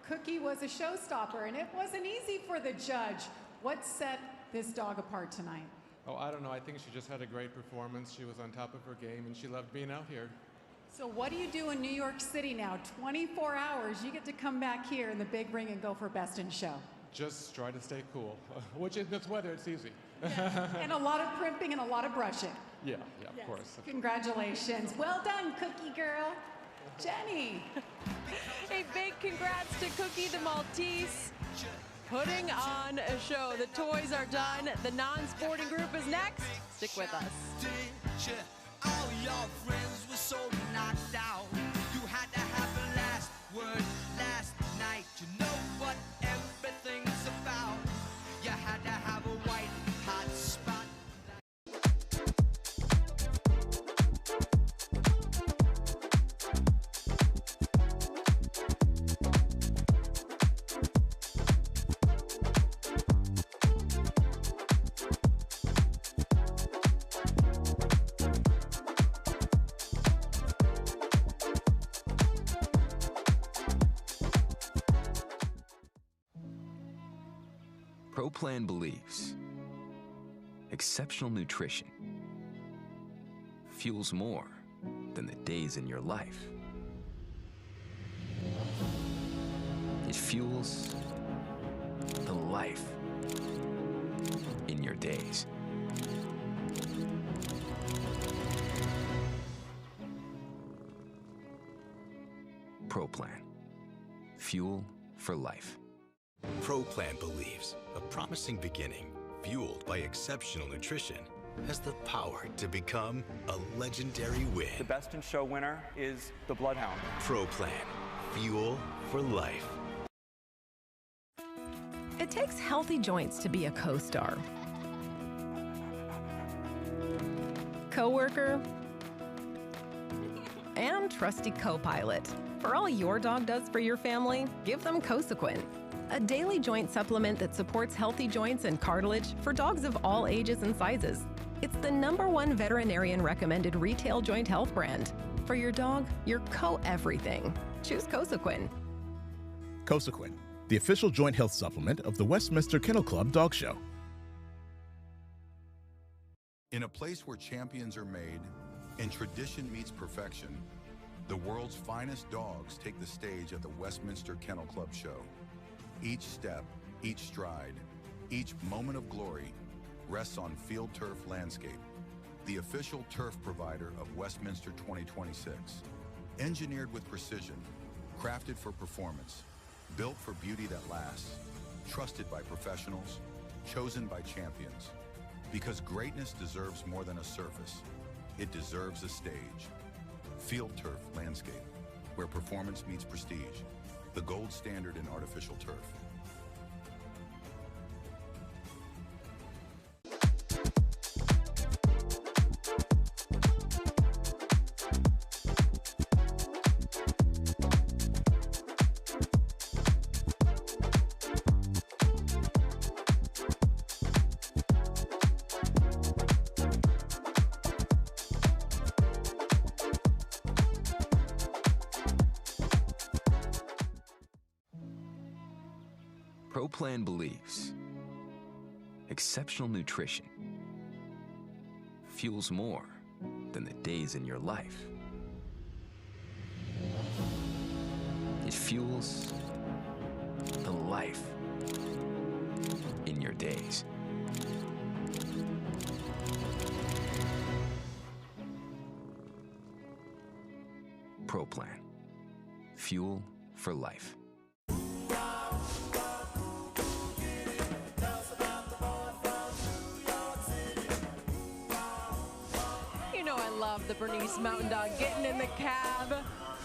Cookie was a showstopper, and it wasn't easy for the judge. What set this dog apart tonight? Oh, I don't know. I think she just had a great performance. She was on top of her game, and she loved being out here. So what do you do in New York City now? 24 hours, you get to come back here in the big ring and go for Best in Show. Just try to stay cool, which in this weather, it's easy. Yeah. And a lot of primping and a lot of brushing. Yeah, of course. Congratulations. Well done, Cookie Girl. Jenny. A big congrats to Cookie the Maltese. Putting on a show. The toys are done. The non-sporting group is next. Stick with us. All your friends were so knocked out. You had to have the last word last night. You know what everything's about. You had to have a white hot spot. ProPlan believes exceptional nutrition fuels more than the days in your life. It fuels the life in your days. ProPlan. Fuel for life. ProPlan believes a promising beginning, fueled by exceptional nutrition, has the power to become a legendary win. The Best in Show winner is the Bloodhound. ProPlan. Fuel for life. It takes healthy joints to be a co-star. Coworker and trusty co-pilot. For all your dog does for your family, give them Cosequin, a daily joint supplement that supports healthy joints and cartilage for dogs of all ages and sizes. It's the #1 veterinarian recommended retail joint health brand. For your dog, your co-everything. Choose Cosequin. Cosequin, the official joint health supplement of the Westminster Kennel Club Dog Show. In a place where champions are made and tradition meets perfection, the world's finest dogs take the stage at the Westminster Kennel Club Show. Each step, each stride, each moment of glory rests on Field Turf Landscape, the official turf provider of Westminster 2026. Engineered with precision, crafted for performance, built for beauty that lasts, trusted by professionals, chosen by champions. Because greatness deserves more than a surface, it deserves a stage. Field Turf Landscape, where performance meets prestige, the gold standard in artificial turf. ProPlan believes exceptional nutrition fuels more than the days in your life. It fuels the life in your days. Pro Plan. Fuel for life. You know I love the Bernese Mountain Dog getting in the cab.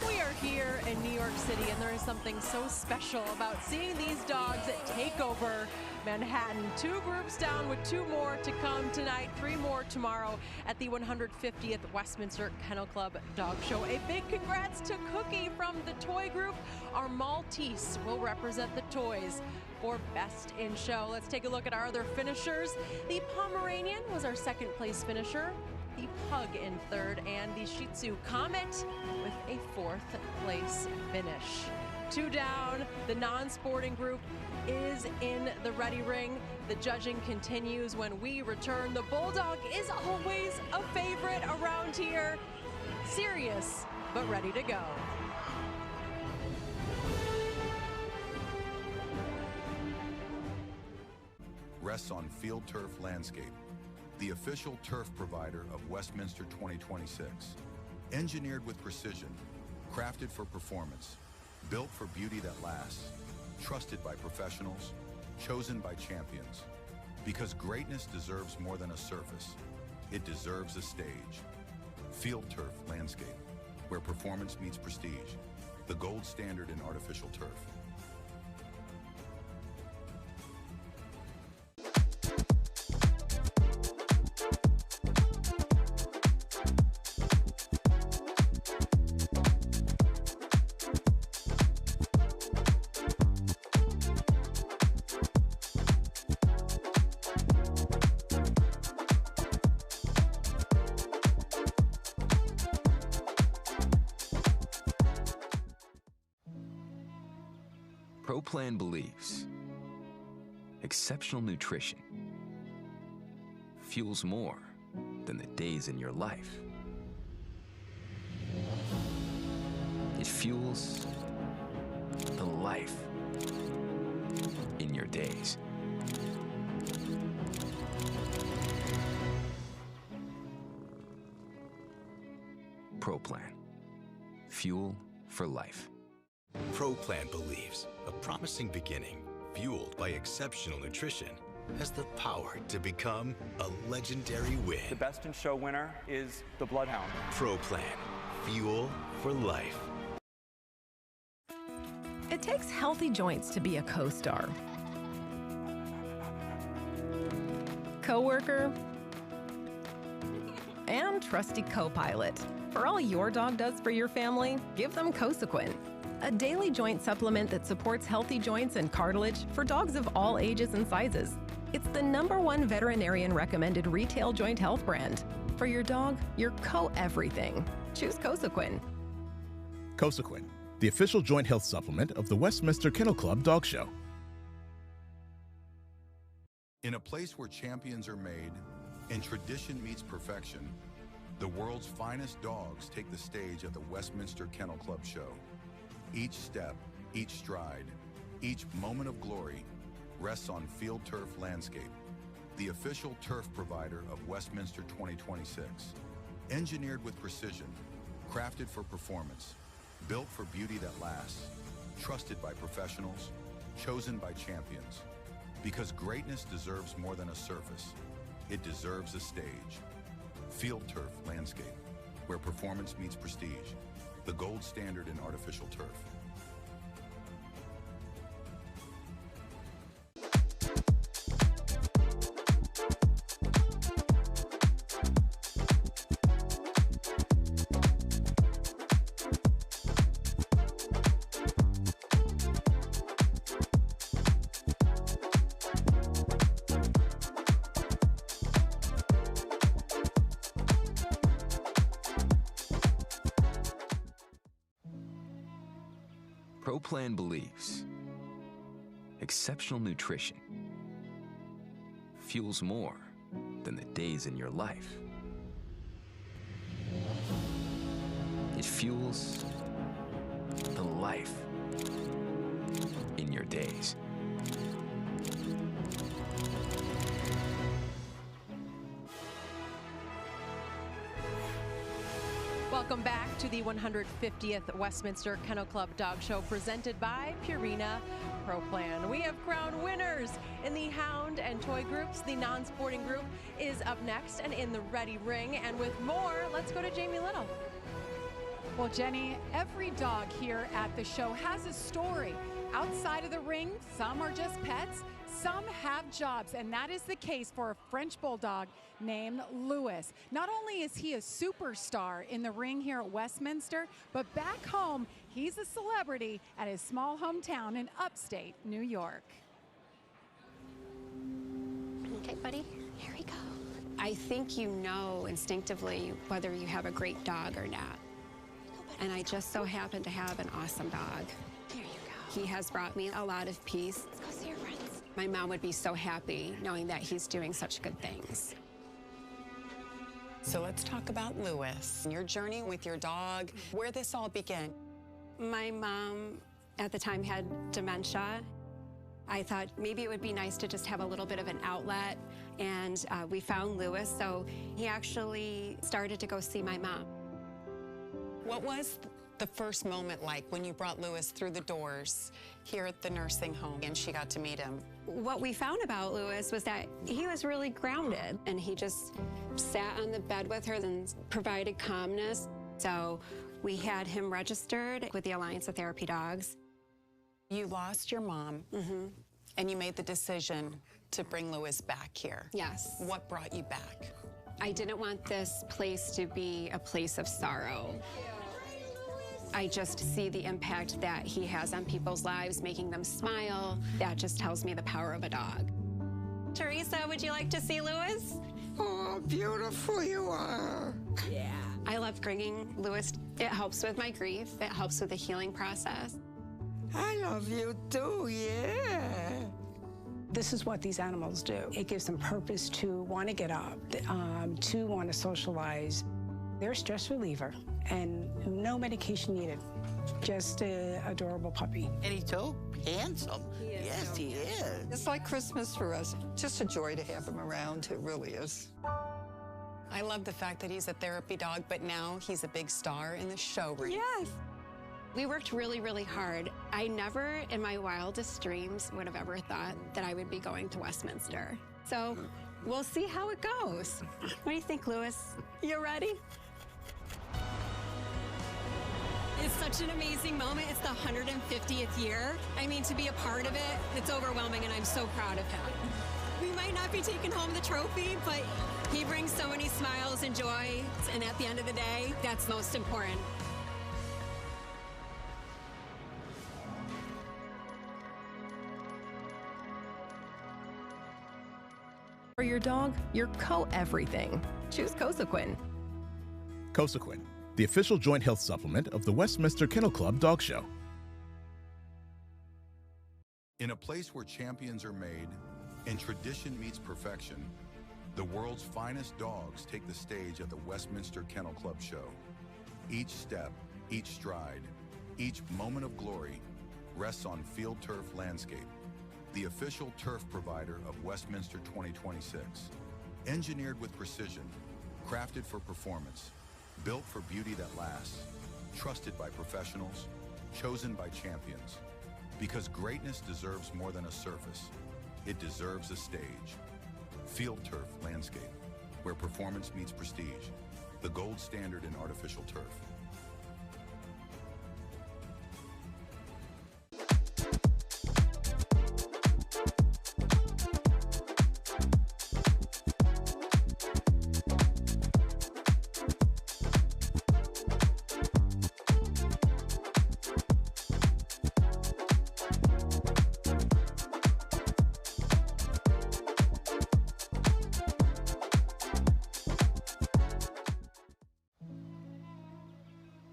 We are here in New York City, and there is something so special about seeing these dogs take over Manhattan. 2 groups down with 2 more to come tonight, 3 more tomorrow at the 150th Westminster Kennel Club Dog Show. A big congrats to Cookie from the toy group. Our Maltese will represent the toys for Best in Show. Let's take a look at our other finishers. The Pomeranian was our 2nd place finisher, the Pug in 3rd, and the Shih Tzu Comet with a 4th place finish. 2 down, the non-sporting group is in the ready ring. The judging continues when we return. The Bulldog is always a favorite around here. Serious, but ready to go. Rests on Field Turf Landscape, the official turf provider of Westminster 2026. Engineered with precision, crafted for performance, built for beauty that lasts, trusted by professionals, chosen by champions. Because greatness deserves more than a surface, it deserves a stage. Field Turf Landscape, where performance meets prestige, the gold standard in artificial turf. Pro Plan believes exceptional nutrition fuels more than the days in your life. It fuels the life in your days. Pro Plan. Fuel for life. Pro Plan believes a promising beginning, fueled by exceptional nutrition, has the power to become a legendary win. The Best in Show winner is the Bloodhound. Pro Plan. Fuel for life. It takes healthy joints to be a co-star, co-worker, and trusty co-pilot. For all your dog does for your family, give them Cosequin, a daily joint supplement that supports healthy joints and cartilage for dogs of all ages and sizes. It's the #1 veterinarian recommended retail joint health brand. For your dog, your co-everything. Choose Cosequin. Cosequin, the official joint health supplement of the Westminster Kennel Club Dog Show. In a place where champions are made and tradition meets perfection, the world's finest dogs take the stage at the Westminster Kennel Club Show. Each step, each stride, each moment of glory rests on Field Turf Landscape, the official turf provider of Westminster 2026. Engineered with precision, crafted for performance, built for beauty that lasts, trusted by professionals, chosen by champions. Because greatness deserves more than a surface, it deserves a stage. Field Turf Landscape, where performance meets prestige, the gold standard in artificial turf. Pro Plan believes exceptional nutrition fuels more than the days in your life. It fuels the life in your days. Welcome back to the 150th Westminster Kennel Club Dog Show presented by Purina Pro Plan. We have crowned winners in the Hound and Toy groups. The non-sporting group is up next and in the ready ring. And with more, let's go to Jamie Little. Well, Jenny, every dog here at the show has a story. Outside of the ring, some are just pets, some have jobs, and that is the case for a French Bulldog named Louis. Not only is he a superstar in the ring here at Westminster, but back home, he's a celebrity at his small hometown in upstate New York. Okay, buddy, here we go. I think you know instinctively whether you have a great dog or not. And I just so happen to have an awesome dog. There you go. He has brought me a lot of peace. Let's go see your friends. My mom would be so happy knowing that he's doing such good things. So let's talk about Louis, your journey with your dog, where this all began. My mom at the time had dementia. I thought maybe it would be nice to just have a little bit of an outlet, and we found Louis, so he actually started to go see my mom. What was the first moment like when you brought Louis through the doors here at the nursing home and she got to meet him? What we found about Louis was that he was really grounded, and he just sat on the bed with her and provided calmness. So we had him registered with the Alliance of Therapy Dogs. You lost your mom, and you made the decision to bring Louis back here. Yes. What brought you back? I didn't want this place to be a place of sorrow. I just see the impact that he has on people's lives, making them smile. That just tells me the power of a dog. Teresa, would you like to see Louis? Oh, beautiful you are. Yeah. I love bringing Louis. It helps with my grief. It helps with the healing process. I love you too, yeah. This is what these animals do. It gives them purpose to want to get up, to want to socialize. They're a stress reliever, and no medication needed. Just an adorable puppy. And he's so handsome. Yes, he is. It's like Christmas for us. Just a joy to have him around. It really is. I love the fact that he's a therapy dog, but now he's a big star in the show ring. Yes. We worked really, really hard. I never in my wildest dreams would have ever thought that I would be going to Westminster. So we'll see how it goes. What do you think, Louis? You ready? It's such an amazing moment. It's the 150th year. I mean, to be a part of it, it's overwhelming, and I'm so proud of him. We might not be taking home the trophy, but he brings so many smiles and joy, and at the end of the day, that's most important. For your dog, your co-everything. Choose Cosequin. Cosequin, the official joint health supplement of the Westminster Kennel Club Dog Show. In a place where champions are made and tradition meets perfection, the world's finest dogs take the stage at the Westminster Kennel Club Show. Each step, each stride, each moment of glory rests on Field Turf Landscape, the official turf provider of Westminster 2026. Engineered with precision, crafted for performance, built for beauty that lasts, trusted by professionals, chosen by champions. Because greatness deserves more than a surface, it deserves a stage. Field Turf Landscape, where performance meets prestige, the gold standard in artificial turf.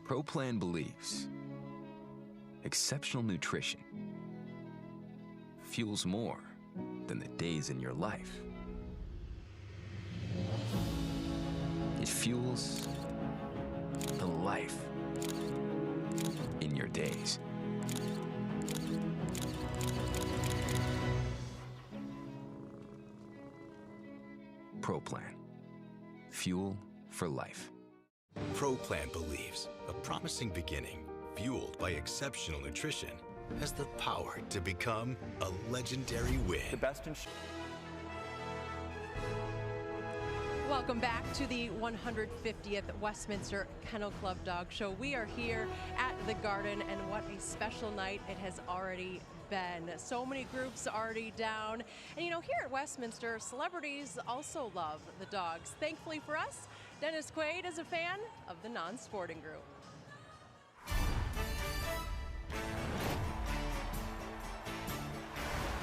ProPlan believes exceptional nutrition fuels more than the days in your life. It fuels the life in your days. ProPlan. Fuel for life. ProPlan believes a promising beginning, fueled by exceptional nutrition, has the power to become a legendary win. The best in Welcome back to the 150th Westminster Kennel Club Dog Show. We are here at the Garden, and what a special night it has already been. So many groups already down. And you know, here at Westminster, celebrities also love the dogs. Thankfully for us, Dennis Quaid is a fan of the non-sporting group.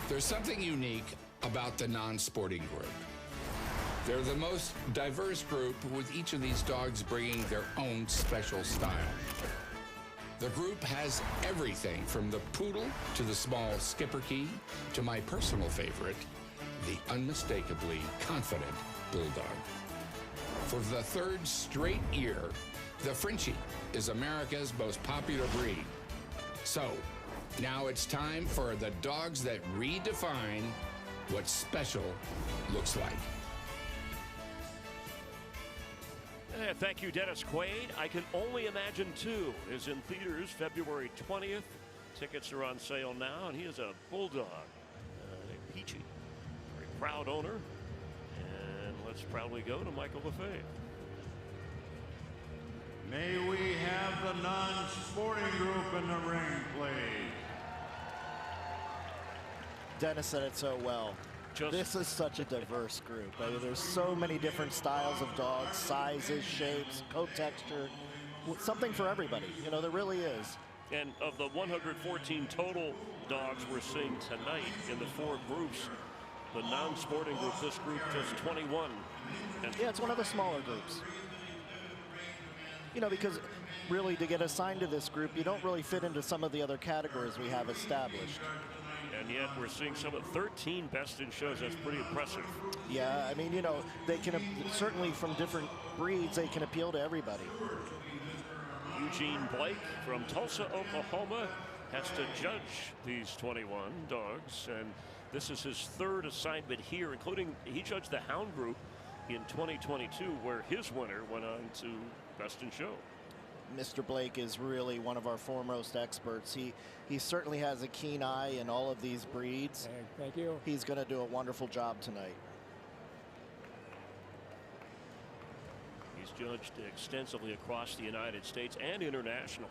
There's something unique about the non-sporting group. They're the most diverse group, with each of these dogs bringing their own special style. The group has everything from the poodle to the small Schipperke to my personal favorite, the unmistakably confident bulldog. For the third straight year, the Frenchie is America's most popular breed. So, now it's time for the dogs that redefine what special looks like. Thank you, Dennis Quaid. I Can Only Imagine 2 is in theaters February 20th. Tickets are on sale now, and he is a bulldog, Peachy, very proud owner. And let's proudly go to Michael Lefebvre. May we have the non-sporting group in the ring, please. Dennis said it so well. This is such a diverse group. I mean, there's so many different styles of dogs, sizes, shapes, coat texture, something for everybody. You know, there really is. And of the 114 total dogs we're seeing tonight in the 4 groups, the non-sporting group, this group just 21. And yeah, it's one of the smaller groups. You know, because really to get assigned to this group, you don't really fit into some of the other categories we have established. And yet we're seeing some of 13 best in shows. That's pretty impressive. Yeah, I mean, you know, they can certainly from different breeds, they can appeal to everybody. Eugene Blake from Tulsa, Oklahoma, has to judge these 21 dogs, and this is his 3rd assignment here, including he judged the Hound group in 2022, where his winner went on to Best in Show. Mr. Blake is really one of our foremost experts. He certainly has a keen eye in all of these breeds. Thank you. He's going to do a wonderful job tonight. He's judged extensively across the United States and internationally.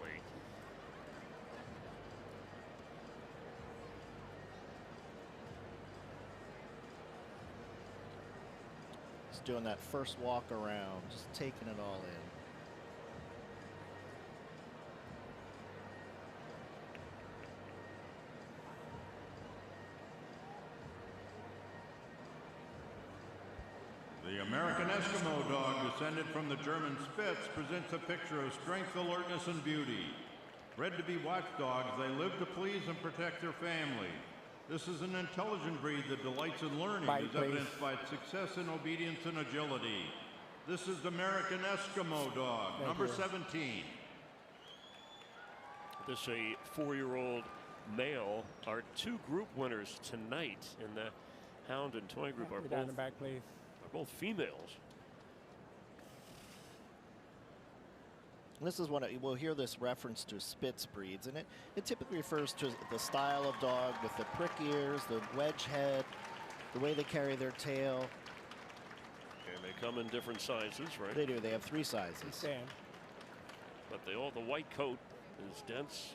Just doing that first walk around, just taking it all in. The American Eskimo dog, descended from the German Spitz, presents a picture of strength, alertness, and beauty. Bred to be watchdogs, they live to please and protect their family. This is an intelligent breed that delights in learning, as evidenced by its success in obedience and agility. This is the American Eskimo dog, number 17. This a 4-year-old male. Our 2 group winners tonight in the Hound and Toy group are down in the back, please. Both females. This is one we'll hear this reference to Spitz breeds, and it typically refers to the style of dog with the prick ears, the wedge head, the way they carry their tail. And they come in different sizes, right? They do. They have 3 sizes. But they all, the white coat is dense.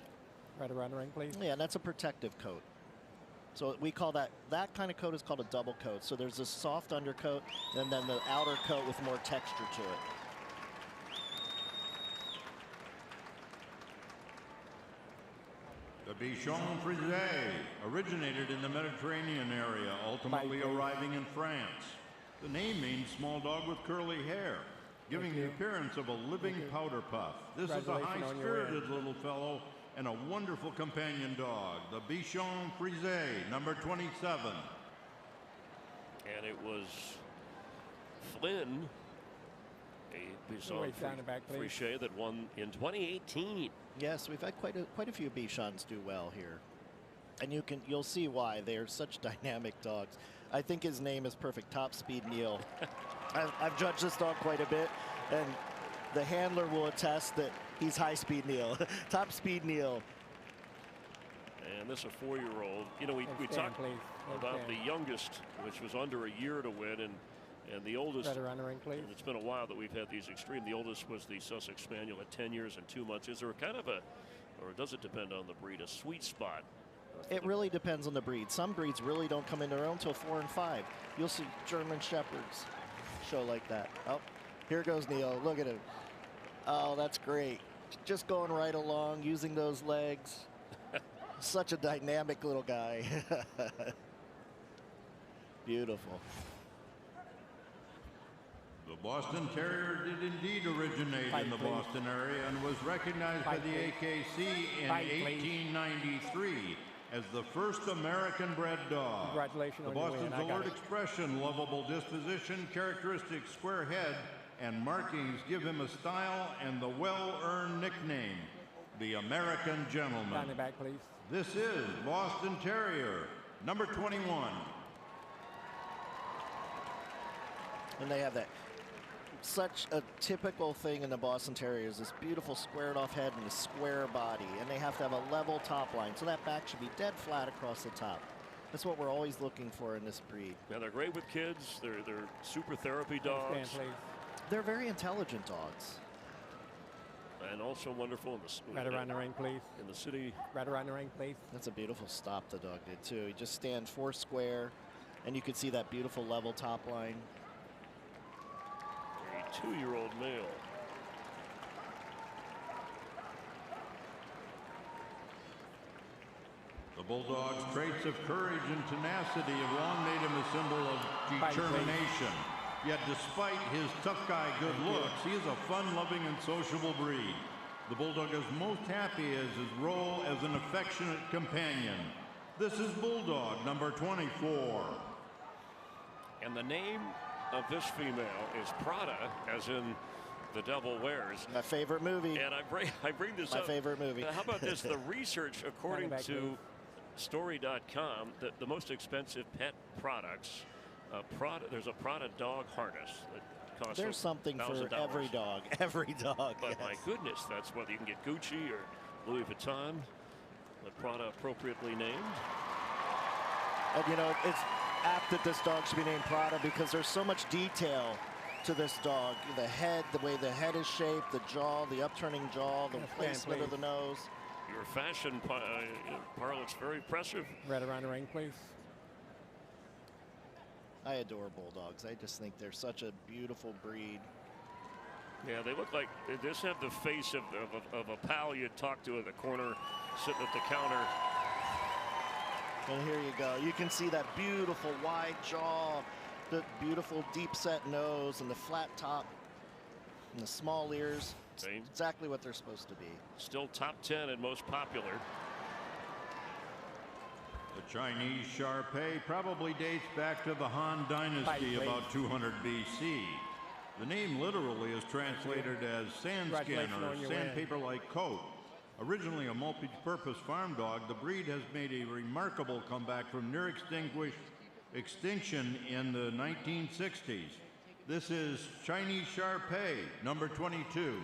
Right around the ring, please. Yeah, and that's a protective coat. So we call that kind of coat is called a double coat. So there's a soft undercoat and then the outer coat with more texture to it. The Bichon Frise originated in the Mediterranean area, ultimately arriving in France. The name means small dog with curly hair, giving the appearance of a living powder puff. This is a high-spirited little fellow and a wonderful companion dog, the Bichon Frise, number 27. And it was Flynn A Bichon Frichet that won in 2018. Yes, we've had quite a few Bichons do well here. And you'll see why. They are such dynamic dogs. I think his name is perfect, Top Speed Neil. I've judged this dog quite a bit, and the handler will attest that he's High Speed Neil. Top Speed Neil. And this is a 4-year-old. You know, we talked about the youngest, which was under a year to win, and the oldest. And it's been a while that we've had these extreme. The oldest was the Sussex Spaniel at 10 years and 2 months. Is there kind of a, or does it depend on the breed, a sweet spot? It really depends on the breed. Some breeds really don't come into their own until 4 and 5. You'll see German Shepherds show like that. Oh, here goes Neil. Look at him. Oh, that's great. Just going right along, using those legs. Such a dynamic little guy. Beautiful. The Boston Terrier did indeed originate in the Boston area and was recognized by the AKC in 1893 as the first American-bred dog. Congratulations the on your Boston's win. alert expression, lovable disposition, characteristic square head, and markings give him a style and the well-earned nickname, the American Gentleman. Down the back, please. This is Boston Terrier, number 21. And they have that. Such a typical thing in the Boston Terriers, this beautiful squared off head and a square body, and they have to have a level top line, so that back should be dead flat across the top. That's what we're always looking for in this breed. Yeah, they're great with kids. They're super therapy dogs. They're very intelligent dogs. And also wonderful in the Right around the ring, please. In the city. Right around the ring, please. That's a beautiful stop the dog did too. He just stands 4 square, and you can see that beautiful level top line. A 2-year-old male. The Bulldog's traits of courage and tenacity have long made him a symbol of determination. Yet despite his tough guy good looks, he is a fun-loving and sociable breed. The Bulldog is most happy as his role as an affectionate companion. This is Bulldog number 24. And the name of this female is Prada, as in The Devil Wears. My favorite movie. And I bring this up. My favorite movie. How about this? The research, according to Story.com, the most expensive pet products. There's a Prada dog harness that costs There's something for $1,000. every dog. Every dog. But yes. my goodness, that's whether you can get Gucci or Louis Vuitton, but Prada appropriately named. And you know, it's apt that this dog should be named Prada because there's so much detail to this dog. The head, the way the head is shaped, the jaw, the upturning jaw, the placement of the nose. Your fashion parlance very impressive. Right around the ring, please. I adore Bulldogs. I just think they're such a beautiful breed. Yeah, they look like they just have the face of a pal you'd talk to at the corner, sitting at the counter. And here you go. You can see that beautiful wide jaw, the beautiful deep set nose, and the flat top, and the small ears. Same. Exactly what they're supposed to be. Still top 10 and most popular. The Chinese Shar-Pei probably dates back to the Han Dynasty about 200 BC. The name literally is translated as sandskin or sandpaper-like coat. Originally a multi-purpose farm dog, the breed has made a remarkable comeback from near extinction in the 1960s. This is Chinese Shar-Pei, number 22.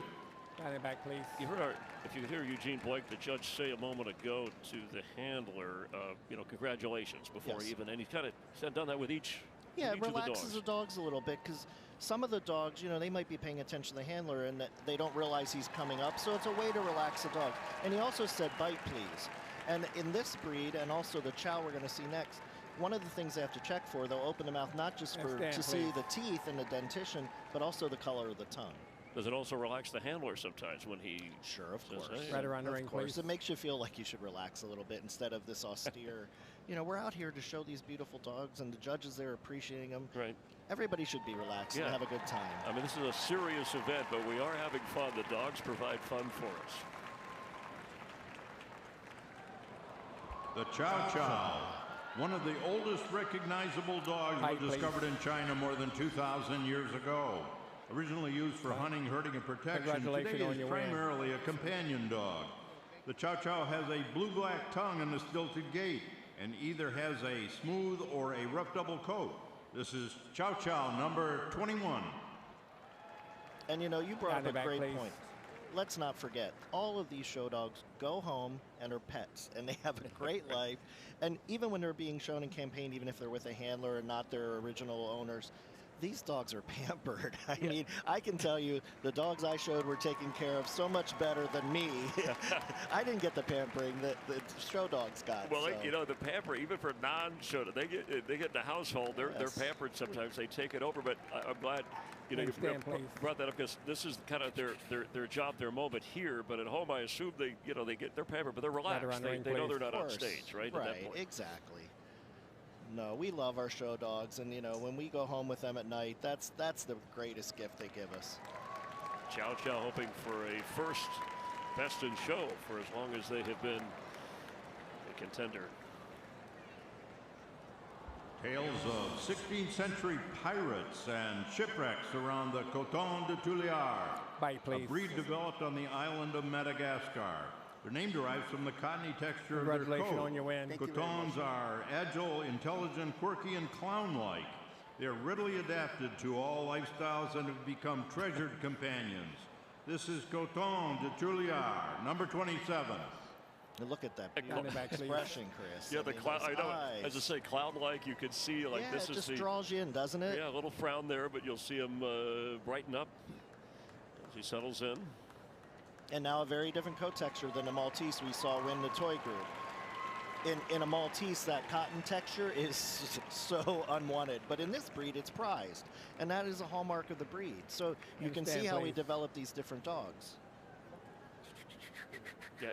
Got it back, please. You heard if you could hear Eugene Blake, the judge, say a moment ago to the handler, you know, congratulations before even, and he's kind of done that with each. Yeah, it relaxes the dogs a little bit because some of the dogs, you know, they might be paying attention to the handler and they don't realize he's coming up. So it's a way to relax the dog. And he also said, bite, please. And in this breed, and also the chow we're going to see next, one of the things they have to check for, they'll open the mouth not just to see the teeth and the dentition, but also the color of the tongue. Does it also relax the handler sometimes when he? Sure, of course. Hey. Right around the ring, of course. please. It makes you feel like you should relax a little bit instead of this austere. You know, we're out here to show these beautiful dogs, and the judges there are appreciating them. Right. Everybody should be relaxed and have a good time. I mean, this is a serious event, but we are having fun. The dogs provide fun for us. The Chow Chow, one of the oldest recognizable dogs was discovered in China more than 2,000 years ago. Originally used for hunting, herding, and protection, today is primarily a companion dog. The Chow Chow has a blue-black tongue and a stilted gait, and either has a smooth or a rough double coat. This is Chow Chow number 21. And you know, you brought up a great point. Let's not forget, all of these show dogs go home and are pets, and they have a great life. And even when they're being shown in campaign, even if they're with a handler and not their original owners, these dogs are pampered. I mean, I can tell you the dogs I showed were taken care of so much better than me. I didn't get the pampering that the show dogs got. Well, so. you know, the pamper, even for non-show, they get in the household. They're pampered sometimes. They take it over. But I'm glad you brought that up, because this is kind of their job, their moment here. But at home, I assume they're pampered, but they're relaxed. They know they're not on stage, right? Right, at that point. Exactly. No, we love our show dogs, and you know, when we go home with them at night, that's the greatest gift they give us. Chow Chow hoping for a first best in show for as long as they have been a contender. Tales of 16th century pirates and shipwrecks around the Coton de Tuléar, a breed developed on the island of Madagascar. Their name derives from the cottony texture of their coat. Congratulations on your win. Cotons are agile, intelligent, quirky, and clown-like. They are readily adapted to all lifestyles and have become treasured companions. This is Coton de Tuléar, number 27. And look at that expression, Chris. Yeah, the clown. I know. As I say, clown-like. You could see this is it just draws you in, doesn't it? Yeah, a little frown there, but you'll see him brighten up as he settles in. And now a very different coat texture than the Maltese we saw win the toy group. In a Maltese, that cotton texture is so unwanted, but in this breed, it's prized, and that is a hallmark of the breed. So you can see how we develop these different dogs. Yeah,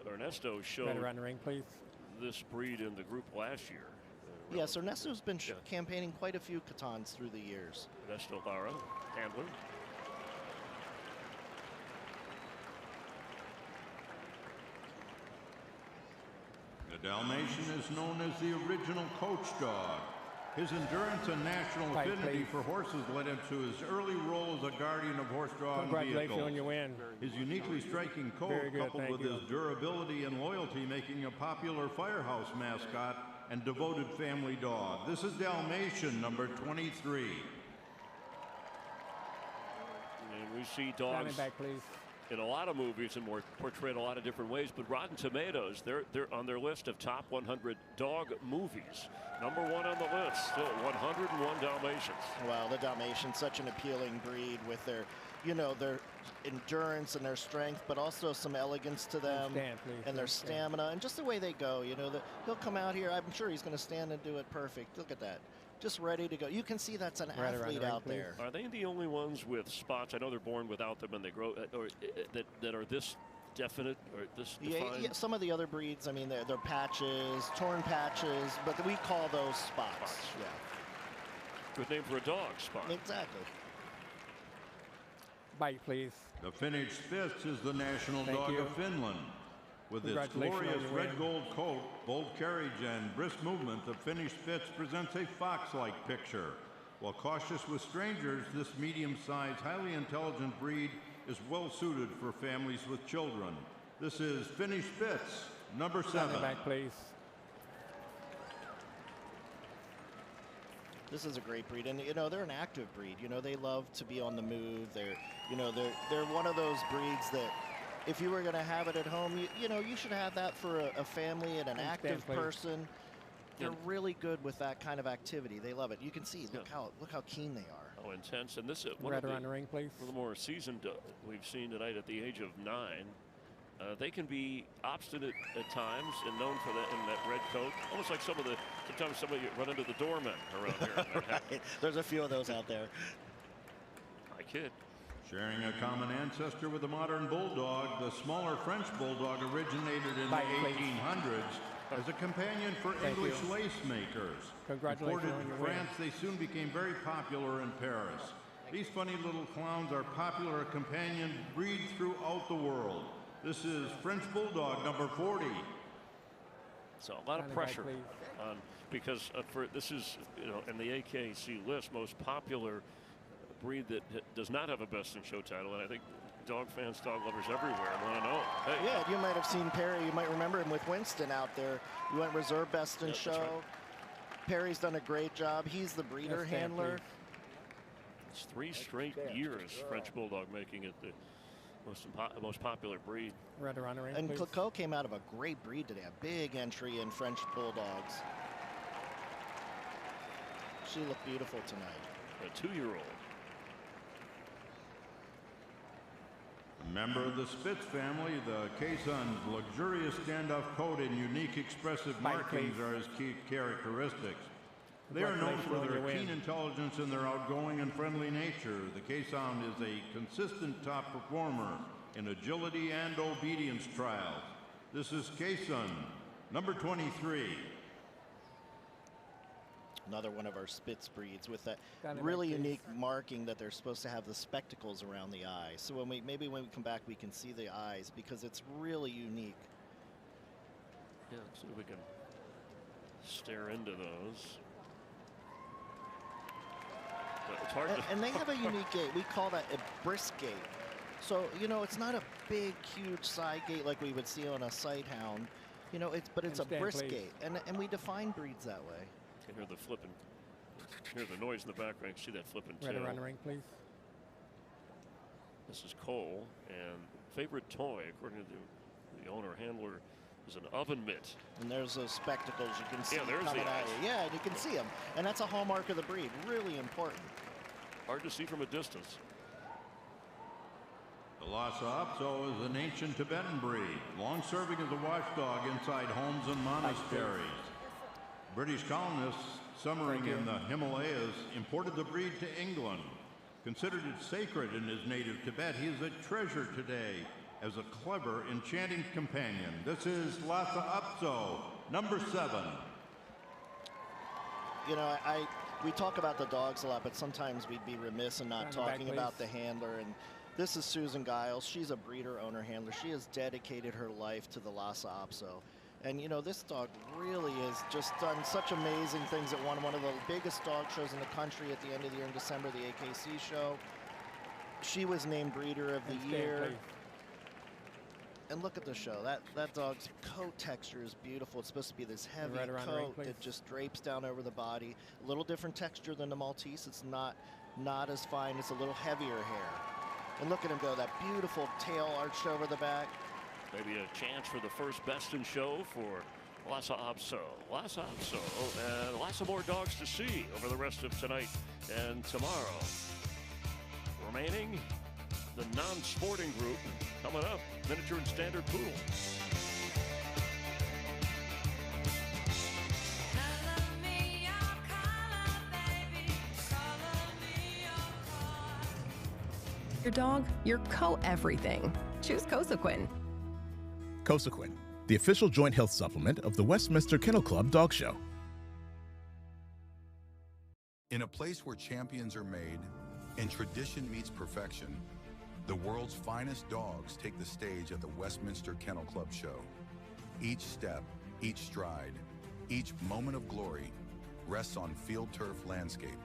Ernesto showed around the ring, please. This breed in the group last year. Yes, Ernesto's been campaigning quite a few Cotons through the years. Ernesto Lara, handler. The Dalmatian is known as the original coach dog. His endurance and national affinity for horses led him to his early role as a guardian of horse-drawn vehicles. Congratulations on your win. His uniquely striking coat, coupled with his durability and loyalty, making a popular firehouse mascot and devoted family dog. This is Dalmatian, number 23. And we see dogs back, please. In a lot of movies and portrayed a lot of different ways, but Rotten Tomatoes, they're on their list of top 100 dog movies. Number one on the list, still 101 Dalmatians. Wow, the Dalmatian's such an appealing breed with their, their endurance and their strength, but also some elegance to them and their stamina and just the way they go. He'll come out here. I'm sure he's going to stand and do it perfect. Look at that. Just ready to go. You can see that's an athlete out there. Are they the only ones with spots? I know they're born without them and they grow, or that are this definite or this defined? Yeah, some of the other breeds, I mean, they're patches, torn patches, but we call those spots. Yeah. Good name for a dog, spot. Exactly. Bite, please. The Finnish Spitz is the national dog of Finland. With its glorious red-gold coat, bold carriage, and brisk movement, the Finnish Spitz presents a fox-like picture. While cautious with strangers, this medium-sized, highly intelligent breed is well-suited for families with children. This is Finnish Spitz, number 7. Back, please. This is a great breed, and they're an active breed. They love to be on the move. They're one of those breeds that, if you were going to have it at home, you should have that for a family and an active person. They're really good with that kind of activity. They love it. You can see. Look how keen they are. Oh, intense. And this is one of the ring, please. One of the more seasoned we've seen tonight at the age of 9. They can be obstinate at times and known for that in that red coat. Almost like sometimes somebody run into the doorman around here. Right. There's a few of those out there. My kid. Sharing a common ancestor with the modern bulldog, the smaller French bulldog originated in the 1800s as a companion for English lace makers. Imported to France, they soon became very popular in Paris. These funny little clowns are popular companion breeds throughout the world. This is French bulldog number 40. So a lot of pressure on, because this is in the AKC list most popular breed that does not have a Best in Show title, and I think dog fans, dog lovers everywhere want to know. Hey. Yeah, you might have seen Perry. You might remember him with Winston out there. He went reserve Best in Show. Right. Perry's done a great job. He's the breeder handler. It's 3 straight years French Bulldog making it the most popular breed. And Clicquot came out of a great breed today. A big entry in French Bulldogs. She looked beautiful tonight. A 2-year-old. Member of the Spitz family, the Caisson's luxurious standoff coat and unique expressive markings are his key characteristics. They are known for their keen intelligence and their outgoing and friendly nature. The Caisson is a consistent top performer in agility and obedience trials. This is Caisson, number 23. Another one of our Spitz breeds with that really unique marking that they're supposed to have the spectacles around the eyes. So when we when we come back, we can see the eyes because it's really unique. Yeah, let's see if we can stare into those. It's hard and they have a unique gait. We call that a brisk gait. So, you know, it's not a big, huge side gait like we would see on a sight hound. You know, but it's a brisk gait. And we define breeds that way. You can hear the flipping, hear the noise in the background. You see that flipping tail. Right around the ring, please. This is Cole, and favorite toy, according to the owner handler, is an oven mitt. And there's those spectacles you can see there's coming the out eyes. here. Yeah, and you can see them. And that's a hallmark of the breed. Really important. Hard to see from a distance. The Lhasa Apso is an ancient Tibetan breed, long serving as a watchdog inside homes and monasteries. British colonists summering in the Himalayas imported the breed to England. Considered it sacred in his native Tibet, he is a treasure today as a clever, enchanting companion. This is Lhasa Apso, number 7. You know, we talk about the dogs a lot, but sometimes we'd be remiss in not talking about the handler. And this is Susan Giles. She's a breeder, owner, handler. She has dedicated her life to the Lhasa Apso. And, you know, this dog really has just done such amazing things. It won one of the biggest dog shows in the country at the end of the year in December, the AKC show. She was named Breeder of the Year. And look at the show. That dog's coat texture is beautiful. It's supposed to be this heavy coat that just drapes down over the body. A little different texture than the Maltese. It's not as fine. It's a little heavier hair. And look at him go. That beautiful tail arched over the back. Maybe a chance for the first Best in Show for Lhasa Apso. Lhasa Apso, and lots of more dogs to see over the rest of tonight and tomorrow. Remaining, the non-sporting group coming up, miniature and standard poodle. Your dog, your co-everything. Choose Cosequin. Cosequin, the official joint health supplement of the Westminster Kennel Club Dog Show. In a place where champions are made and tradition meets perfection, the world's finest dogs take the stage at the Westminster Kennel Club Show. Each step, each stride, each moment of glory rests on Field Turf Landscape,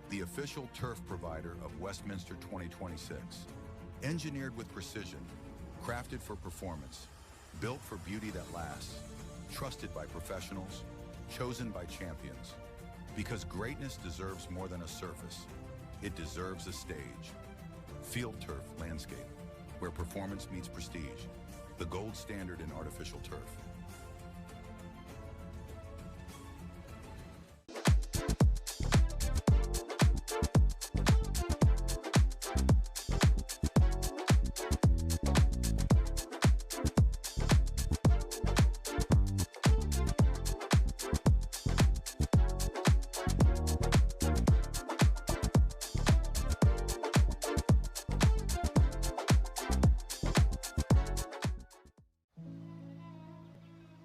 the official turf provider of Westminster 2026. Engineered with precision, crafted for performance, built for beauty that lasts, trusted by professionals, chosen by champions. Because greatness deserves more than a surface, it deserves a stage. Field Turf Landscape, where performance meets prestige, the gold standard in artificial turf.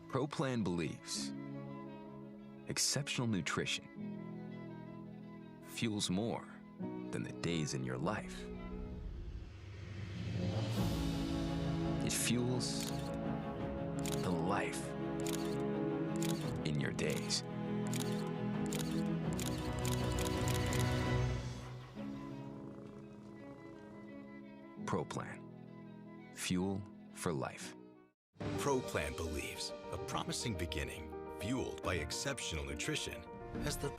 ProPlan believes exceptional nutrition fuels more than the days in your life. It fuels the life in your days. Pro Plan. Fuel for life. Pro Plan believes a promising beginning, fueled by exceptional nutrition, has the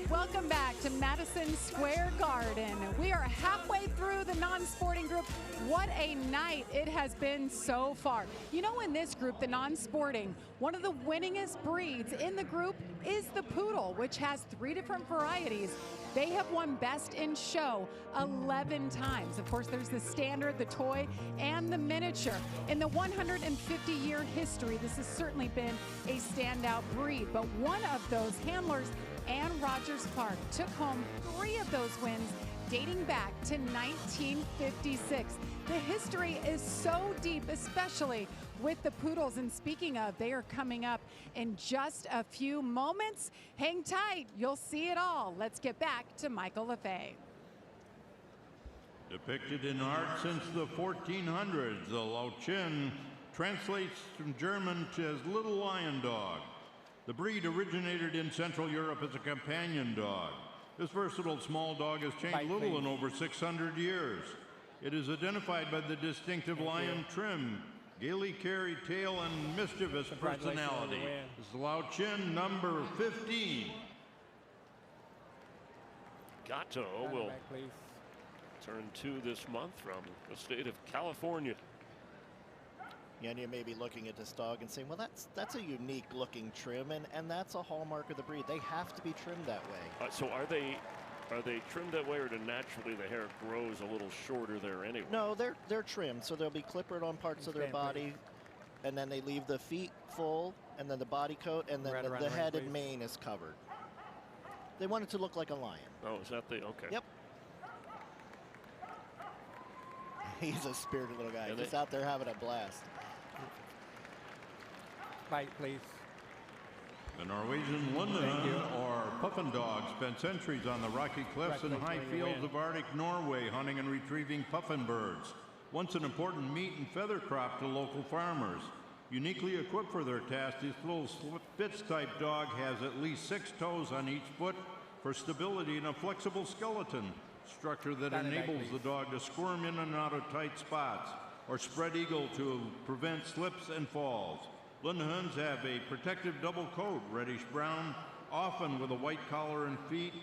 Welcome back to Madison Square Garden. We are halfway through the non-sporting group. What a night it has been so far. You know, in this group, the non-sporting, one of the winningest breeds in the group is the poodle, which has 3 different varieties. They have won Best in Show 11 times. Of course, there's the standard, the toy, and the miniature. In the 150-year history, this has certainly been a standout breed. But one of those handlers, Ann Rogers Clark, took home 3 of those wins dating back to 1956. The history is so deep, especially with the poodles. And speaking of, they are coming up in just a few moments. Hang tight, you'll see it all. Let's get back to Michael LaFay. Depicted in art since the 1400s, the Lauchin translates from German as little lion dog. The breed originated in Central Europe as a companion dog. This versatile small dog has changed little in over 600 years. It is identified by the distinctive lion trim, gaily carried tail, and mischievous personality. This is Lauchin number 15. Gatto will turn 2 this month from the state of California. Yeah, and you may be looking at this dog and saying, well, that's a unique looking trim, and that's a hallmark of the breed. They have to be trimmed that way. So are they trimmed that way, or do naturally the hair grows a little shorter there anyway? No, they're trimmed, so they'll be clippered on parts of their body, and then they leave the feet full, and then the body coat, and then the head and mane is covered. They want it to look like a lion. Oh, is that the, okay. Yep. He's a spirited little guy. He's out there having a blast. Bite, please. The Norwegian Lundehund, or puffin dog, spent centuries on the rocky cliffs and high fields of Arctic Norway hunting and retrieving puffin birds, once an important meat and feather crop to local farmers. Uniquely equipped for their task, this little Spitz-type dog has at least 6 toes on each foot for stability and a flexible skeleton structure that enables the dog to squirm in and out of tight spots, or spread eagle to prevent slips and falls. Lundehunds have a protective double coat, reddish brown, often with a white collar and feet,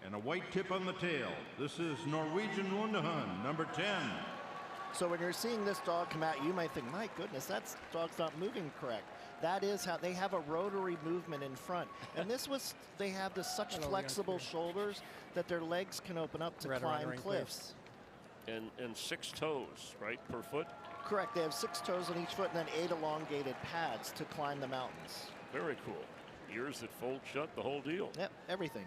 and a white tip on the tail. This is Norwegian Lundehund, number 10. So when you're seeing this dog come out, you might think, my goodness, that dog's not moving correct. That is how they have a rotary movement in front. And they have such flexible shoulders that their legs can open up to climb cliffs. And 6 toes, right, per foot? Correct. They have 6 toes on each foot and then 8 elongated pads to climb the mountains. Very cool. Ears that fold shut, the whole deal. Yep, everything.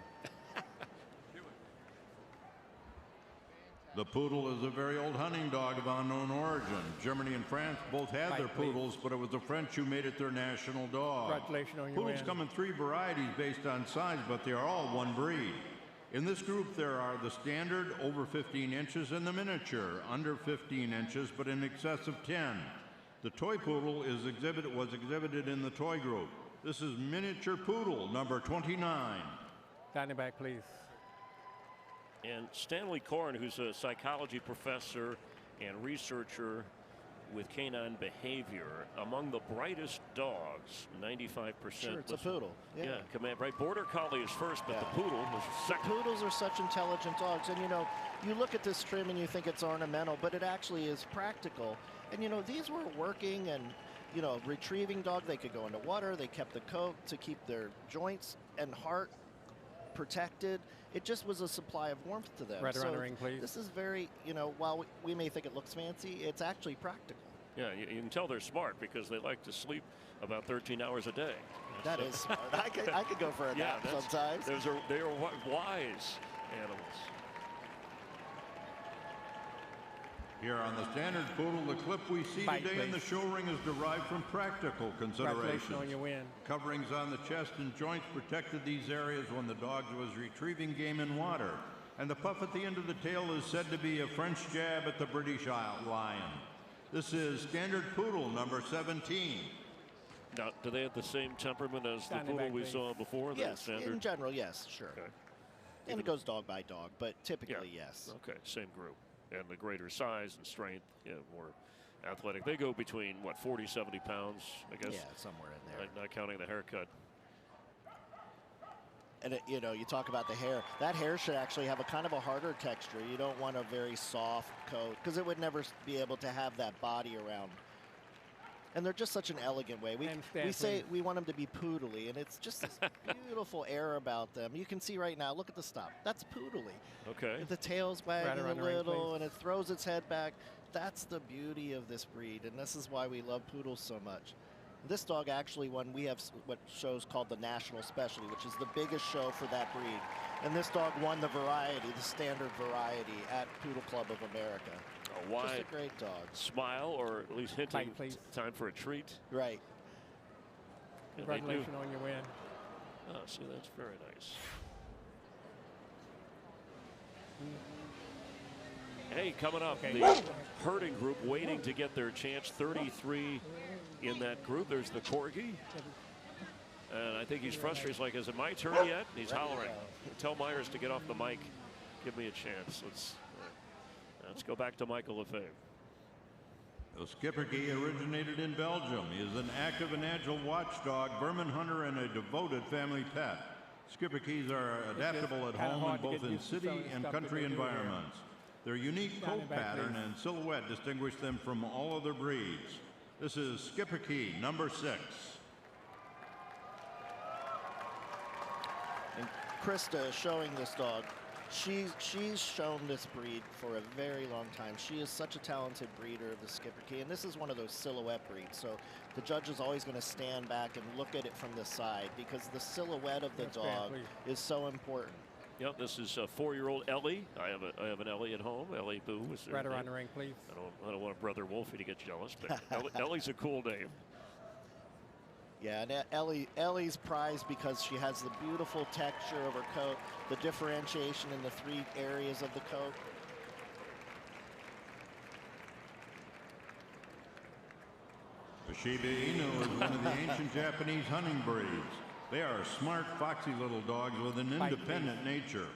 The poodle is a very old hunting dog of unknown origin. Germany and France both had their poodles, but it was the French who made it their national dog. Congratulations on your Poodles come in 3 varieties based on size, but they are all one breed. In this group, there are the standard, over 15 inches, and the miniature, under 15 inches, but in excess of 10. The toy poodle was exhibited in the toy group. This is miniature poodle, number 29. Standing back, please. And Stanley Corn, who's a psychology professor and researcher with canine behavior, among the brightest dogs, 95%. Sure, it's a poodle. Yeah, right. Border Collie is first, but the poodle was second. The poodles are such intelligent dogs, and you look at this trim and you think it's ornamental, but it actually is practical. And these were working and retrieving dog. They could go into water. They kept the coat to keep their joints and heart protected. It just was a supply of warmth to them. Right around the ring, please. This is very, while we may think it looks fancy, it's actually practical. Yeah, you can tell they're smart because they like to sleep about 13 hours a day. That is smart. I could go for a nap sometimes. They are wise animals. Here on the standard poodle, the clip we see today in the show ring is derived from practical considerations. On your win. Coverings on the chest and joints protected these areas when the dog was retrieving game in water. And the puff at the end of the tail is said to be a French jab at the British lion. This is Standard Poodle number 17. Now, do they have the same temperament as the poodle we saw before? Yes, Standard? in general, yes, sure. Okay. And it goes dog by dog, but typically, yes. Okay, same group. And the greater size and strength, more athletic. They go between, what, 40, 70 pounds, I guess? Yeah, somewhere in there. Not counting the haircut. And, you know, you talk about the hair. That hair should actually have a kind of a harder texture. You don't want a very soft coat because it would never be able to have that body around. And they're just such an elegant way. We say we want them to be poodly, and it's just this beautiful air about them. You can see right now, look at the stop. That's poodly. Okay. The tail's wagging around a the ring, little, and it throws its head back. That's the beauty of this breed, and this is why we love poodles so much. This dog actually won. We have what shows called the National Specialty, which is the biggest show for that breed. And this dog won the variety, the standard variety at Poodle Club of America. A wide Just a great dog. Smile, or at least hinting time for a treat. Right. Congratulations on your win. Oh, see, that's very nice. Hey, coming up, the herding group waiting to get their chance. 33 in that group. There's the Corgi. And I think he's frustrated. He's like, is it my turn yet? And he's hollering. Tell Myers to get off the mic. Give me a chance. Let's go back to Michael Lefebvre. The Schipperke originated in Belgium. He is an active and agile watchdog, vermin hunter, and a devoted family pet. Schipperkes are adaptable at home and both in city and country environments. Their unique coat pattern and silhouette distinguish them from all other breeds. This is Schipperke number 6. And Krista is showing this dog. She's shown this breed for a very long time. She is such a talented breeder of the Schipperke, and this is one of those silhouette breeds. So the judge is always going to stand back and look at it from the side because the silhouette of the dog is so important. Yep, this is a 4-year-old Ellie. I have an Ellie at home. Ellie Boo is right around the ring, please. I don't want Brother Wolfie to get jealous, but Ellie's a cool name. Yeah, and Ellie's prized because she has the beautiful texture of her coat, the differentiation in the 3 areas of the coat. The Shiba Inu is one of the ancient Japanese hunting breeds. They are smart, foxy little dogs with an independent nature.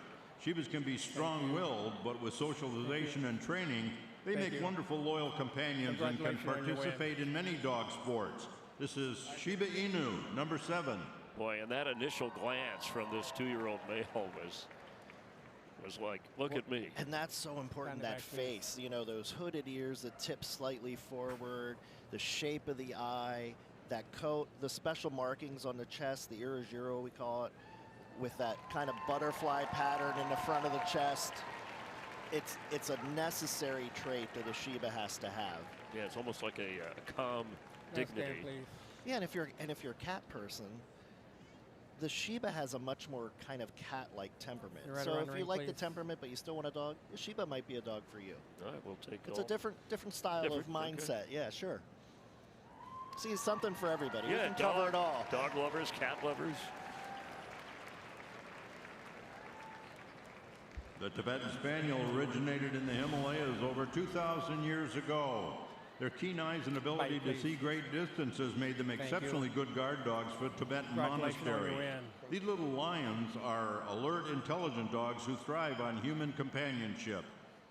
Shibas can be strong-willed, but with socialization and training, they make wonderful loyal companions and can participate in many dog sports. This is Shiba Inu, number 7. Boy, and that initial glance from this 2-year-old male was like, look at me. And that's so important, that face. You know, those hooded ears that tip slightly forward, the shape of the eye, that coat, the special markings on the chest, the Irigiro we call it, with that kind of butterfly pattern in the front of the chest. It's a necessary trait that a Shiba has to have. Yeah, it's almost like a calm dignity. Yeah, and if you're a cat person, the Shiba has a much more kind of cat-like temperament. So if you like the temperament but you still want a dog, the Shiba might be a dog for you. All right, we'll take it. It's a different style of mindset. Okay. Yeah, sure. See, something for everybody. Yeah, we can cover it all. Dog lovers, cat lovers. The Tibetan Spaniel originated in the Himalayas over 2,000 years ago. Their keen eyes and ability to see great distances made them exceptionally good guard dogs for Tibetan monasteries. These little lions are alert, intelligent dogs who thrive on human companionship.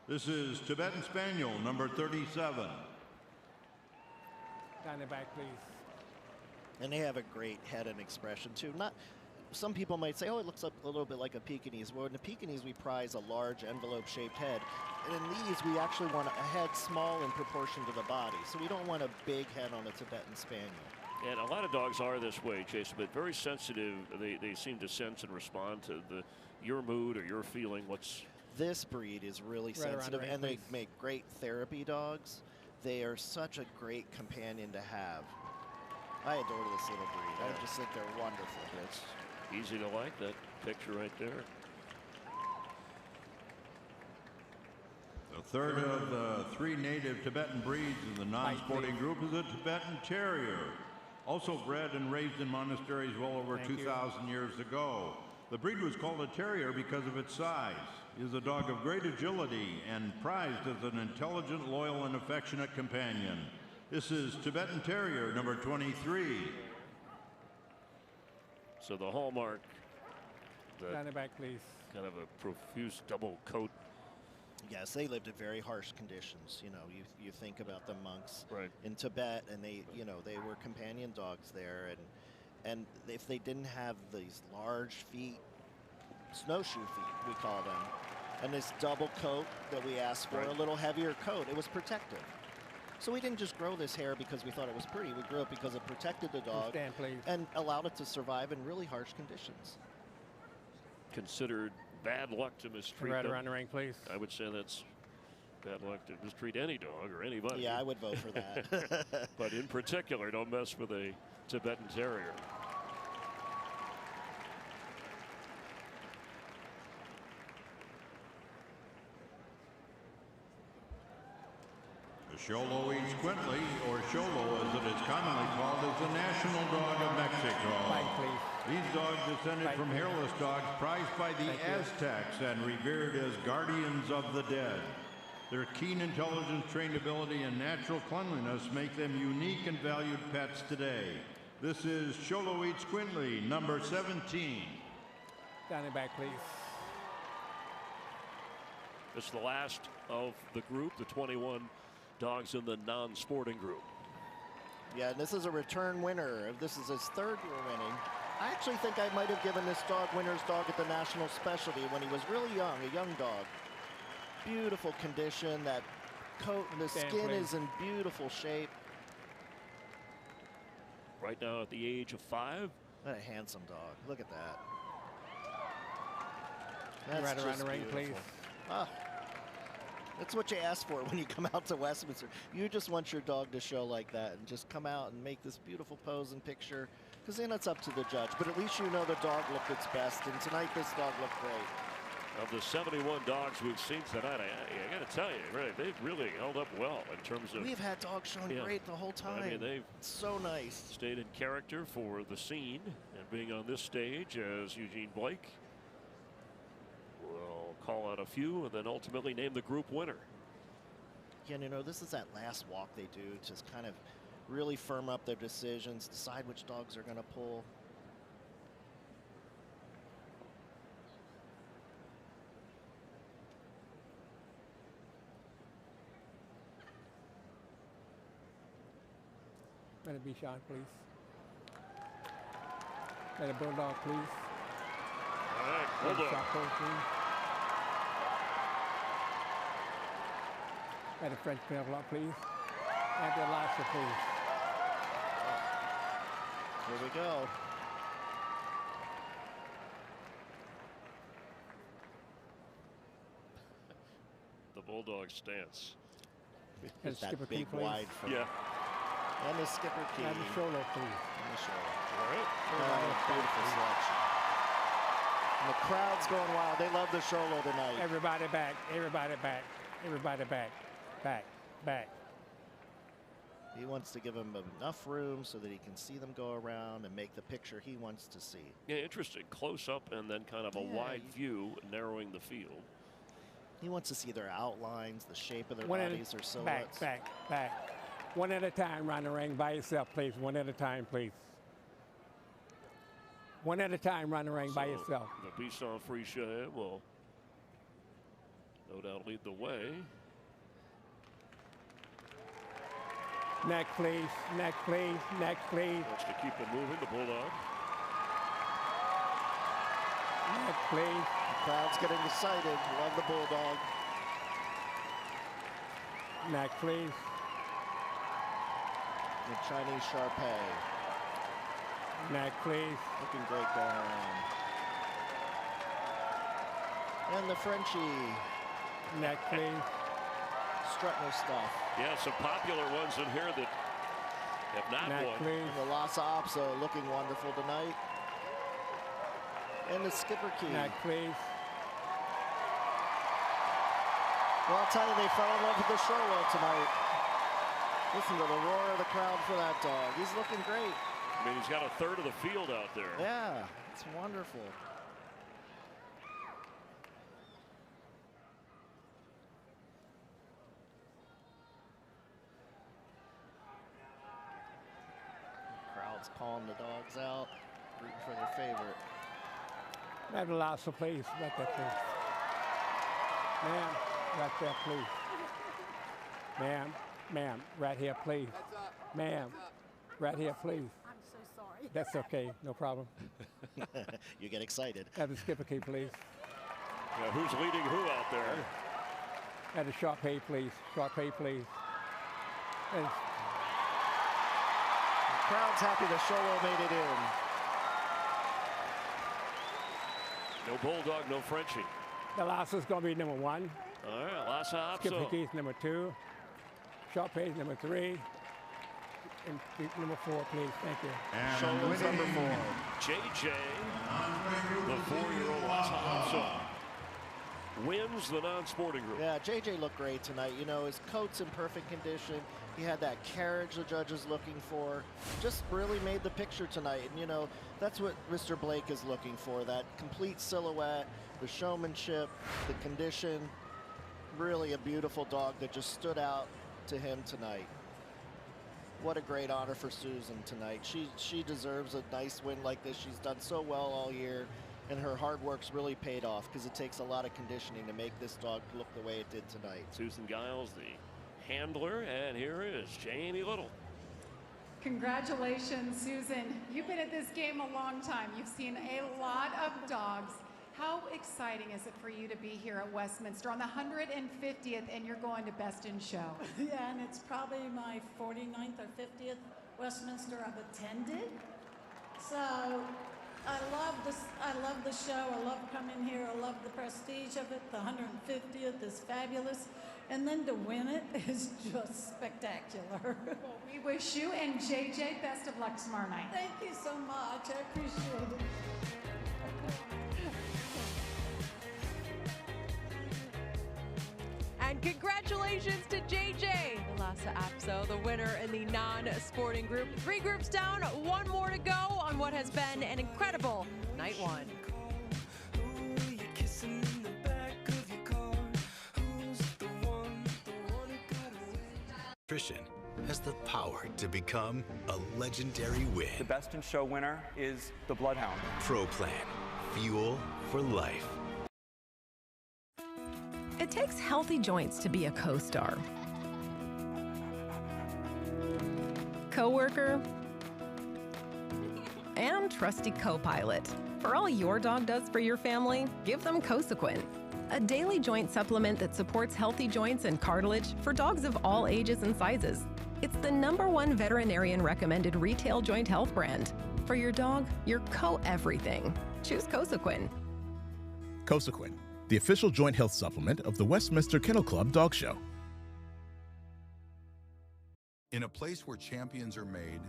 This is Tibetan Spaniel, number 37. Down the back, please. And they have a great head and expression, too. Some people might say, oh, it looks a little bit like a Pekingese. Well, in the Pekingese, we prize a large envelope-shaped head. And in these, we actually want a head small in proportion to the body. So we don't want a big head on a Tibetan Spaniel. And a lot of dogs are this way, Jason, but very sensitive. They seem to sense and respond to your mood or your feeling. This breed is really sensitive, and they make great therapy dogs. They are such a great companion to have. I adore this little breed. I just think they're wonderful. It's easy to like that picture right there. The third of the 3 native Tibetan breeds in the non-sporting group is a Tibetan Terrier. Also bred and raised in monasteries well over 2,000 years ago. The breed was called a terrier because of its size. is a dog of great agility and prized as an intelligent, loyal, and affectionate companion. This is Tibetan Terrier number 23. So the hallmark, Down the back, please. kind of a profuse double coat. Yes, they lived in very harsh conditions. You know, you think about the monks right. in Tibet, and they, you know, they were companion dogs there, and if they didn't have these large feet, snowshoe feet, we call them, and this double coat that we asked for, right. a little heavier coat, it was protective. So we didn't just grow this hair because we thought it was pretty. We grew it because it protected the dog Stand, please. and allowed it to survive in really harsh conditions. Considered bad luck to mistreat Right them. around the ring, please. I would say that's bad luck to mistreat any dog or anybody. Yeah, I would vote for that. But in particular, don't mess with a Tibetan Terrier. The Xolo Eats Quintly, or Xolo as it is commonly called, is the national dog of Mexico. Fine, please. These dogs descended from hairless dogs prized by the Aztecs and revered as guardians of the dead. Their keen intelligence, trainability, and natural cleanliness make them unique and valued pets today. This is Xolo Eats Quintly, number 17. Down the back, please. It's the last of the group, the 21 dogs in the non-sporting group. Yeah, and this is a return winner. This is his third year winning. I actually think I might have given this dog winner's dog at the national specialty when he was really young, a young dog. Beautiful condition. That coat and the skin is in beautiful shape. Right now at the age of 5. What a handsome dog. Look at that. That's Right around just the ring, please. beautiful. Ah, that's what you ask for when you come out to Westminster. You just want your dog to show like that and just come out and make this beautiful pose and picture, because then it's up to the judge. But at least you know the dog looked its best, and tonight this dog looked great. Of the 71 dogs we've seen tonight, I got to tell you, really, they've really held up well in terms of. We've had dogs showing great the whole time. I mean, they've so nice. Stayed in character for the scene, and being on this stage as Eugene Blake will call out a few and then ultimately name the group winner. Yeah, you know, this is that last walk they do to kind of really firm up their decisions, decide which dogs are going to pull. Let it be shot, please. Let a bulldog, please. All right, bulldog. Shot, please. Let a French bulldog, please. And the lobster, please. Here we go. The bulldog stance. Is that skipper big key, wide please. foot. Yeah. And the skipper key. And the Xolo, please. And the Xolo. All right. Beautiful selection. And the crowd's going wild. They love the Xolo tonight. Everybody back. Everybody back. Everybody back. Back. Back. He wants to give them enough room so that he can see them go around and make the picture he wants to see. Yeah, interesting. Close up and then kind of a wide view, narrowing the field. He wants to see their outlines, the shape of their One bodies, their silhouettes. Back. One at a time, round the ring by yourself, please. One at a time, please. One at a time, round the ring by yourself. The Bisson Friche will no doubt lead the way. Neck, please. Neck, please. Neck, please. Wants to keep it moving, the bulldog. Neck, please. The crowd's getting excited. Love the bulldog. Neck, please. The Chinese Shar-Pei. Neck, please. Looking great going around. And the Frenchie. Neck, please. Strutting her stuff. Yeah, some popular ones in here that have not won. And the Lhasa Apso looking wonderful tonight. And the skipper key. Neck, please. Well, I'll tell you, they fell in love with the Xolo tonight. Listen to the roar of the crowd for that dog. He's looking great. I mean, he's got a third of the field out there. Yeah, it's wonderful. calling the dogs out, rooting for their favorite. That allows for please, right there, please. Ma'am, right there, please. Ma'am, right here, please. Ma'am, right here, please. I'm so sorry. That's okay, no problem. You get excited. Have the skipper key, please. Yeah, who's leading who out there? Have the sharp pay, please. Sharp pay, please. And the crowd's happy the Sholo made it in. No Bulldog, no Frenchie. The last is going to be number 1. All right, Lhasa Apso. Skipper key is number 2. Sharp pay is number 3. And number 4, please. Thank you. And Sholo's number 4. JJ, the 4-year-old Lhasa Apso, wins the non-sporting group. Yeah, JJ looked great tonight. You know, his coat's in perfect condition. He had that carriage the judge is looking for. Just really made the picture tonight. And, you know, that's what Mr. Blake is looking for, that complete silhouette, the showmanship, the condition. Really a beautiful dog that just stood out to him tonight. What a great honor for Susan tonight. She deserves a nice win like this. She's done so well all year, and her hard work's really paid off because it takes a lot of conditioning to make this dog look the way it did tonight. Susan Giles, the handler, and here is Jamie Little. Congratulations, Susan. You've been at this game a long time. You've seen a lot of dogs. How exciting is it for you to be here at Westminster on the 150th, and you're going to Best in Show? Yeah, and it's probably my 49th or 50th Westminster I've attended. So I love this. I love the show. I love coming here. I love the prestige of it. The 150th is fabulous. And then to win it is just spectacular. Well, we wish you and JJ best of luck tomorrow night. Thank you so much. I appreciate it. And congratulations to JJ, Lhasa Apso, the winner in the non-sporting group. 3 groups down, 1 more to go on what has been an incredible night 1. Nutrition has the power to become a legendary win. The Best in Show winner is the Bloodhound. Pro Plan, fuel for life. It takes healthy joints to be a co-star, coworker, and trusty co-pilot. For all your dog does for your family, give them Cosequin, a daily joint supplement that supports healthy joints and cartilage for dogs of all ages and sizes. It's the #1 veterinarian recommended retail joint health brand. For your dog, your co-everything. Choose Cosequin. Cosequin, the official joint health supplement of the Westminster Kennel Club Dog Show. In a place where champions are made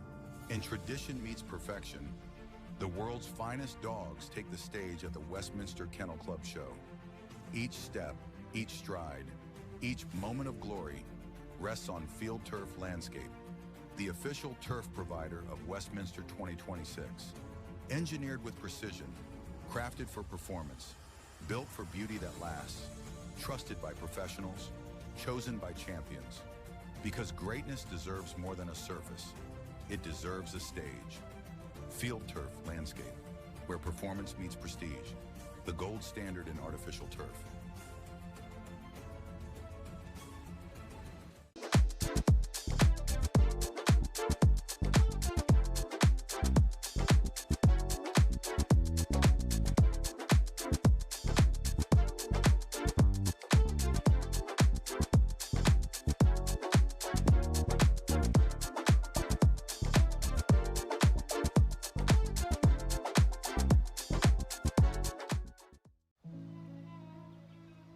and tradition meets perfection, the world's finest dogs take the stage at the Westminster Kennel Club Show. Each step, each stride, each moment of glory rests on Field Turf Landscape, the official turf provider of Westminster 2026. Engineered with precision, crafted for performance, built for beauty that lasts, trusted by professionals, chosen by champions. Because greatness deserves more than a surface, it deserves a stage. Field Turf Landscape, where performance meets prestige, the gold standard in artificial turf.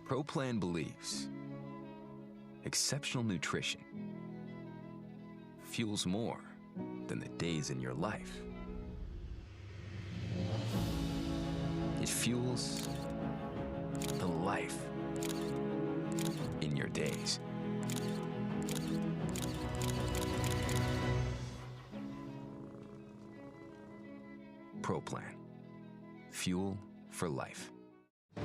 Pro Plan believes exceptional nutrition fuels more than the days in your life. It fuels the life in your days. Pro Plan, fuel for life.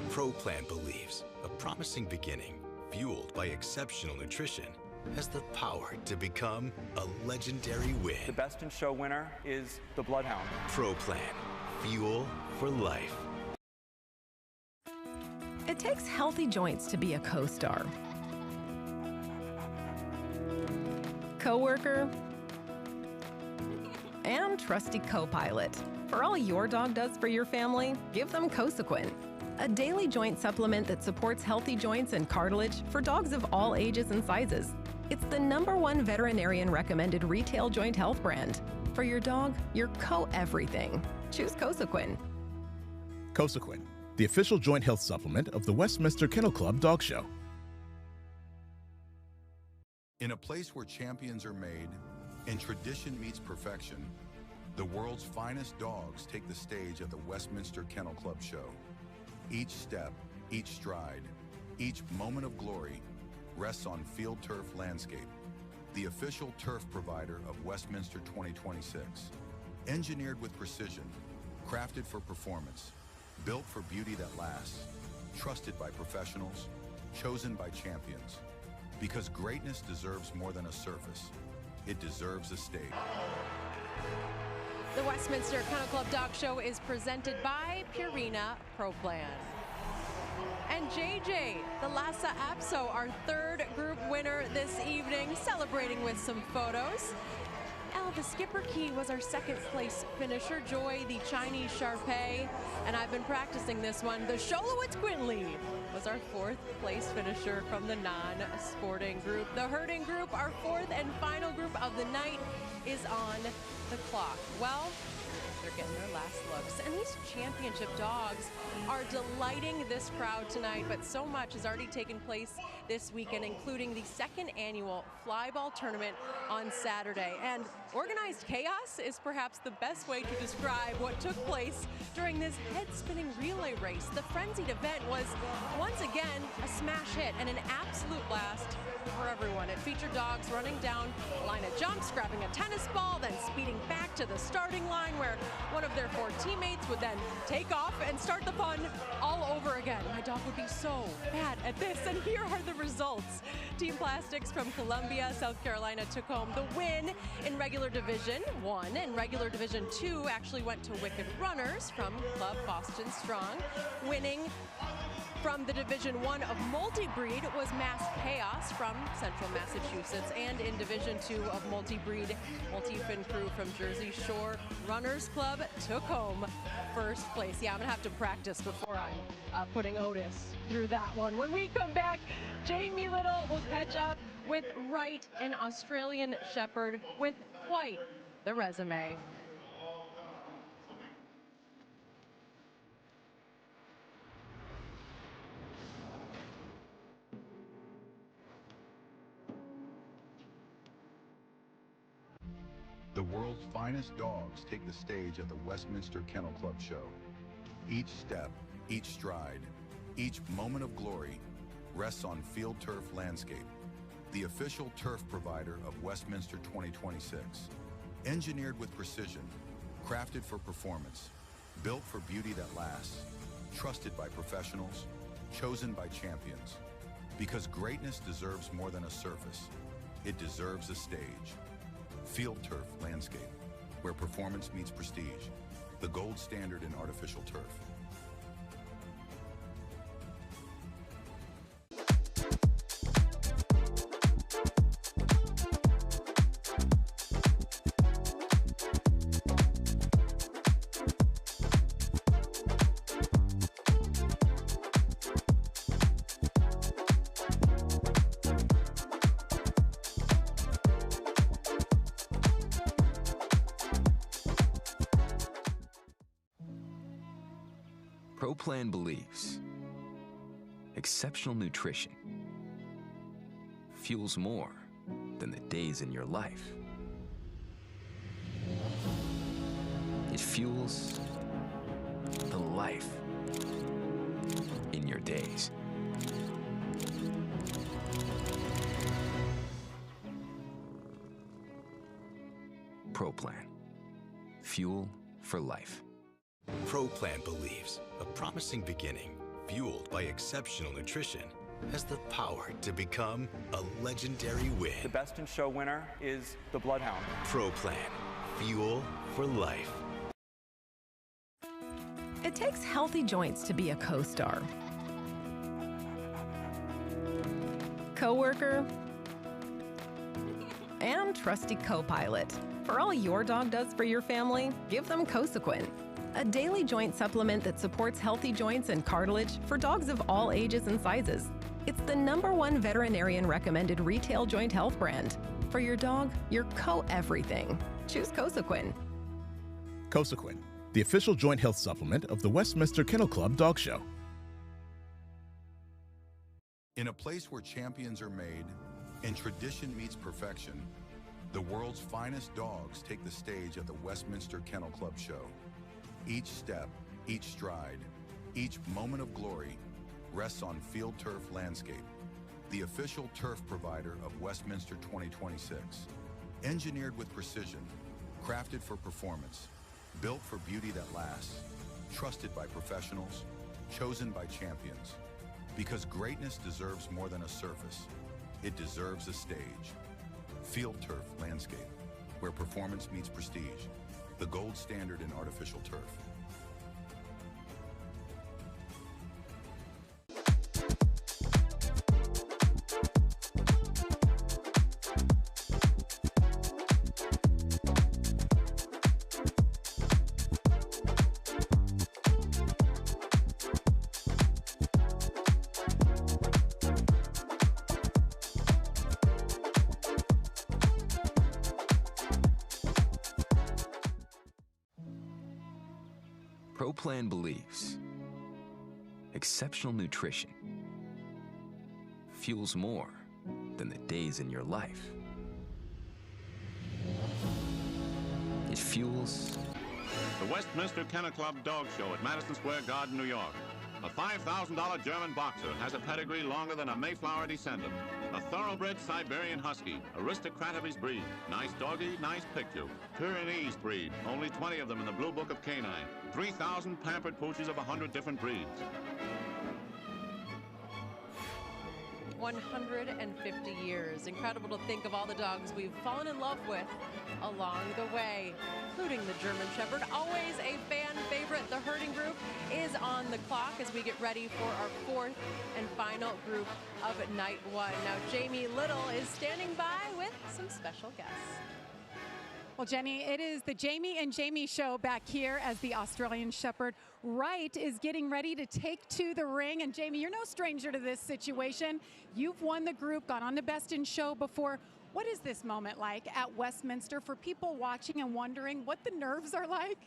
Pro Plan believes a promising beginning, fueled by exceptional nutrition, has the power to become a legendary win. The Best in Show winner is the Bloodhound. Pro Plan. Fuel for life. It takes healthy joints to be a co-star. Coworker, and trusty co-pilot. For all your dog does for your family, give them Cosequin, a daily joint supplement that supports healthy joints and cartilage for dogs of all ages and sizes. It's the #1 veterinarian recommended retail joint health brand. For your dog, your co-everything. Choose Cosequin. Cosequin, the official joint health supplement of the Westminster Kennel Club Dog Show. In a place where champions are made and tradition meets perfection, the world's finest dogs take the stage at the Westminster Kennel Club show. Each step, each stride, each moment of glory rests on Field Turf Landscape, the official turf provider of Westminster 2026. Engineered with precision, crafted for performance, built for beauty that lasts, trusted by professionals, chosen by champions. Because greatness deserves more than a surface. It deserves a stage. The Westminster Kennel Club Dog Show is presented by Purina Pro Plan. And JJ, the Lhasa Apso, our third group winner this evening, celebrating with some photos. The Skipper Key was our second place finisher. Joy, the Chinese Shar-Pei, and I've been practicing this one. The Sholowitz Quinley was our fourth place finisher from the non-sporting group. The herding group, our fourth and final group of the night, is on the clock. Well, they're getting their last looks. And these championship dogs are delighting this crowd tonight, but so much has already taken place this weekend, including the second annual flyball tournament on Saturday. And organized chaos is perhaps the best way to describe what took place during this head-spinning relay race. The frenzied event was once again a smash hit and an absolute blast for everyone. It featured dogs running down a line of jumps, grabbing a tennis ball, then speeding back to the starting line where one of their four teammates would then take off and start the fun all over again. My dog would be so bad at this, and here are the results. Team Plastics from Columbia, South Carolina took home the win in regular Division 1, and regular Division 2 actually went to Wicked Runners from Club Boston Strong. Winning from the Division 1 of Multi-Breed was Mass Chaos from Central Massachusetts, and in Division 2 of Multi-Breed, Multi-Fin Crew from Jersey Shore Runners Club took home first place. Yeah, I'm gonna have to practice before I'm putting Otis through that one. When we come back, Jamie Little will catch up with Wright, an Australian Shepherd with quite the resume. The world's finest dogs take the stage at the Westminster Kennel Club show. Each step, each stride, each moment of glory rests on Field Turf Landscape, the official turf provider of Westminster 2026. Engineered with precision, crafted for performance, built for beauty that lasts, trusted by professionals, chosen by champions. Because greatness deserves more than a surface. It deserves a stage. Field Turf Landscape, where performance meets prestige, the gold standard in artificial turf. Pro Plan believes exceptional nutrition fuels more than the days in your life. It fuels the life in your days. Pro Plan. Fuel for life. Pro Plan believes a promising beginning, fueled by exceptional nutrition, has the power to become a legendary win. The Best in Show winner is the Bloodhound. Pro Plan. Fuel for life. It takes healthy joints to be a co-star. Coworker, and trusty co-pilot. For all your dog does for your family, give them Cosequin, a daily joint supplement that supports healthy joints and cartilage for dogs of all ages and sizes. It's the #1 veterinarian recommended retail joint health brand. For your dog, your co-everything. Choose Cosequin. Cosequin, the official joint health supplement of the Westminster Kennel Club Dog Show. In a place where champions are made and tradition meets perfection, the world's finest dogs take the stage at the Westminster Kennel Club Show. Each step, each stride, each moment of glory rests on Field Turf Landscape, the official turf provider of Westminster 2026. Engineered with precision, crafted for performance, built for beauty that lasts, trusted by professionals, chosen by champions. Because greatness deserves more than a surface. It deserves a stage. Field Turf Landscape, where performance meets prestige. The gold standard in artificial turf. ProPlan believes exceptional nutrition fuels more than the days in your life. It fuels the Westminster Kennel Club Dog Show at Madison Square Garden, New York. A $5,000 German boxer has a pedigree longer than a Mayflower descendant. A thoroughbred Siberian Husky, aristocrat of his breed. Nice doggy, nice picture. Pyrenees breed, only 20 of them in the Blue Book of Canine. 3,000 pampered pooches of 100 different breeds. 150 years. Incredible to think of all the dogs we've fallen in love with along the way, including the German Shepherd, always a fan favorite. The herding group is on the clock as we get ready for our fourth and final group of night one. Now, Jamie Little is standing by with some special guests. Well, Jenny, it is the Jamie and Jamie show back here as the Australian Shepherd Wright is getting ready to take to the ring. And Jamie, you're no stranger to this situation. You've won the group, gone on to Best in Show before. What is this moment like at Westminster for people watching and wondering what the nerves are like?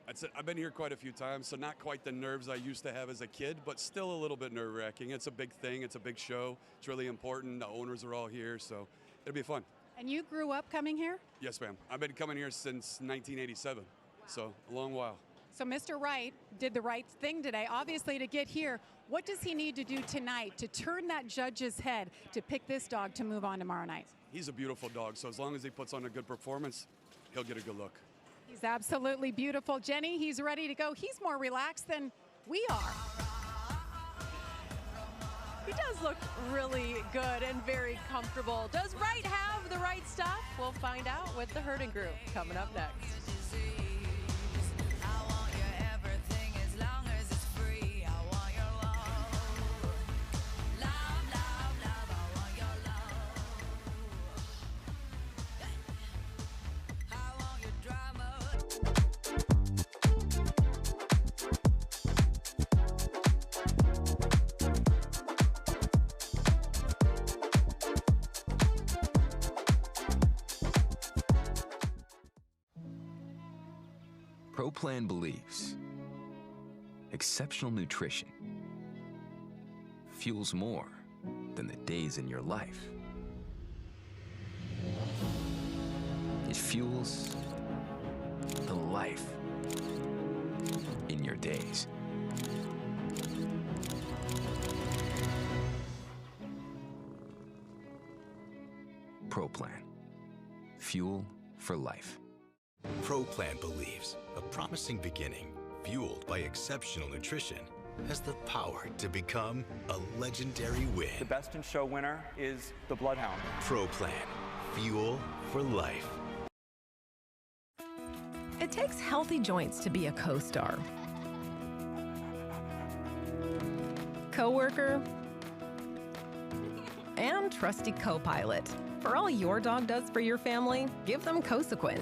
I've been here quite a few times, so not quite the nerves I used to have as a kid, but still a little bit nerve-wracking. It's a big thing. It's a big show. It's really important. The owners are all here, so it'll be fun. And you grew up coming here? Yes, ma'am. I've been coming here since 1987, so a long while. So Mr. Wright did the right thing today, obviously, to get here. What does he need to do tonight to turn that judge's head to pick this dog to move on tomorrow night? He's a beautiful dog, so as long as he puts on a good performance, he'll get a good look. He's absolutely beautiful. Jenny, he's ready to go. He's more relaxed than we are. He does look really good and very comfortable. Does Wright have the right stuff? We'll find out with the herding group coming up next. ProPlan believes exceptional nutrition fuels more than the days in your life. It fuels the life in your days. ProPlan. Fuel for life. ProPlan believes a promising beginning, fueled by exceptional nutrition, has the power to become a legendary win. The Best in Show winner is the Bloodhound. Pro Plan. Fuel for life. It takes healthy joints to be a co-star. Coworker and trusty co-pilot. For all your dog does for your family, give them Cosequin,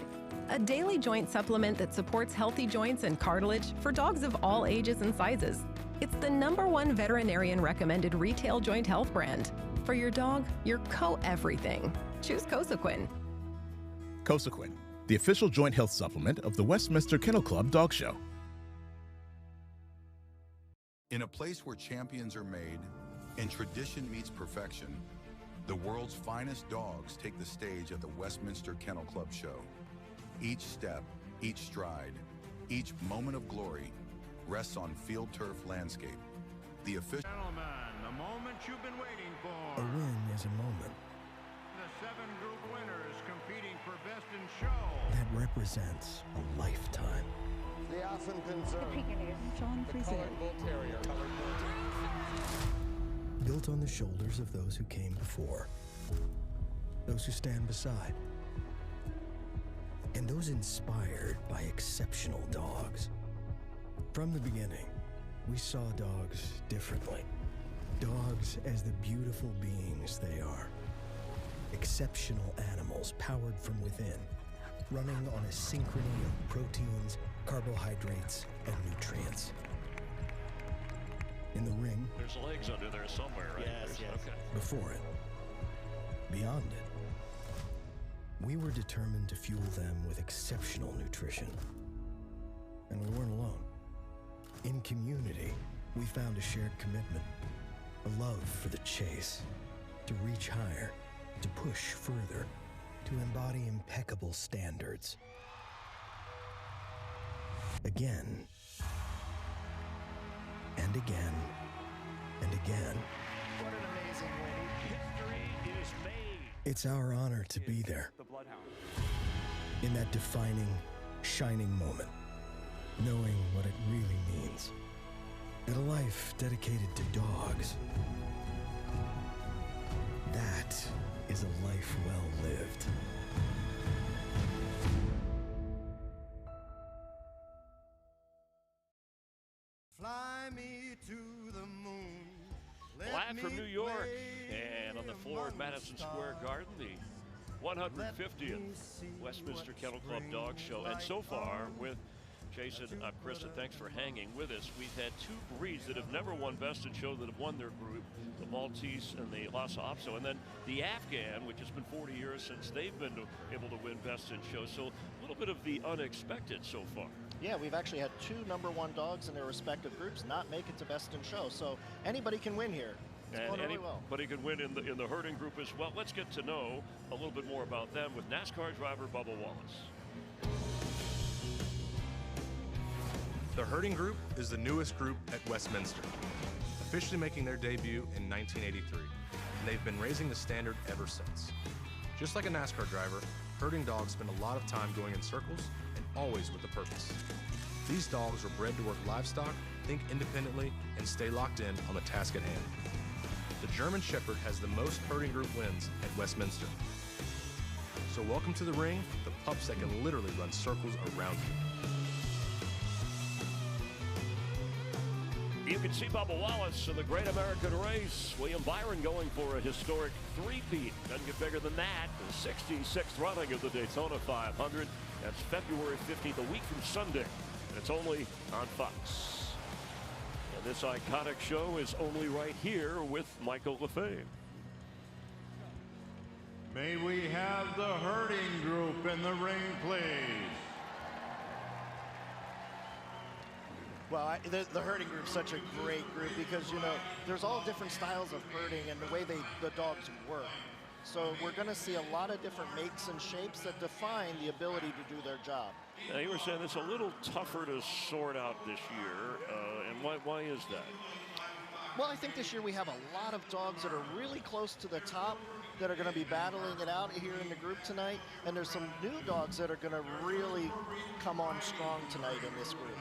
a daily joint supplement that supports healthy joints and cartilage for dogs of all ages and sizes. It's the #1 veterinarian recommended retail joint health brand. For your dog, your co-everything. Choose Cosequin. Cosequin, the official joint health supplement of the Westminster Kennel Club Dog Show. In a place where champions are made and tradition meets perfection, the world's finest dogs take the stage at the Westminster Kennel Club Show. Each step, each stride, each moment of glory rests on field turf landscape. The official... Gentlemen, the moment you've been waiting for. A win is a moment The 7 group winners competing for Best in Show. that represents a lifetime. The African Zone. John Colored Bull Terrier. Built on the shoulders of those who came before, those who stand beside, and those inspired by exceptional dogs. From the beginning, we saw dogs differently. Dogs as the beautiful beings they are. Exceptional animals powered from within, running on a synchrony of proteins, carbohydrates, and nutrients. In the ring, There's legs under there somewhere, right? Yes, yes. Okay. Before it, beyond it, we were determined to fuel them with exceptional nutrition. And we weren't alone. In community, we found a shared commitment, a love for the chase, to reach higher, to push further, to embody impeccable standards. Again, and again, and again. What an amazing win. History is made. It's our honor to be there, The Bloodhound. in that defining, shining moment, knowing what it really means. That a life dedicated to dogs, that is a life well lived. Fly me to the moon. Live from New York and on the floor at Madison Square Garden, the 150th Westminster Kennel Club Dog Show. And so far with Jason, Krista, thanks for hanging with us. We've had 2 breeds that have never won Best in Show that have won their group, the Maltese and the Lhasa Apso, and then the Afghan, which has been 40 years since they've been able to win Best in Show. So a little bit of the unexpected so far. Yeah, we've actually had 2 #1 dogs in their respective groups not make it to Best in Show, so anybody can win here. It's going really well. Anybody can win in the herding group as well. Let's get to know a little bit more about them with NASCAR driver Bubba Wallace. The herding group is the newest group at Westminster, officially making their debut in 1983, and they've been raising the standard ever since. Just like a NASCAR driver, herding dogs spend a lot of time going in circles and always with a purpose. These dogs are bred to work livestock, think independently, and stay locked in on the task at hand. The German Shepherd has the most herding group wins at Westminster. So welcome to the ring, the pups that can literally run circles around you. You can see Bubba Wallace in the Great American Race. William Byron going for a historic 3-peat. Doesn't get bigger than that. The 66th running of the Daytona 500. That's February 15th, a week from Sunday. And it's only on Fox. And this iconic show is only right here with Michael LaFave. May we have the herding group in the ring, please. Well, the herding group's such a great group because, you know, there's all different styles of herding and the way the dogs work. So we're going to see a lot of different makes and shapes that define the ability to do their job. Now, you were saying it's a little tougher to sort out this year, and why is that? Well, I think this year we have a lot of dogs that are really close to the top that are going to be battling it out here in the group tonight, and there's some new dogs that are going to really come on strong tonight in this group.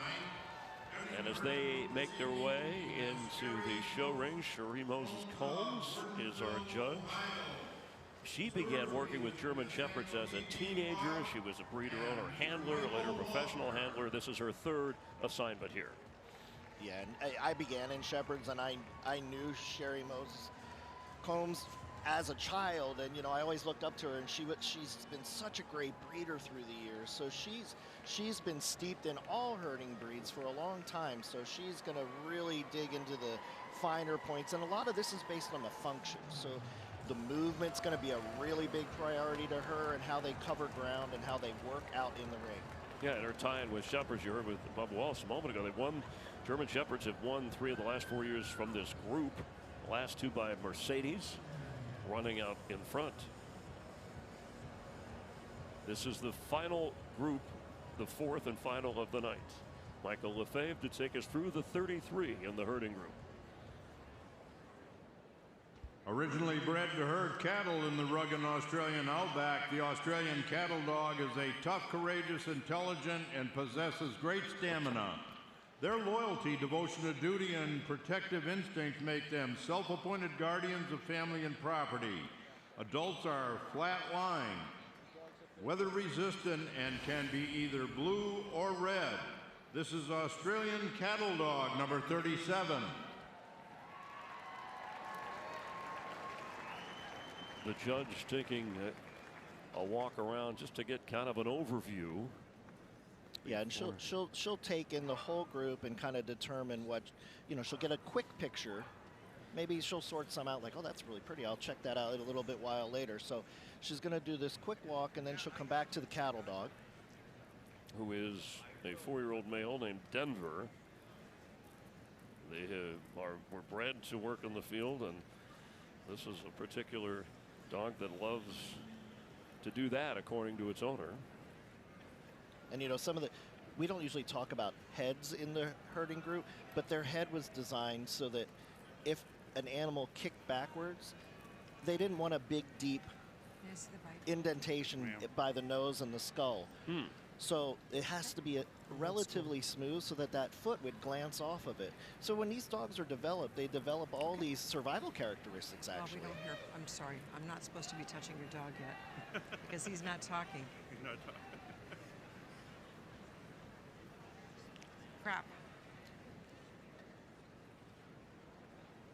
And as they make their way into the show ring, Cherie Moses Combs is our judge. She began working with German Shepherds as a teenager. She was a breeder owner handler, later professional handler. This is her third assignment here. Yeah, and I began in Shepherds, and I knew Cherie Moses Combs as a child, and you know, I always looked up to her, and she's been such a great breeder through the years. So she's been steeped in all herding breeds for a long time, so she's going to really dig into the finer points, and a lot of this is based on the function. So the movement's going to be a really big priority to her, and how they cover ground and how they work out in the ring. Yeah, and her tie-in with Shepherds, you heard with Bubba Wallace a moment ago. They won. German Shepherds have won 3 of the last 4 years from this group. The last 2 by Mercedes, running out in front. This is the final group, the 4th and final of the night. Michael Lefebvre to take us through the 33 in the herding group. Originally bred to herd cattle in the rugged Australian outback, the Australian cattle dog is a tough, courageous, intelligent, and possesses great stamina. Their loyalty, devotion to duty, and protective instincts make them self-appointed guardians of family and property. Adults are flat-lying, weather-resistant, and can be either blue or red. This is Australian cattle dog number 37. The judge taking a walk around just to get kind of an overview. Yeah, and she'll take in the whole group and kind of determine what, you know, she'll get a quick picture. Maybe she'll sort some out like, oh, that's really pretty. I'll check that out a little bit while later. So she's going to do this quick walk, and then she'll come back to the cattle dog, who is a 4-year-old male named Denver. They were bred to work in the field, and this is a particular dog that loves to do that, according to its owner. And you know, we don't usually talk about heads in the herding group, but their head was designed so that if an animal kicked backwards, they didn't want a big, deep indentation by the nose and the skull. So it has to be relatively smooth so that that foot would glance off of it. So when these dogs are developed, they develop all these survival characteristics, actually. Oh, we don't hear. I'm sorry. I'm not supposed to be touching your dog yet because he's not talking. He's not talking. Crap.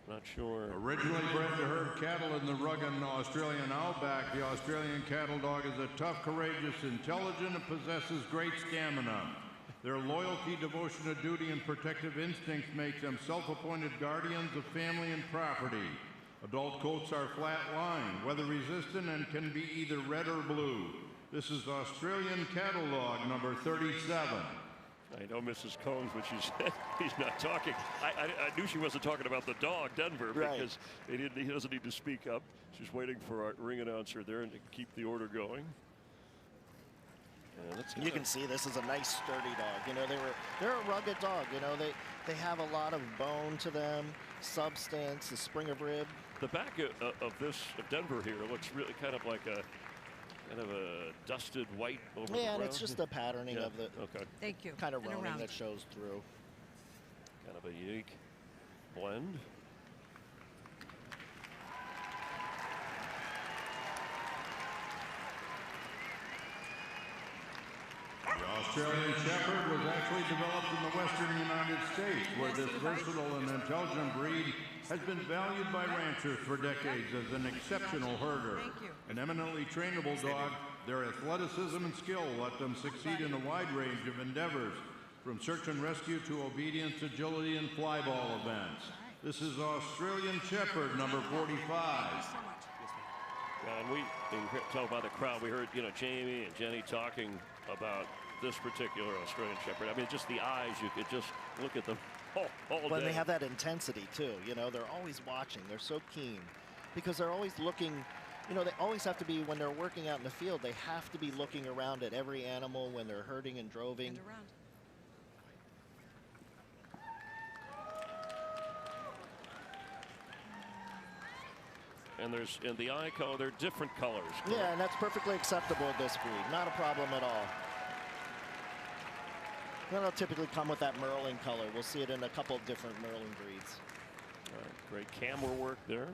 Not sure. Originally bred to herd cattle in the rugged Australian outback, the Australian cattle dog is a tough, courageous, intelligent, and possesses great stamina. Their loyalty, devotion to duty, and protective instincts make them self-appointed guardians of family and property. Adult coats are flat-lying, weather-resistant, and can be either red or blue. This is Australian cattle dog number 37. I know Mrs. Combs, but she said he's not talking. I knew she wasn't talking about the dog, Denver, because he doesn't need to speak up. She's waiting for our ring announcer there and to keep the order going. You can see this is a nice sturdy dog. You know, they're a rugged dog. You know, they have a lot of bone to them, substance, a spring of rib. The back of Denver here looks really kind of like a dusted white over the ground. Yeah, and it's just the patterning of the Thank you. kind of roaming that shows through. Kind of a unique blend. The Australian Shepherd was actually developed in the western United States, where this versatile and intelligent breed has been valued by ranchers for decades as an exceptional herder. An eminently trainable dog, their athleticism and skill let them succeed in a wide range of endeavors, from search and rescue to obedience, agility, and fly ball events. This is Australian Shepherd number 45. And we can tell by the crowd, we heard, Jamie and Jenny talking about this particular Australian Shepherd. I mean, just the eyes, you could just look at them all day. But they have that intensity too. They're always watching. They're so keen because they're always looking. They always have to be, when they're working out in the field, they have to be looking around at every animal when they're herding and droving. And in the eye color, they're different colors. Yeah, and that's perfectly acceptable at this breed. Not a problem at all. And they'll typically come with that Merlin color. We'll see it in a couple of different Merlin breeds. All right, great camera work there.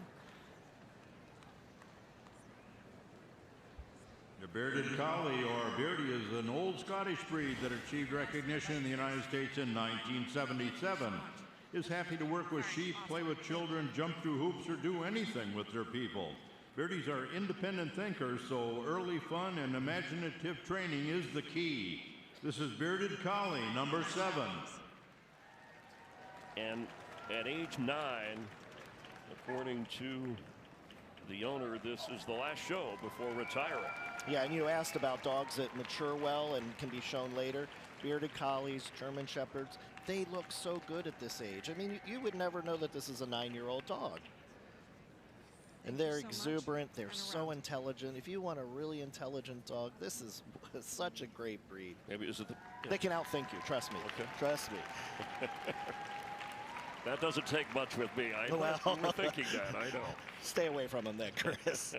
The bearded collie, or beardy, is an old Scottish breed that achieved recognition in the United States in 1977. Is happy to work with sheep, play with children, jump through hoops, or do anything with their people. Beardies are independent thinkers, so early fun and imaginative training is the key. This is Bearded Collie, number 7. And at age 9, according to the owner, this is the last show before retiring. Yeah, and you asked about dogs that mature well and can be shown later. Bearded Collies, German Shepherds, they look so good at this age. I mean, you would never know that this is a 9-year-old dog. And they're exuberant, they're so intelligent. If you want a really intelligent dog, this is such a great breed. Maybe is it the, They can outthink you, trust me. Okay. Trust me. That doesn't take much with me. I Well, you were thinking that, I know. Stay away from them then, Chris.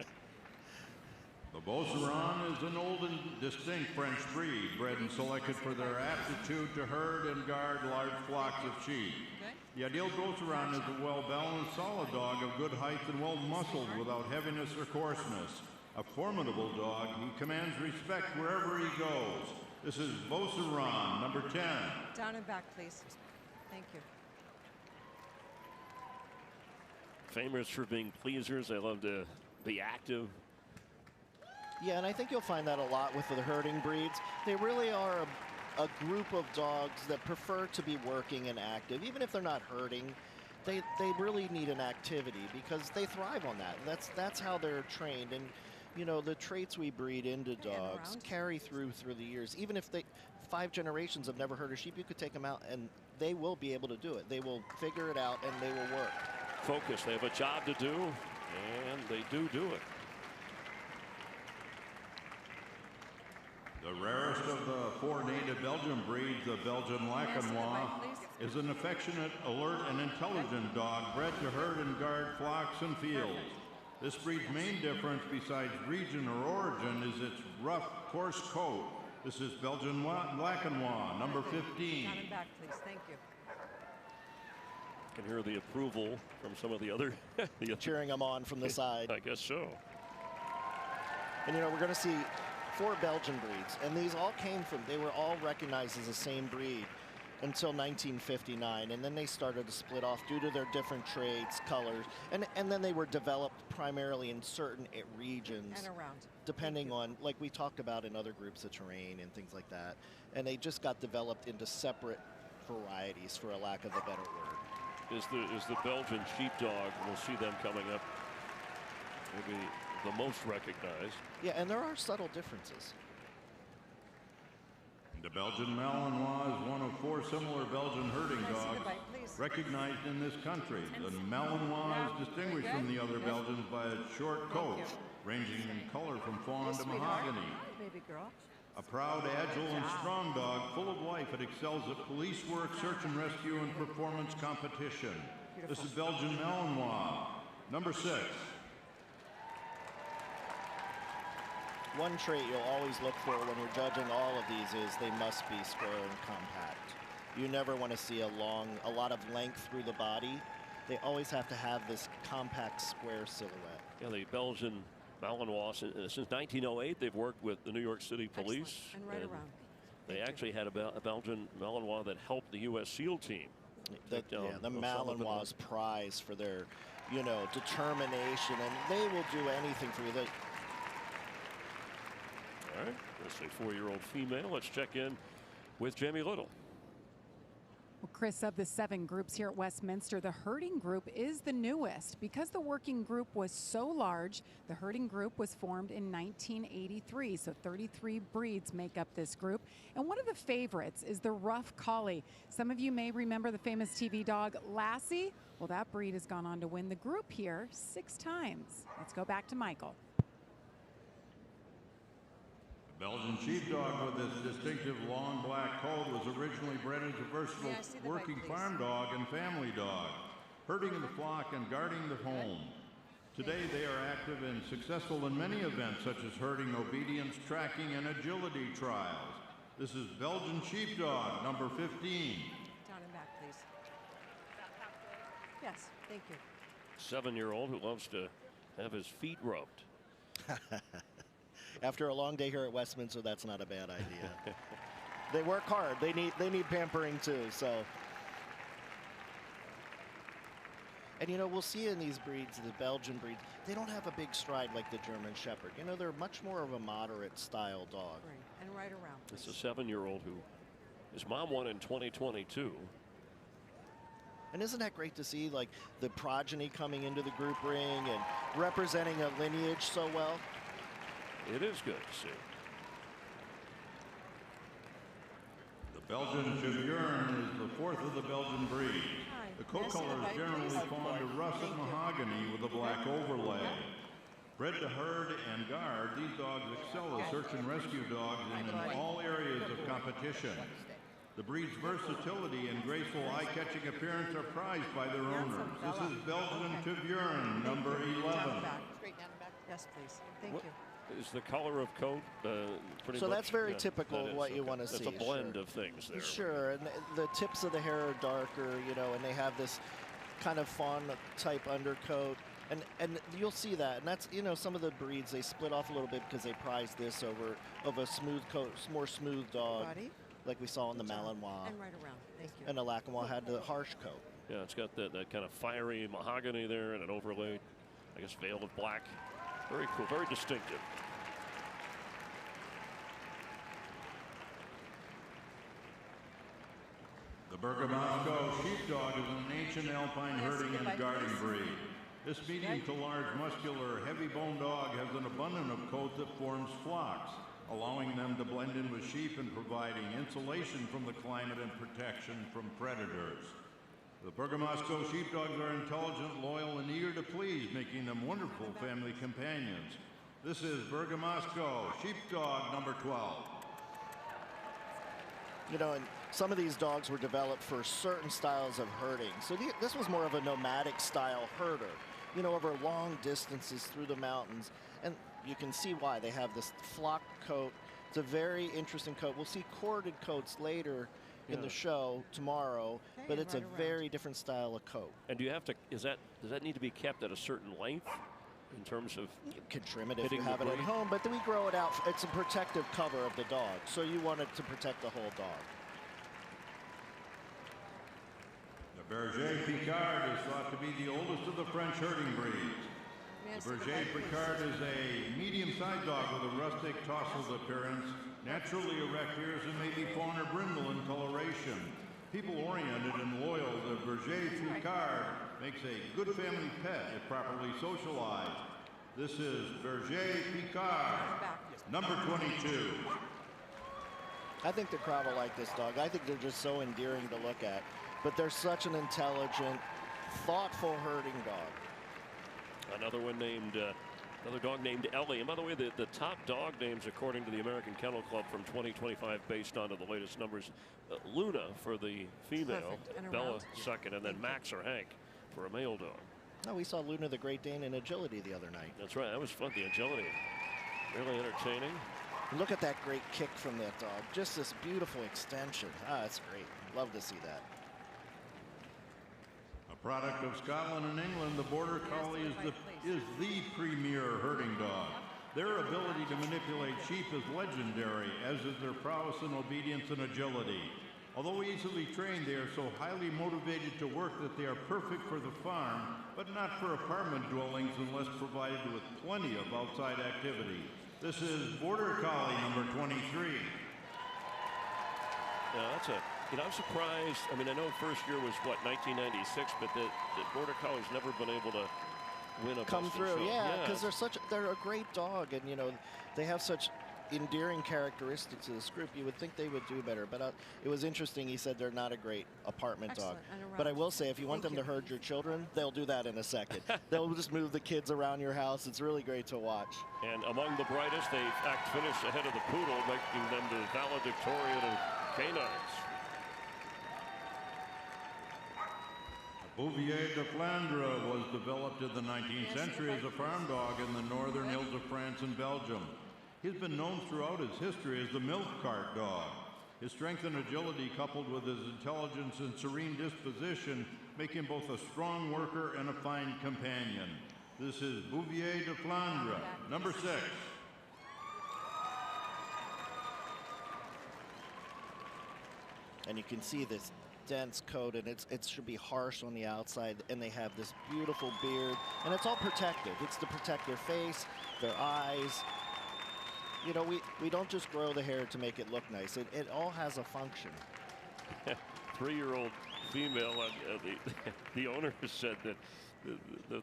The Beauceron is an old and distinct French breed, bred and selected for their aptitude to herd and guard large flocks of sheep. The ideal Beauceron is a well-balanced, solid dog of good height and well-muscled without heaviness or coarseness. A formidable dog, he commands respect wherever he goes. This is Beauceron, number 10. Down and back, please. Thank you. Famous for being pleasers. They love to be active. Yeah, and I think you'll find that a lot with the herding breeds. They really are a group of dogs that prefer to be working and active. Even if they're not herding, they really need an activity because they thrive on that. And that's how they're trained. And, you know, the traits we breed into dogs carry through the years. Even if 5 generations have never herded sheep, you could take them out and they will be able to do it. They will figure it out and they will work. Focus. They have a job to do, and they do it. The rarest of the 4 native Belgian breeds, the Belgian Lacanois, is an affectionate, alert, and intelligent dog bred to herd and guard flocks and fields. This breed's main difference, besides region or origin, is its rough, coarse coat. This is Belgian Lacanois, number 15. Down and back, please. Thank you. Can hear the approval from some of the other cheering them on from the side. I guess so. And you know, we're going to see 4 Belgian breeds, and these all came from, they were all recognized as the same breed until 1959, and then they started to split off due to their different traits, colors, and then they were developed primarily in certain regions. And around. Depending on, like we talked about in other groups, the terrain and things like that. And they just got developed into separate varieties, for a lack of a better word. Is the Belgian sheepdog, we'll see them coming up, maybe the most recognized. Yeah, and there are subtle differences. The Belgian Malinois is one of 4 similar Belgian herding dogs recognized in this country. The Malinois is distinguished from the other Belgians by its short coat, ranging in color from fawn to mahogany. Baby girl. A proud, agile, and strong dog, full of life, it excels at police work, search and rescue, and performance competition. This is Belgian Malinois, number 6. One trait you'll always look for when you're judging all of these is they must be square and compact. You never want to see a lot of length through the body. They always have to have this compact square silhouette. Yeah, the Belgian Malinois, since 1908, they've worked with the New York City Police. And right around. They actually had a Belgian Malinois that helped the U.S. SEAL team. The Malinois prize for their, you know, determination, and they will do anything for you. All right, that's a 4-year-old female. Let's check in with Jamie Little. Well, Chris, of the 7 groups here at Westminster, the herding group is the newest. Because the working group was so large, the herding group was formed in 1983. So 33 breeds make up this group. And one of the favorites is the rough collie. Some of you may remember the famous TV dog Lassie. Well, that breed has gone on to win the group here 6 times. Let's go back to Michael. Belgian sheepdog with its distinctive long black coat was originally bred as a versatile working farm dog and family dog, herding in the flock and guarding the home. Today they are active and successful in many events such as herding, obedience, tracking, and agility trials. This is Belgian Sheepdog, number 15. Down and back, please. Yes, thank you. 7-year-old who loves to have his feet rubbed. After a long day here at Westminster, that's not a bad idea. They work hard. They need pampering too. So, and you know, we'll see in these breeds, the Belgian breeds, they don't have a big stride like the German Shepherd. You know, they're much more of a moderate style dog. Right, and right around. It's a 7-year-old who his mom won in 2022. And isn't that great to see, like, the progeny coming into the group ring and representing a lineage so well? It is good to see. The Belgian Chevreuil is the fourth of the Belgian breed. The coat color is generally fawn to russet mahogany with a black overlay. Bred to herd and guard, these dogs excel as search and rescue dogs in all areas of competition. The breed's versatility and graceful eye-catching appearance are prized by their owners. This is Belgian Chevreuil, number 11. Yes, please. Thank you. Is the color of coat pretty so much, that's very typical of what you want to see. It's a blend of things there. Sure, and the tips of the hair are darker, you know, and they have this kind of fawn-type undercoat. And you'll see that, and that's, you know, some of the breeds, they split off a little bit because they prize this over a smooth coat, more smooth dog. Body. Like we saw in the Malinois. And right around. Thank you. And the Lackawanna had the harsh coat. Yeah, it's got that kind of fiery mahogany there and an overlay, I guess, veiled with black. Very cool, very distinctive. The Bergamasco Sheepdog is an ancient alpine herding and guarding breed. This medium to large, muscular, heavy-boned dog has an abundance of coat that forms flocks, allowing them to blend in with sheep and providing insulation from the climate and protection from predators. The Bergamasco Sheepdogs are intelligent, loyal, and eager to please, making them wonderful family companions. This is Bergamasco Sheepdog, number 12. You know, and some of these dogs were developed for certain styles of herding. So this was more of a nomadic style herder, you know, over long distances through the mountains. And you can see why they have this flock coat. It's a very interesting coat. We'll see corded coats later in the show tomorrow, but it's a very different style of coat. And do you have to, does that need to be kept at a certain length in terms of you can trim it if you have it at home, but then we grow it out. It's a protective cover of the dog, so you want it to protect the whole dog. The Berger Picard is thought to be the oldest of the French herding breeds. The Berger Picard is a medium-sized dog with a rustic, tousled appearance, naturally erect ears, and maybe fawn or brindle in coloration. People-oriented and loyal, the Berger Picard makes a good family pet if properly socialized. This is Berger Picard, number 22. I think the crowd will like this dog. I think they're just so endearing to look at. But they're such an intelligent, thoughtful herding dog. Another one named, another dog named Ellie. And by the way, the top dog names according to the American Kennel Club from 2025 based on the latest numbers. Luna for the female, Bella second, and then Max or Hank for a male dog. No, we saw Luna the Great Dane in agility the other night. That's right, that was fun, the agility. Really entertaining. Look at that great kick from that dog. Just this beautiful extension. Ah, that's great. Love to see that. A product of Scotland and England, the Border Collie is the premier herding dog. Their ability to manipulate sheep is legendary, as is their prowess in obedience and agility. Although easily trained, they are so highly motivated to work that they are perfect for the farm, but not for apartment dwellings unless provided with plenty of outside activity. This is Border Collie number 23. Yeah, that's a, you know, I'm surprised. I mean, I know first year was, what, 1996, but the Border Collie's never been able to win a come through. show. Yeah, because they're a great dog, and, you know, they have such endearing characteristics to this group. You would think they would do better, but it was interesting. He said they're not a great apartment dog. But I will say, if you want them to herd your children, they'll do that in a second. They'll just move the kids around your house. It's really great to watch. And among the brightest, they finished ahead of the Poodle, making them the valedictorian of canines. Bouvier de Flandre was developed in the 19th century as a farm dog in the northern hills of France and Belgium. He's been known throughout his history as the milk cart dog. His strength and agility, coupled with his intelligence and serene disposition, make him both a strong worker and a fine companion. This is Bouvier de Flandre, number 6. And you can see this dense coat, and it should be harsh on the outside, and they have this beautiful beard, and it's all protective. It's to protect their face, their eyes. You know, we don't just grow the hair to make it look nice. It all has a function. 3-year-old female, the owner said that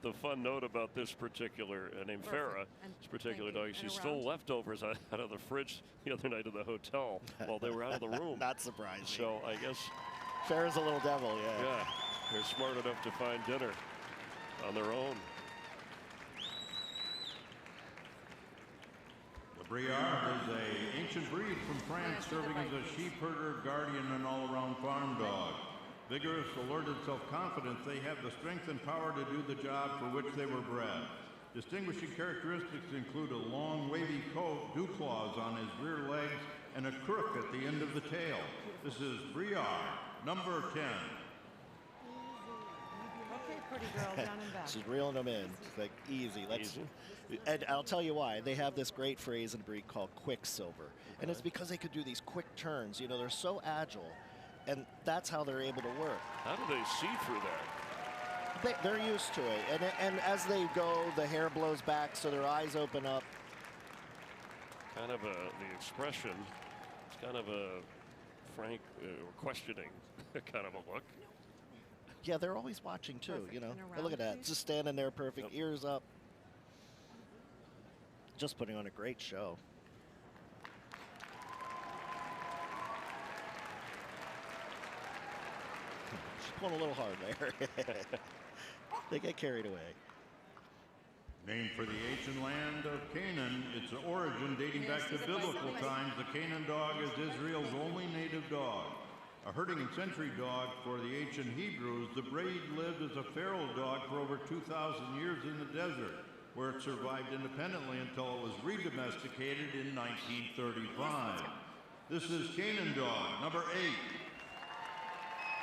the fun note about this particular, named Farah, this particular dog, she stole leftovers out of the fridge the other night in the hotel while they were out of the room. Not surprising. So I guess Farah's a little devil, yeah. Yeah, they're smart enough to find dinner on their own. The Briard is an ancient breed from France, serving as a sheep herder, guardian, and all-around farm dog. Vigorous, alert, and self-confident, they have the strength and power to do the job for which they were bred. Distinguishing characteristics include a long, wavy coat, dew claws on his rear legs, and a crook at the end of the tail. This is Briard, number 10. Okay, pretty girl, down and back. She's reeling them in. She's like, easy. And I'll tell you why. They have this great phrase in breed called quicksilver. And it's because they could do these quick turns. You know, they're so agile. And that's how they're able to work. How do they see through that? They're used to it. And as they go, the hair blows back, so their eyes open up. Kind of the expression, it's kind of a frank, questioning kind of a look. Yeah, they're always watching too, Perfect. you know. And But look at around, that, please. just standing there perfect, ears up. Just putting on a great show. She's pulling a little hard there. They get carried away. Named for the ancient land of Canaan, its origin dating back to biblical times, the Canaan dog is Israel's only native dog. A herding and sentry dog for the ancient Hebrews, the breed lived as a feral dog for over 2,000 years in the desert, where it survived independently until it was redomesticated in 1935. This is Canaan dog, number 8.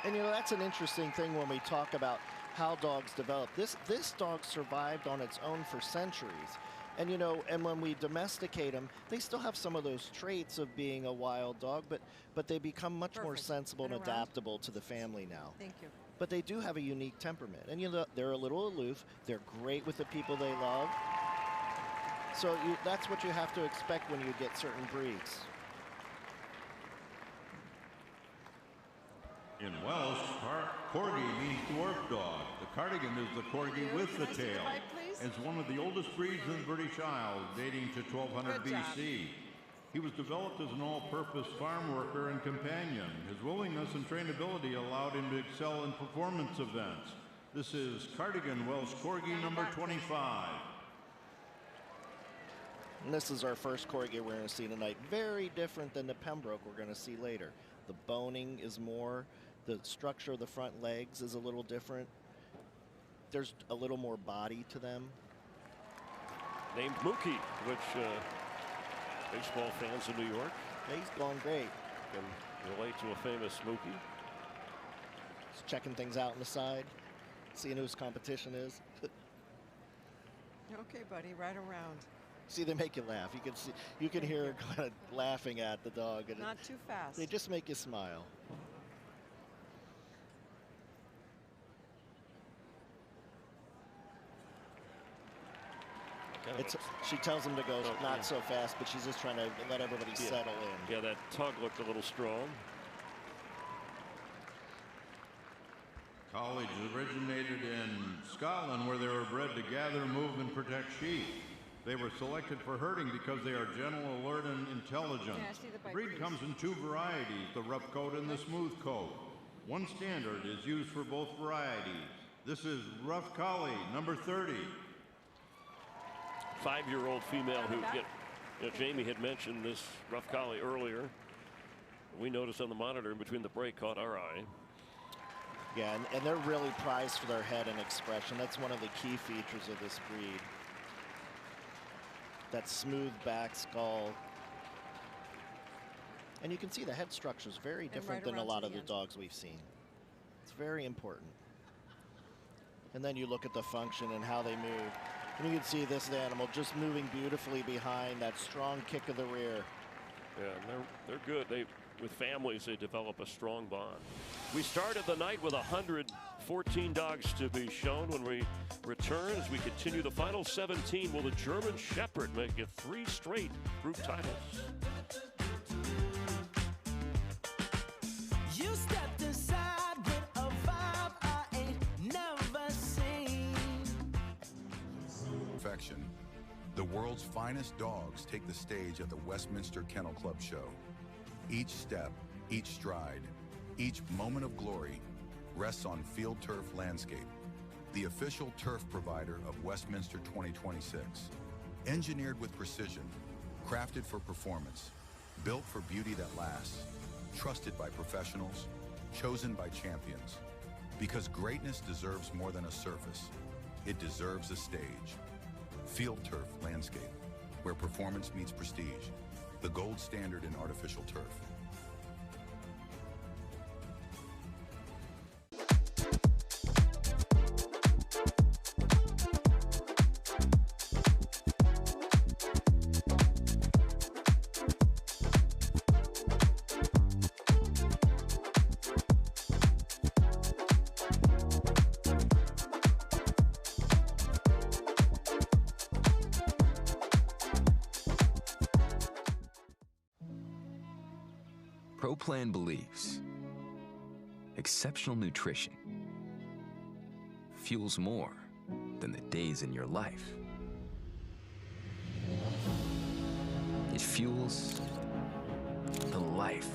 And you know, that's an interesting thing when we talk about how dogs develop. This dog survived on its own for centuries. And you know, and when we domesticate them, they still have some of those traits of being a wild dog, but they become much more sensible and adaptable to the family now. Thank you. But they do have a unique temperament. And you know, they're a little aloof. They're great with the people they love. So that's what you have to expect when you get certain breeds. In Welsh, Corgi means dwarf dog. The Cardigan is the Corgi with the tail. It's one of the oldest breeds in the British Isles, dating to 1200 BC. He was developed as an all-purpose farm worker and companion. His willingness and trainability allowed him to excel in performance events. This is Cardigan Welsh Corgi number 25. And this is our first Corgi we're going to see tonight. Very different than the Pembroke we're going to see later. The boning is more, the structure of the front legs is a little different. There's a little more body to them. Named Mookie, which baseball fans in New York. Yeah, he's going great. Can relate to a famous Mookie. Just checking things out on the side, seeing whose competition is. Okay, buddy, right around. See, they make you laugh. You can hear her kind of laughing at the dog. And Not too fast. They just make you smile. She tells him to go not so fast, but she's just trying to let everybody settle in. Yeah, that tug looked a little strong. Collies originated in Scotland, where they were bred to gather, move, and protect sheep. They were selected for herding because they are gentle, alert, and intelligent. The breed comes in 2 varieties, the rough coat and the smooth coat. One standard is used for both varieties. This is Rough Collie, number 30. 5-year-old female who, Jamie had mentioned this Rough Collie earlier. We noticed on the monitor in between the break, caught our eye. Yeah, and they're really prized for their head and expression. That's one of the key features of this breed. That smooth back skull. And you can see the head structure is very different than a lot of the dogs we've seen. It's very important. And then you look at the function and how they move. And you can see this animal just moving beautifully behind that strong kick of the rear. Yeah, and they're good. With families, they develop a strong bond. We started the night with 114 dogs to be shown. When we return, as we continue the final 17, will the German Shepherd make it 3 straight group titles? You stepped aside with a vibe I ain't never seen. Perfection. The world's finest dogs take the stage at the Westminster Kennel Club show. Each step, each stride, each moment of glory rests on Field Turf Landscape, the official turf provider of Westminster 2026. Engineered with precision, crafted for performance, built for beauty that lasts, trusted by professionals, chosen by champions. Because greatness deserves more than a surface. It deserves a stage. Field Turf Landscape, where performance meets prestige. The gold standard in artificial turf. ProPlan believes exceptional nutrition fuels more than the days in your life. It fuels the life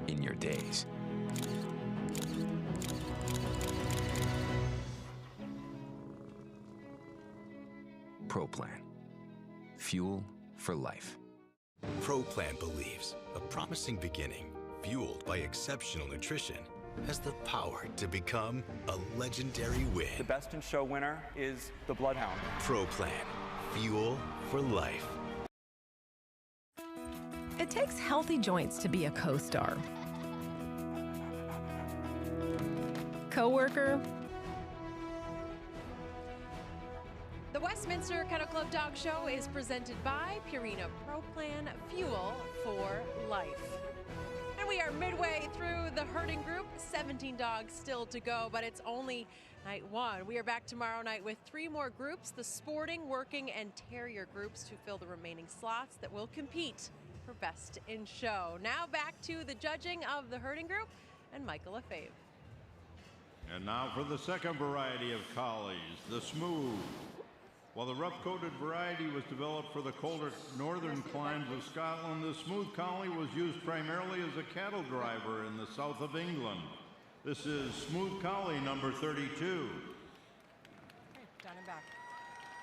in your days. ProPlan. Fuel for life. ProPlan believes a promising beginning, fueled by exceptional nutrition, has the power to become a legendary win. The Best in Show winner is the Bloodhound. ProPlan. Fuel for life. It takes healthy joints to be a co-star. Coworker. The Westminster Kennel Club Dog Show is presented by Purina ProPlan, Fuel for Life. And we are midway through the herding group. 17 dogs still to go, but it's only night 1. We are back tomorrow night with 3 more groups, the sporting, working, and terrier groups, to fill the remaining slots that will compete for Best in Show. Now back to the judging of the herding group and Michael Lefebvre. And now for the second variety of collies, the smooth. While the rough-coated variety was developed for the colder northern climes of Scotland, the smooth collie was used primarily as a cattle driver in the south of England. This is Smooth Collie number 32. Okay, down and back.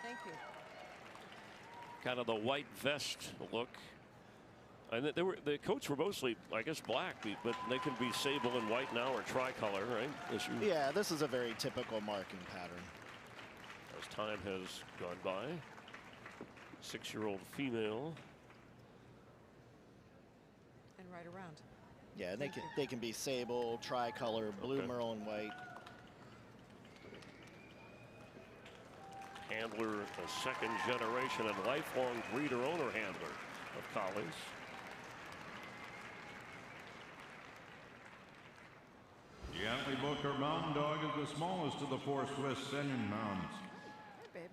Thank you. Kind of the white vest look. And the coats were mostly, I guess, black, but they can be sable and white now, or tricolor, right? Yeah, this is a very typical marking pattern. As time has gone by. 6-year-old female. And right around. Yeah, and they can be sable, tricolor, blue merle and white. Handler, a second generation and lifelong breeder owner handler of collies. The Antley Booker Mountain Dog is the smallest of the 4 Swiss Senion Mounds.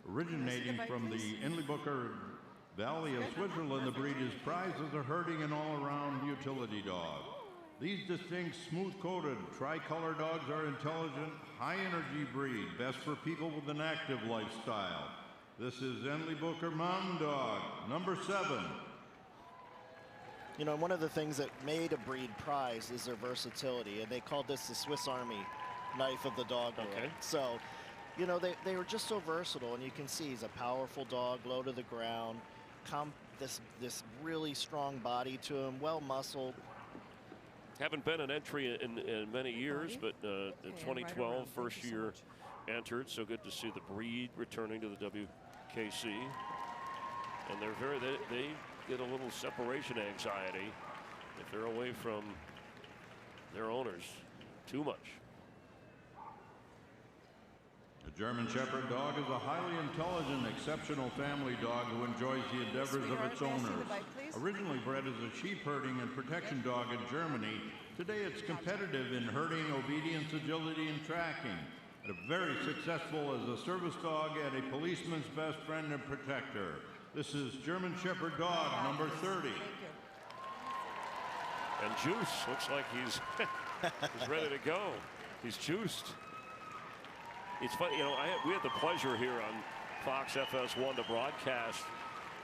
Originating from the Inley-Booker Valley of Switzerland, the breed is prized as a herding and all-around utility dog. These distinct, smooth-coated, tricolor dogs are intelligent, high-energy breed, best for people with an active lifestyle. This is Inley-Booker Mountain Dog, number 7. You know, one of the things that made a breed prized is their versatility, and they called this the Swiss Army knife of the dog world. Okay. So, you know, they were just so versatile, and you can see he's a powerful dog, low to the ground, this really strong body to him, well muscled. Haven't been an entry in many years, but in 2012, first year entered. So good to see the breed returning to the WKC. And they're they get a little separation anxiety if they're away from their owners too much. A German Shepherd dog is a highly intelligent, exceptional family dog who enjoys the endeavors of its owners. Originally bred as a sheep herding and protection dog in Germany, today it's competitive in herding, obedience, agility, and tracking. And very successful as a service dog and a policeman's best friend and protector. This is German Shepherd dog number 30. And Juice looks like he's ready to go. He's juiced. It's funny, you know, we had the pleasure here on Fox FS1 to broadcast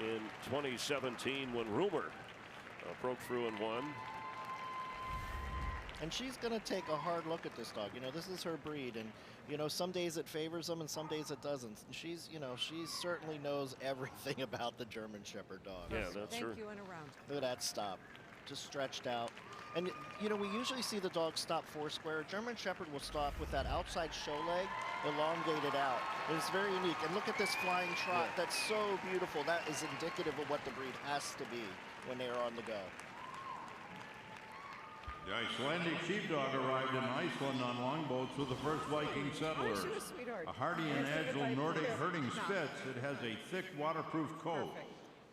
in 2017 when Rumor broke through and won. And she's going to take a hard look at this dog. You know, this is her breed, and you know, some days it favors them and some days it doesn't. And she's, you know, she certainly knows everything about the German Shepherd dog. Yeah, that's her. Thank you, and around. Look at that stop, just stretched out. And you know, we usually see the dog stop foursquare. German Shepherd will stop with that outside show leg elongated out. It's very unique. And look at this flying trot. Yeah. That's so beautiful. That is indicative of what the breed has to be when they are on the go. The Icelandic sheepdog arrived in Iceland on longboats with the first Viking settlers. A hardy and agile Nordic herding Spitz, it has a thick waterproof coat.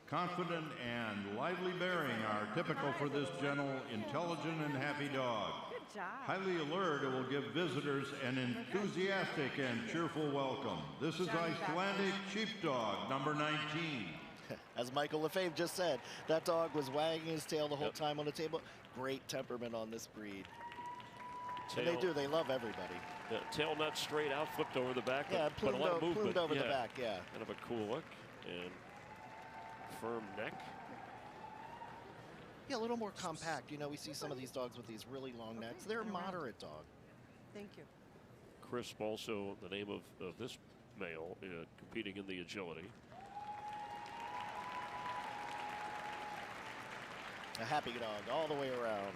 Confident and lively bearing are typical for this gentle, intelligent, and happy dog. Good job. Highly alert, it will give visitors an enthusiastic and cheerful welcome. This is Icelandic sheepdog number 19. As Michael Lefebvre just said, that dog was wagging his tail the whole time on the table. Great temperament on this breed. And they do, they love everybody. Yeah, tail not straight out, flipped over the back, yeah, but a lot of movement. Plumed over the back, yeah. Kind of a cool look and firm neck. Yeah, a little more compact. You know, we see some of these dogs with these really long necks. They're a moderate dog. Thank you. Crisp, also the name of this male, competing in the agility. A happy dog all the way around.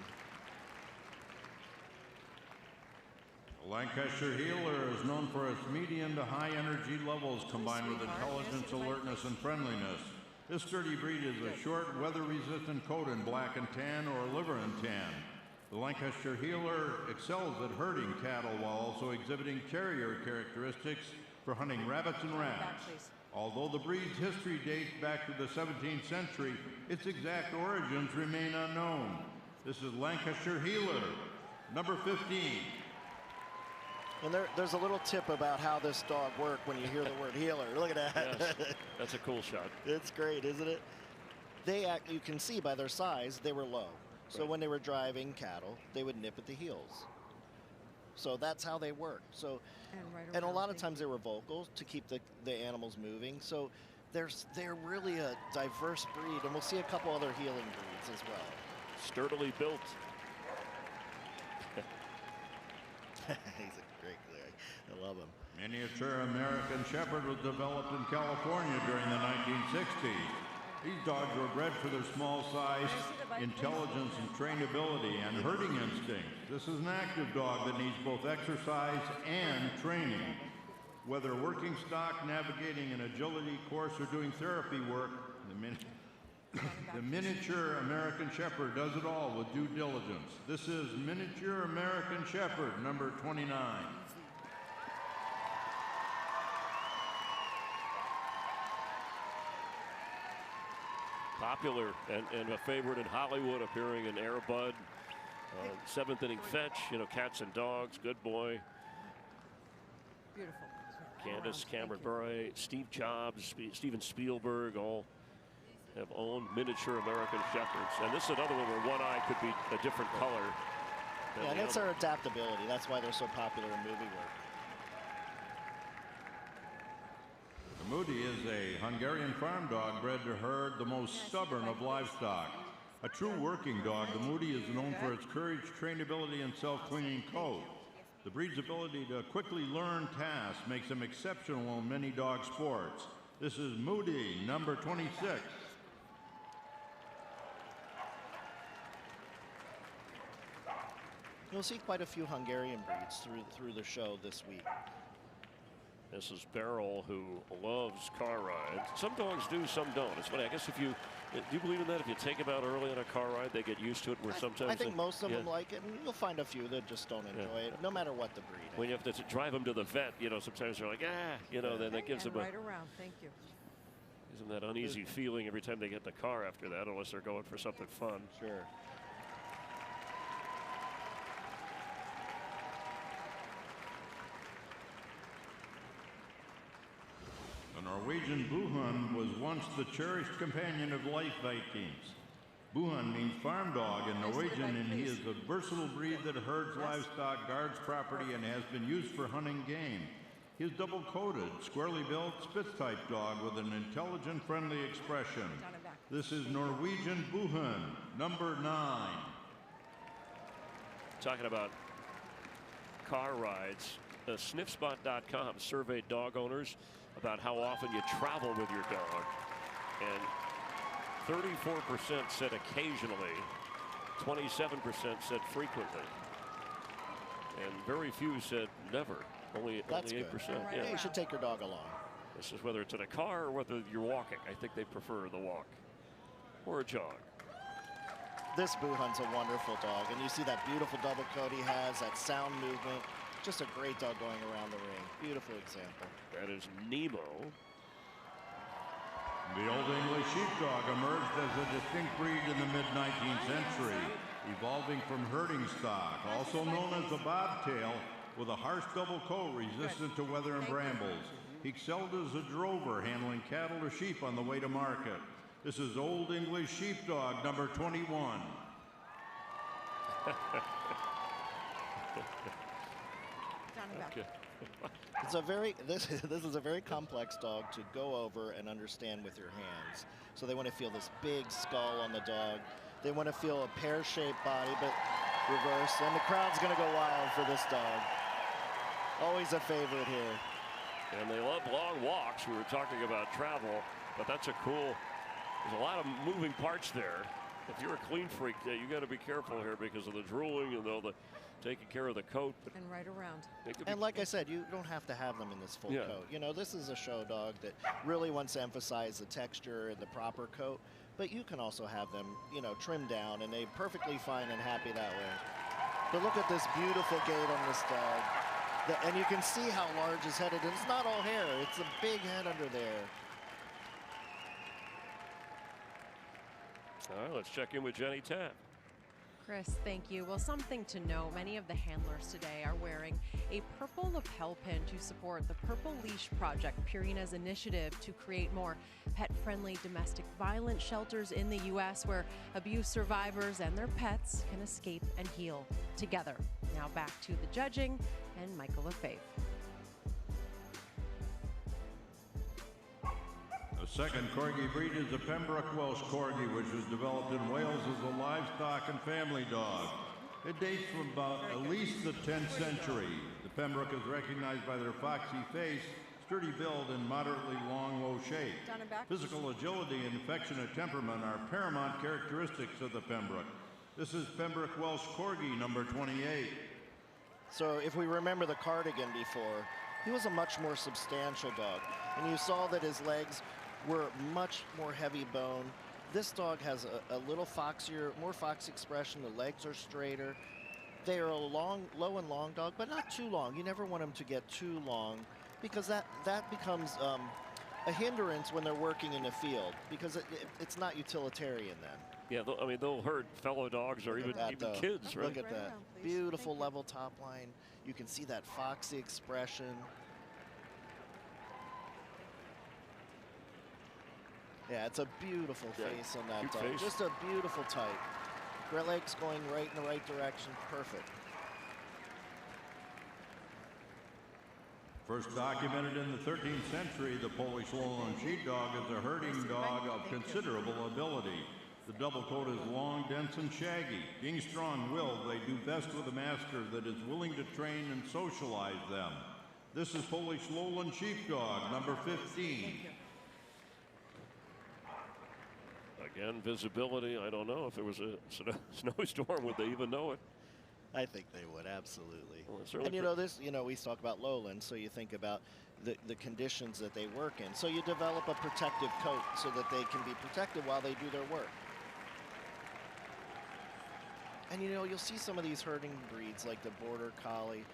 Lancashire Heeler is known for its medium to high energy levels combined with intelligence, alertness, and friendliness. This sturdy breed is a short, weather-resistant coat in black and tan or liver and tan. The Lancashire Heeler excels at herding cattle while also exhibiting terrier characteristics for hunting rabbits and rats. Although the breed's history dates back to the 17th century, its exact origins remain unknown. This is Lancashire Heeler, number 15. And there's a little tip about how this dog worked when you hear the word healer. Look at that. Yes, that's a cool shot. It's great, isn't it? They act, you can see by their size, they were low. So when they were driving cattle, they would nip at the heels. So that's how they work. So, and a lot of times they were vocal to keep the animals moving. So they're really a diverse breed, and we'll see a couple other healing breeds as well. Sturdily built. He's a great guy. I love him. Miniature American Shepherd was developed in California during the 1960s. These dogs were bred for their small size, intelligence, and trainability, and herding instinct. This is an active dog that needs both exercise and training. Whether working stock, navigating an agility course, or doing therapy work, the Miniature American Shepherd does it all with due diligence. This is Miniature American Shepherd, number 29. Popular and a favorite in Hollywood, appearing in Air Bud, Seventh Inning Fetch, you know, Cats and Dogs, Good Boy. Beautiful. Candace Cameron Bure, Steve Jobs, Steven Spielberg, all have owned miniature American Shepherds. And this is another one where one eye could be a different color. Yeah, and that's their adaptability. That's why they're so popular in movie work. The Moody is a Hungarian farm dog bred to herd the most stubborn of livestock. A true working dog, the Moody is known for its courage, trainability, and self-cleaning coat. The breed's ability to quickly learn tasks makes him exceptional in many dog sports. This is Moody, number 26. You'll see quite a few Hungarian breeds through the show this week. Mrs. Barrel, who loves car rides. Some dogs do, some don't. It's funny. I guess if you do you believe in that? If you take them out early on a car ride, they get used to it. Where sometimes I think most of them like it, and you'll find a few that just don't enjoy it, no matter what the breed. When you have to drive them to the vet, you know, sometimes they're like, then that gives them right around. Thank you. gives them that uneasy feeling every time they get in the car after that, unless they're going for something fun. Sure. The Norwegian Buhund was once the cherished companion of life Vikings. Buhund means farm dog in Norwegian, and he is a versatile breed that herds livestock, guards property, and has been used for hunting game. He is double-coated, squarely built, Spitz-type dog with an intelligent, friendly expression. This is Norwegian Buhund, number 9. Talking about car rides, sniffspot.com surveyed dog owners about how often you travel with your dog, and 34% said occasionally, 27% said frequently, and very few said never. Only 8%. Yeah, you should take your dog along. This is whether it's in a car or whether you're walking. I think they prefer the walk or a jog. This Buhund's a wonderful dog, and you see that beautiful double coat he has, that sound movement. Just a great dog going around the ring. Beautiful example. That is Nemo. The Old English Sheepdog emerged as a distinct breed in the mid-19th century, evolving from herding stock, also known as the bobtail, with a harsh double coat resistant to weather and brambles. He excelled as a drover, handling cattle or sheep on the way to market. This is Old English Sheepdog, number 21. Okay. It's a very this is a very complex dog to go over and understand with your hands. So they want to feel this big skull on the dog. They want to feel a pear-shaped body, but reverse. And the crowd's going to go wild for this dog. Always a favorite here. And they love long walks. We were talking about travel, but that's a cool. There's a lot of moving parts there. If you're a clean freak, you got to be careful here because of the drooling and all the taking care of the coat. But and right around. And like I said, you don't have to have them in this full coat. You know, this is a show dog that really wants to emphasize the texture and the proper coat. But you can also have them, you know, trimmed down, and they're perfectly fine and happy that way. But look at this beautiful gait on this dog. And you can see how large his head is. It's not all hair. It's a big head under there. All right, let's check in with Jenny Taft. Chris, thank you. Well, something to know, many of the handlers today are wearing a purple lapel pin to support the Purple Leash Project, Purina's initiative to create more pet-friendly domestic violence shelters in the U.S. where abuse survivors and their pets can escape and heal together. Now back to the judging and Michael LaFave. The second Corgi breed is the Pembroke Welsh Corgi, which was developed in Wales as a livestock and family dog. It dates from about at least the 10th century. The Pembroke is recognized by their foxy face, sturdy build, and moderately long, low shape. Physical agility and affectionate temperament are paramount characteristics of the Pembroke. This is Pembroke Welsh Corgi, number 28. So if we remember the Cardigan before, he was a much more substantial dog. And you saw that his legs were much more heavy bone. This dog has a little foxier, more foxy expression. The legs are straighter. They are a low and long dog, but not too long. You never want them to get too long because that becomes a hindrance when they're working in the field because it's not utilitarian then. Yeah, I mean, they'll hurt fellow dogs or even kids, right? Look at that. Beautiful level top line. You can see that foxy expression. Yeah, it's a beautiful face on that dog. Just a beautiful type. Great legs going right in the right direction. Perfect. First documented in the 13th century, the Polish Lowland Sheepdog is a herding dog of considerable ability. The double coat is long, dense, and shaggy. Being strong-willed, they do best with a master that is willing to train and socialize them. This is Polish Lowland Sheepdog, number 15. Again, visibility, I don't know if it was a snowstorm, would they even know it? I think they would, absolutely. Well, and you know, we talk about lowland, so you think about the conditions that they work in. So you develop a protective coat so that they can be protected while they do their work. And you know, you'll see some of these herding breeds like the Border Collie,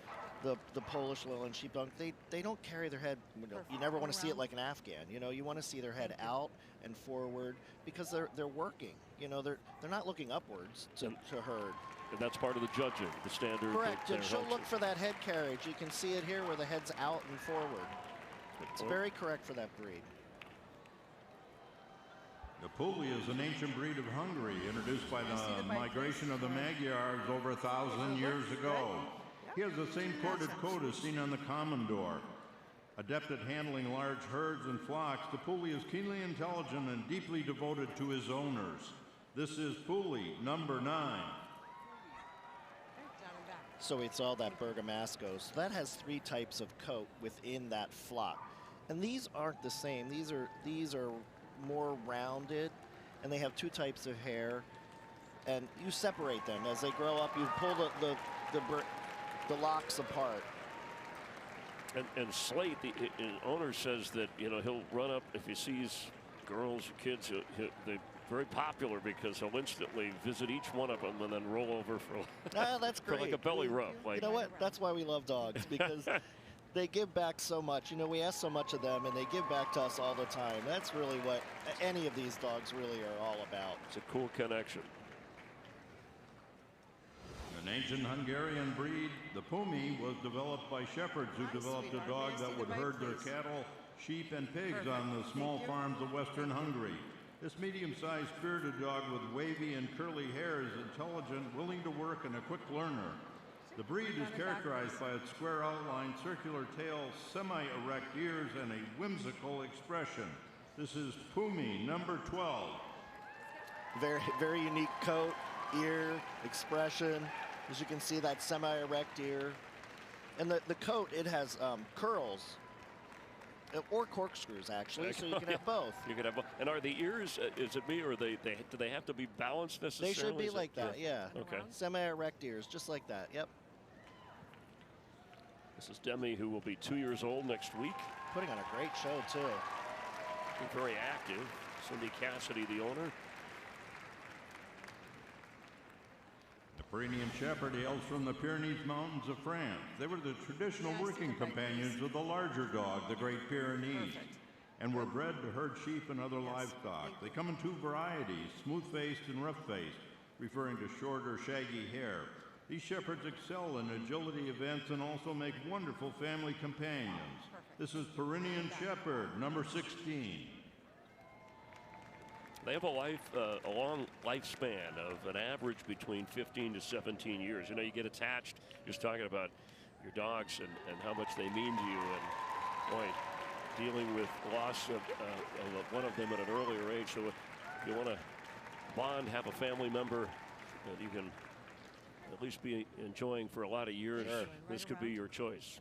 the Polish Lowland Sheepdog, they don't carry their head, you never want to see it like an Afghan. You know, you want to see their head out and forward because they're working. You know, they're not looking upwards to herd. And that's part of the judging, the standard. Correct, and she'll look for that head carriage. You can see it here where the head's out and forward. It's very correct for that breed. The Puli is an ancient breed of Hungary, introduced by the migration of the Magyars over 1,000 years ago. He has the same corded coat as seen on the Commodore. Adept at handling large herds and flocks, the Puli is keenly intelligent and deeply devoted to his owners. This is Puli, number 9. So it's all that Bergamasco. So that has 3 types of coat within that flock. And these aren't the same. These are more rounded, and they have 2 types of hair. And you separate them. As they grow up, you pull the locks apart. And Slate, the owner, says that, you know, he'll run up if he sees girls or kids. They're very popular because he'll instantly visit each one of them and then roll over for, that's great. for like a belly rub. You know what? That's why we love dogs, because they give back so much. You know, we ask so much of them, and they give back to us all the time. That's really what any of these dogs really are all about. It's a cool connection. An ancient Hungarian breed, the Pumi, was developed by shepherds who developed a dog that would herd their cattle, sheep, and pigs on the small farms of Western Hungary. This medium-sized spirited dog with wavy and curly hair is intelligent, willing to work, and a quick learner. The breed is characterized by its square outline, circular tail, semi-erect ears, and a whimsical expression. This is Pumi, number 12. Very, very unique coat, ear, expression. As you can see, that semi-erect ear. And the coat, it has curls. Or corkscrews, actually, so you can have both. You can have both. And are the ears, is it me, or do they have to be balanced necessarily? They should be like that, yeah. Okay. Semi-erect ears, just like that, yep. This is Demi, who will be 2 years old next week. Putting on a great show, too. Very active. Cindy Cassidy, the owner. The Pyrenean Shepherd hails from the Pyrenees Mountains of France. They were the traditional working companions of the larger dog, the Great Pyrenees, and were bred to herd sheep and other livestock. They come in 2 varieties, smooth-faced and rough-faced, referring to short or shaggy hair. These shepherds excel in agility events and also make wonderful family companions. This is Pyrenean Shepherd, number 16. They have a long lifespan of an average between 15 to 17 years. You know, you get attached, just talking about your dogs and how much they mean to you, and boy, dealing with loss of one of them at an earlier age. So if you want to bond, have a family member that you can at least be enjoying for a lot of years, this could be your choice.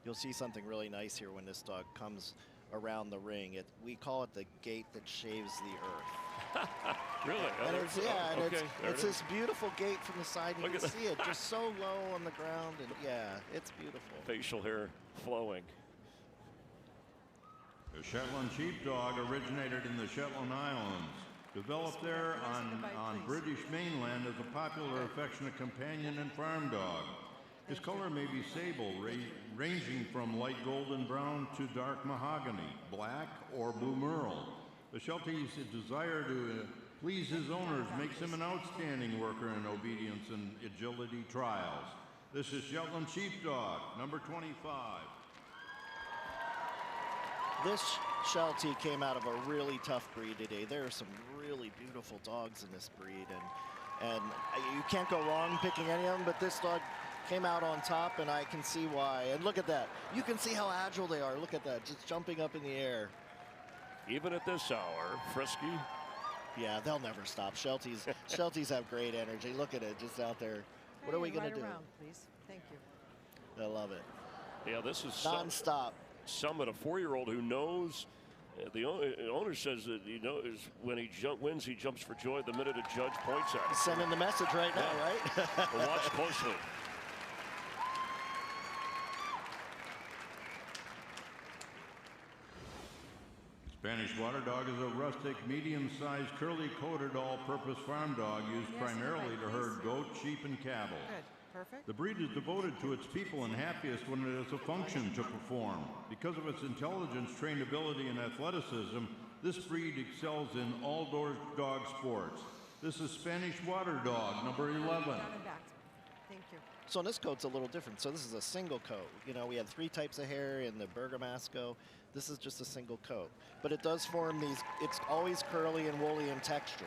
You'll see something really nice here when this dog comes around the ring. We call it the gate that shaves the earth. Really? And it's, yeah, and okay. it's this beautiful gate from the side. You Look can at see it just so low on the ground, and yeah, it's beautiful. Facial hair flowing. The Shetland Sheepdog originated in the Shetland Islands. Developed there on British mainland as a popular, affectionate companion and farm dog. His color may be sable, ranging from light golden brown to dark mahogany, black, or blue merle. The Sheltie's desire to please his owners makes him an outstanding worker in obedience and agility trials. This is Shetland Sheepdog, number 25. This Sheltie came out of a really tough breed today. There are some really beautiful dogs in this breed, and you can't go wrong picking any of them, but this dog came out on top, and I can see why. And look at that. You can see how agile they are. Look at that, just jumping up in the air. Even at this hour, frisky. Yeah, they'll never stop. Shelties have great energy. Look at it, just out there. What are we going to do? Around, please. Thank you. I love it. Yeah, this is non-stop. Summit, a 4-year-old who knows. The owner says that he knows when he wins, he jumps for joy the minute a judge points at him. He's sending the message right now, right? Well, watch closely. Spanish Water Dog is a rustic, medium-sized, curly-coated, all-purpose farm dog used primarily to herd goats, sheep, and cattle. Good. Perfect. The breed is devoted to its people and happiest when it has a function to perform. Because of its intelligence, trainability, and athleticism, this breed excels in all-door dog sports. This is Spanish Water Dog, number 11. Down and back. Thank you. So this coat's a little different. So this is a single coat. You know, we have 3 types of hair in the Bergamasco. This is just a single coat. But it does form these, it's always curly and woolly in texture.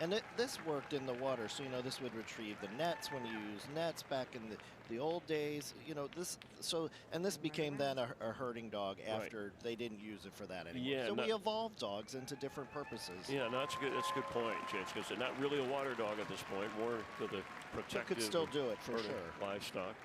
And this worked in the water, so, you know, this would retrieve the nets when you use nets back in the old days. You know, this, so, and this became then a herding dog after they didn't use it for that anymore. Yeah, so we evolved dogs into different purposes. Yeah, no, that's a good point, James, because they're not really a water dog at this point, more to the protective. You could still do it, for sure. Livestock.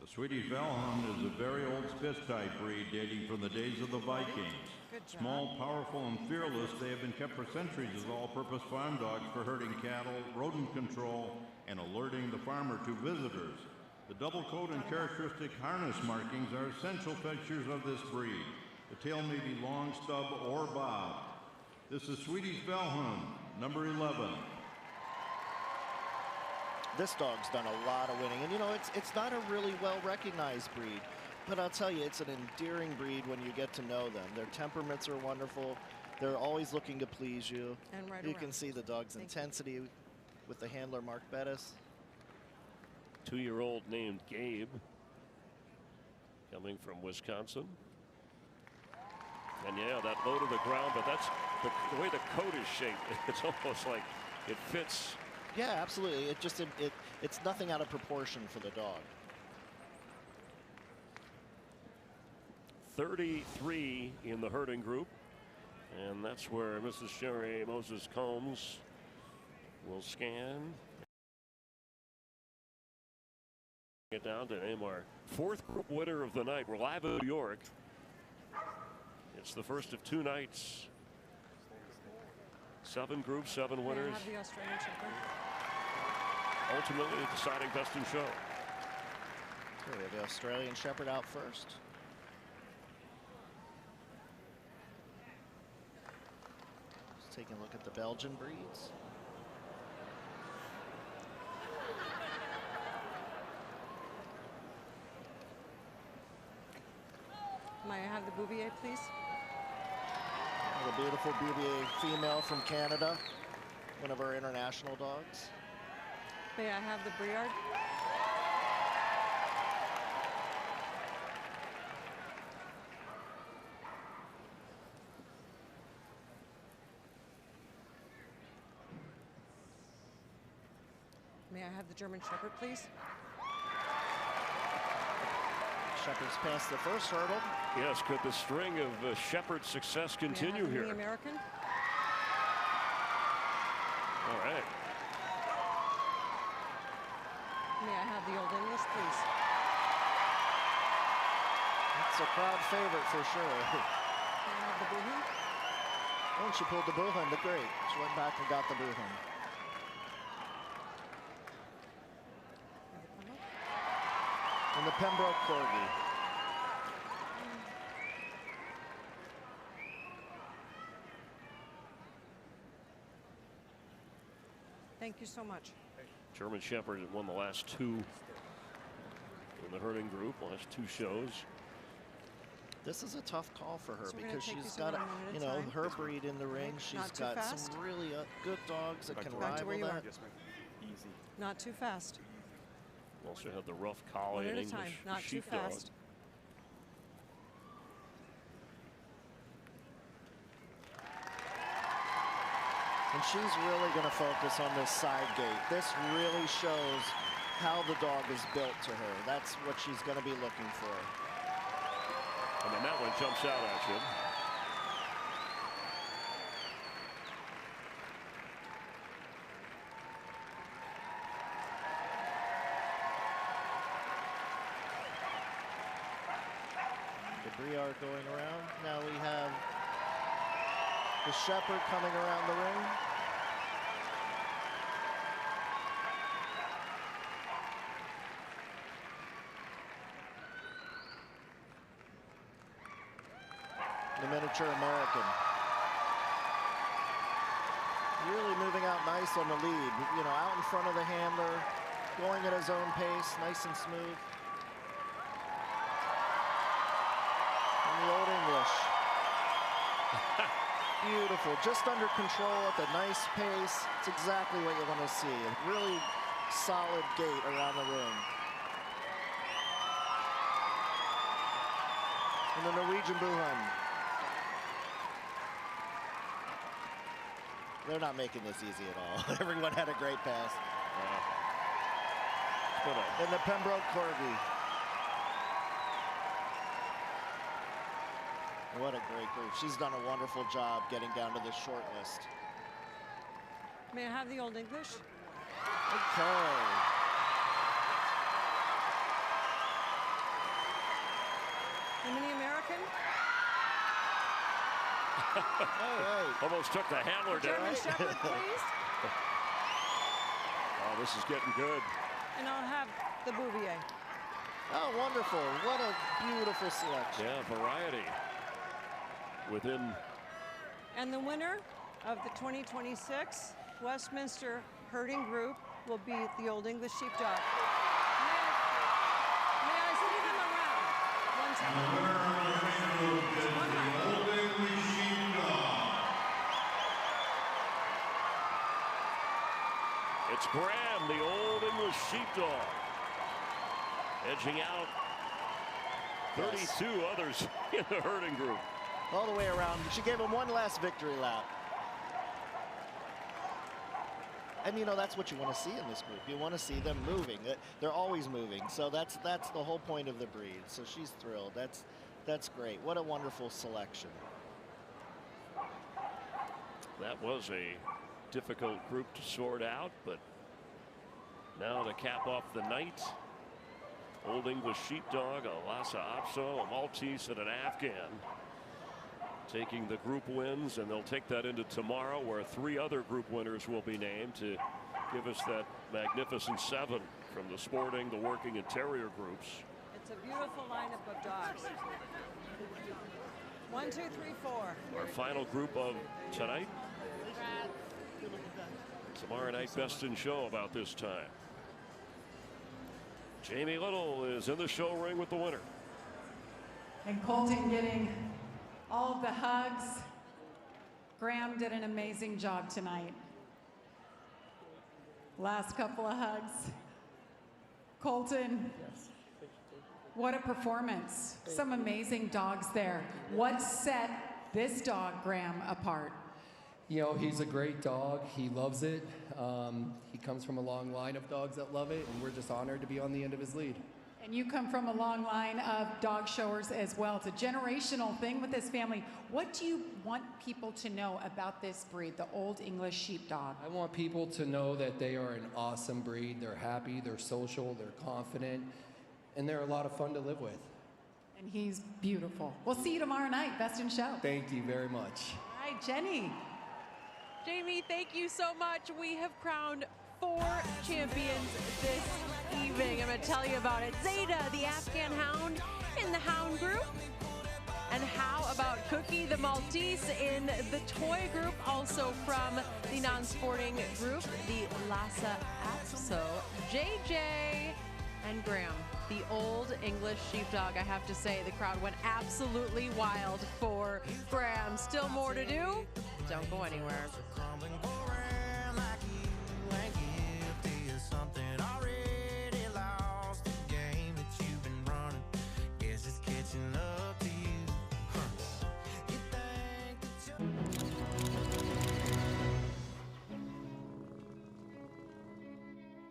The Swedish Valhound is a very old Spitz-type breed dating from the days of the Vikings. Small, powerful, and fearless, they have been kept for centuries as all-purpose farm dogs for herding cattle, rodent control, and alerting the farmer to visitors. The double coat and characteristic harness markings are essential features of this breed. The tail may be long, stub, or bob. This is Swedish Valhound, number 11. This dog's done a lot of winning, and you know, it's not a really well-recognized breed, but I'll tell you, it's an endearing breed when you get to know them. Their temperaments are wonderful. They're always looking to please you. And right you around. can see the dog's intensity with the handler, Mark Bettis. 2-year-old named Gabe, coming from Wisconsin. And yeah, that low to the ground, but that's the way the coat is shaped. It's almost like it fits. Yeah, absolutely. It's nothing out of proportion for the dog. 33 in the herding group, and that's where Mrs. Sherry Moses Combs will scan. Get down to name our 4th group winner of the night. We're live in New York. It's the first of 2 nights. 7 groups, 7 winners. Have the Australian Shepherd. Ultimately deciding best in show. Here we have the Australian Shepherd out first. Just taking a look at the Belgian breeds. May I have the Bouvier, please? The beautiful Bouvier female from Canada, one of our international dogs. May I have the Briard? May I have the German Shepherd, please? Shepherd's passed the first hurdle. Yes, could the string of Shepherd success continue here? The American? All right. May I have the Old English, please? It's a crowd favorite for sure. May I have the Boohoo? Oh, she pulled the Boohun, the great. She went back and got the Boohun. And the Pembroke Corgi. Thank you so much. German Shepherd had won the last 2 in the herding group, last 2 shows. This is a tough call for her So we're because gonna take she's these got, one at a you know, time. her breed in the ring. She's Not too got fast. some really good dogs that can Back to rival where you that. are. Easy. Not too fast. Also had the rough collie One and at a time, English not too sheepdog. fast. And she's really going to focus on this side gate. This really shows how the dog is built to her. That's what she's going to be looking for. And then that one jumps out at you. The Briard going around. Now we have the Shepherd coming around the ring. the miniature American. Really moving out nice on the lead, you know, out in front of the handler, going at his own pace, nice and smooth. And the Old English. Beautiful, just under control at the nice pace. It's exactly what you want to see. A really solid gait around the ring. And the Norwegian Buhund. They're not making this easy at all. Everyone had a great pass. And the Pembroke Corgi. What a great group. She's done a wonderful job getting down to the short list. May I have the Old English? Okay. The mini American? Almost took the handler down. German Shepherd, please. Oh, this is getting good. And I'll have the Bouvier. Oh, wonderful. What a beautiful selection. Yeah, variety within. And the winner of the 2026 Westminster Herding Group will be the Old English Sheepdog. May I see them around? One time. It's Graham, the Old English Sheepdog, edging out 32 others in the herding group. All the way around. She gave him one last victory lap. And you know, that's what you want to see in this group. You want to see them moving. They're always moving. So that's the whole point of the breed. So she's thrilled. That's great. What a wonderful selection. That was a difficult group to sort out, but now to cap off the night, Old English Sheepdog, a Lhasa Apso, a Maltese, and an Afghan taking the group wins, and they'll take that into tomorrow, where 3 other group winners will be named to give us that magnificent 7 from the sporting, the working, and terrier groups. It's a beautiful lineup of dogs. 1, 2, 3, 4. Our final group of tonight. Tomorrow night, Best in Show about this time. Jamie Little is in the show ring with the winner. And Colton getting all of the hugs. Graham did an amazing job tonight. Last couple of hugs. Colton, what a performance. Some amazing dogs there. What set this dog, Graham, apart? You know, he's a great dog. He loves it. He comes from a long line of dogs that love it, and we're just honored to be on the end of his lead. And you come from a long line of dog showers as well. It's a generational thing with this family. What do you want people to know about this breed, the Old English Sheepdog? I want people to know that they are an awesome breed. They're happy, they're social, they're confident, and they're a lot of fun to live with. And he's beautiful. We'll see you tomorrow night. Best in Show. Thank you very much. All right, Jenny. Jamie, thank you so much. We have crowned 4 champions this evening. I'm going to tell you about it. Zeta, the Afghan Hound in the Hound group. And how about Cookie, the Maltese in the toy group, also from the non-sporting group, the Lhasa Apso. JJ and Graham, the Old English Sheepdog. I have to say, the crowd went absolutely wild for Graham. Still more to do. Don't go anywhere.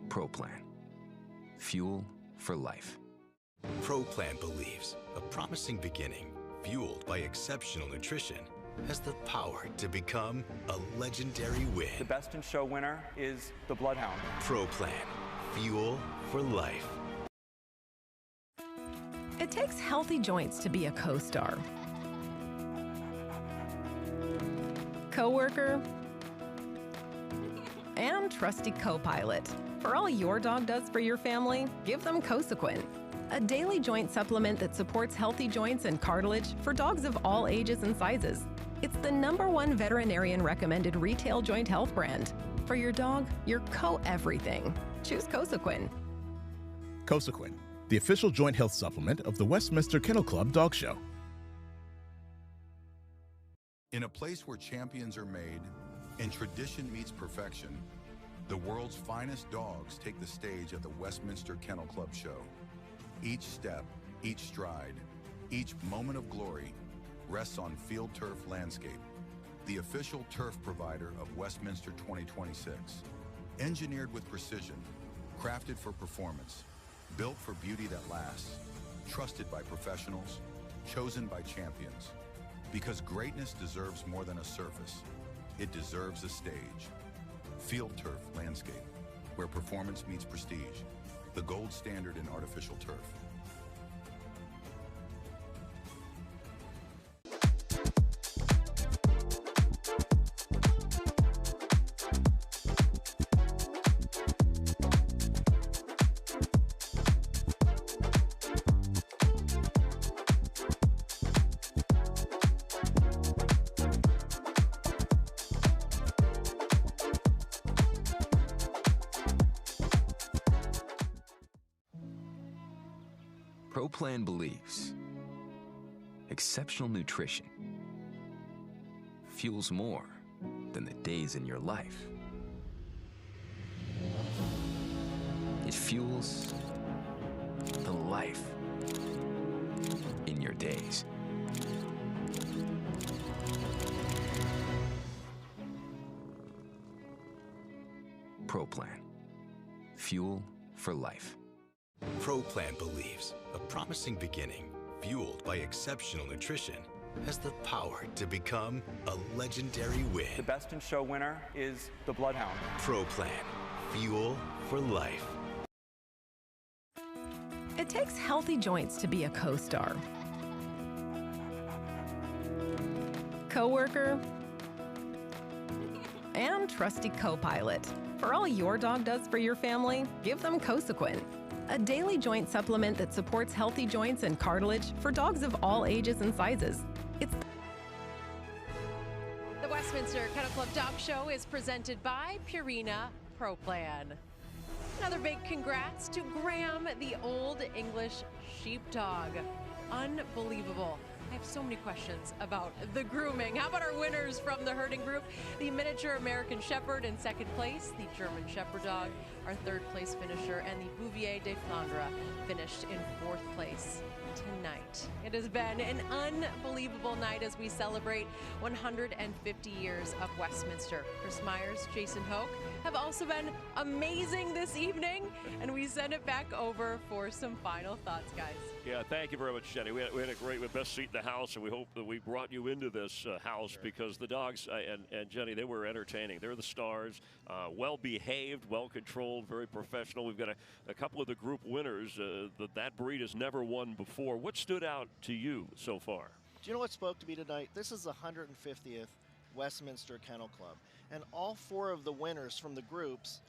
Pro Plan. Fuel for life. Pro Plan believes a promising beginning, fueled by exceptional nutrition, has the power to become a legendary win. The Best in Show winner is the Bloodhound. Pro Plan. Fuel for life. It takes healthy joints to be a co-star. Coworker and trusty co-pilot. For all your dog does for your family, give them Cosequin, a daily joint supplement that supports healthy joints and cartilage for dogs of all ages and sizes. It's the #1 veterinarian recommended retail joint health brand. For your dog, your co-everything. Choose Cosequin. Cosequin, the official joint health supplement of the Westminster Kennel Club Dog Show. In a place where champions are made and tradition meets perfection, the world's finest dogs take the stage at the Westminster Kennel Club Show. Each step, each stride, each moment of glory rests on Field Turf Landscape, the official turf provider of Westminster 2026. Engineered with precision, crafted for performance, built for beauty that lasts, trusted by professionals, chosen by champions. Because greatness deserves more than a surface, it deserves a stage. Field Turf Landscape, where performance meets prestige, the gold standard in artificial turf. ProPlan believes exceptional nutrition fuels more than the days in your life. It fuels the life in your days. ProPlan. Fuel for life. ProPlan believes a promising beginning, fueled by exceptional nutrition, has the power to become a legendary win. The Best in Show winner is the Bloodhound. ProPlan. Fuel for life. It takes healthy joints to be a co-star, co-worker, and trusty co-pilot. For all your dog does for your family, give them Cosequin, a daily joint supplement that supports healthy joints and cartilage for dogs of all ages and sizes. It's The Westminster Kennel Club Dog Show is presented by Purina ProPlan. Another big congrats to Graham, the Old English Sheepdog. Unbelievable. I have so many questions about the grooming. How about our winners from the herding group? The miniature American Shepherd in second place, the German Shepherd Dog, our third place finisher, and the Bouvier de Flandre finished in fourth place tonight. It has been an unbelievable night as we celebrate 150 years of Westminster. Chris Myers, Jason Hoke have also been amazing this evening, and we send it back over for some final thoughts, guys. Yeah, thank you very much, Jenny. We had a great, best seat in the house, and we hope that we brought you into this house because the dogs, and Jenny, they were entertaining. They're the stars, well-behaved, well-controlled, very professional. We've got a couple of the group winners that breed has never won before. What stood out to you so far? Do you know what spoke to me tonight? This is the 150th Westminster Kennel Club, and all four of the winners from the groups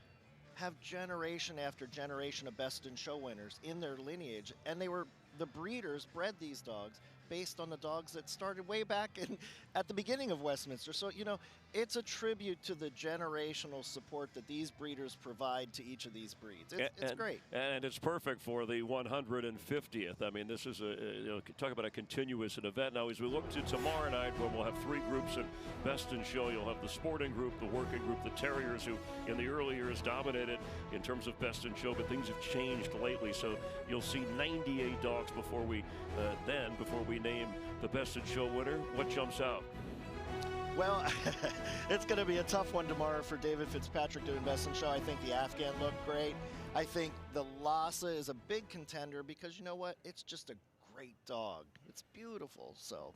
have generation after generation of Best in Show winners in their lineage, and the breeders bred these dogs based on the dogs that started way back at the beginning of Westminster. So, you know, it's a tribute to the generational support that these breeders provide to each of these breeds. It's great. And it's perfect for the 150th. I mean, this is talk about a continuous event. Now, as we look to tomorrow night, where we'll have three groups in Best in Show, you'll have the sporting group, the working group, the terriers, who in the early years dominated in terms of Best in Show, but things have changed lately. So you'll see 98 dogs before we name the Best in Show winner. What jumps out? Well, it's going to be a tough one tomorrow for David Fitzpatrick doing Best in Show. I think the Afghan looked great. I think the Lhasa is a big contender because, you know what? It's just a great dog. It's beautiful, so.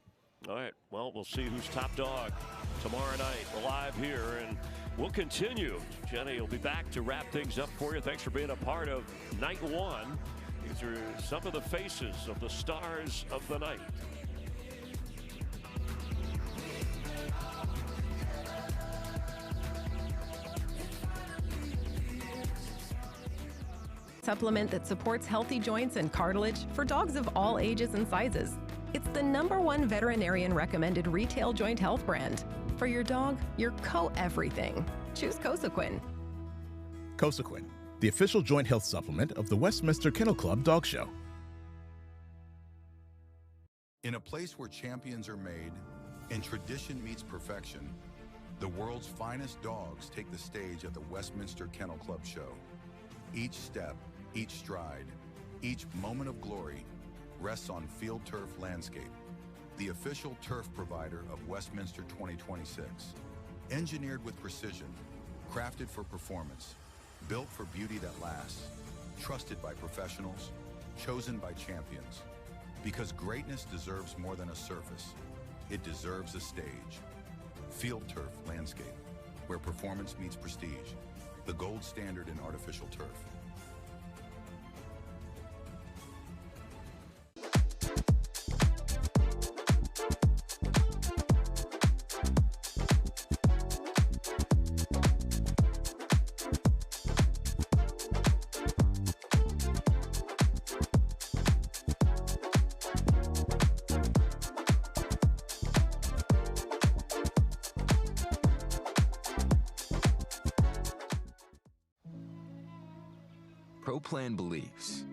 All right, well, we'll see who's top dog tomorrow night live here, and we'll continue. Jenny will be back to wrap things up for you. Thanks for being a part of night one. These are some of the faces of the stars of the night. supplement that supports healthy joints and cartilage for dogs of all ages and sizes. It's the #1 veterinarian recommended retail joint health brand. For your dog, your co-everything. Choose Cosequin. Cosequin, the official joint health supplement of the Westminster Kennel Club Dog Show. In a place where champions are made and tradition meets perfection, the world's finest dogs take the stage at the Westminster Kennel Club Show. Each step, each stride, each moment of glory rests on Field Turf Landscape, the official turf provider of Westminster 2026. Engineered with precision, crafted for performance, built for beauty that lasts, trusted by professionals, chosen by champions. Because greatness deserves more than a surface, it deserves a stage. Field Turf Landscape, where performance meets prestige, the gold standard in artificial turf. ProPlan believes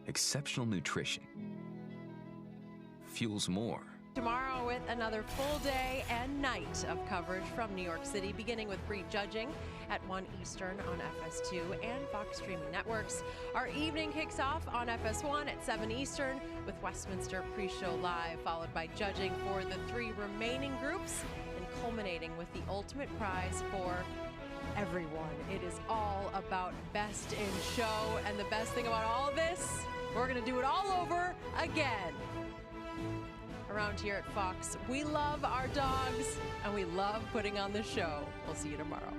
exceptional nutrition fuels more. Tomorrow with another full day and night of coverage from New York City, beginning with breed judging at 1 Eastern on FS2 and Fox Streaming Networks. Our evening kicks off on FS1 at 7 Eastern with Westminster Pre-Show Live, followed by judging for the 3 remaining groups and culminating with the ultimate prize for everyone. It is all about best in show, and the best thing about all of this, we're going to do it all over again. Around here at Fox, we love our dogs and we love putting on the show. We'll see you tomorrow.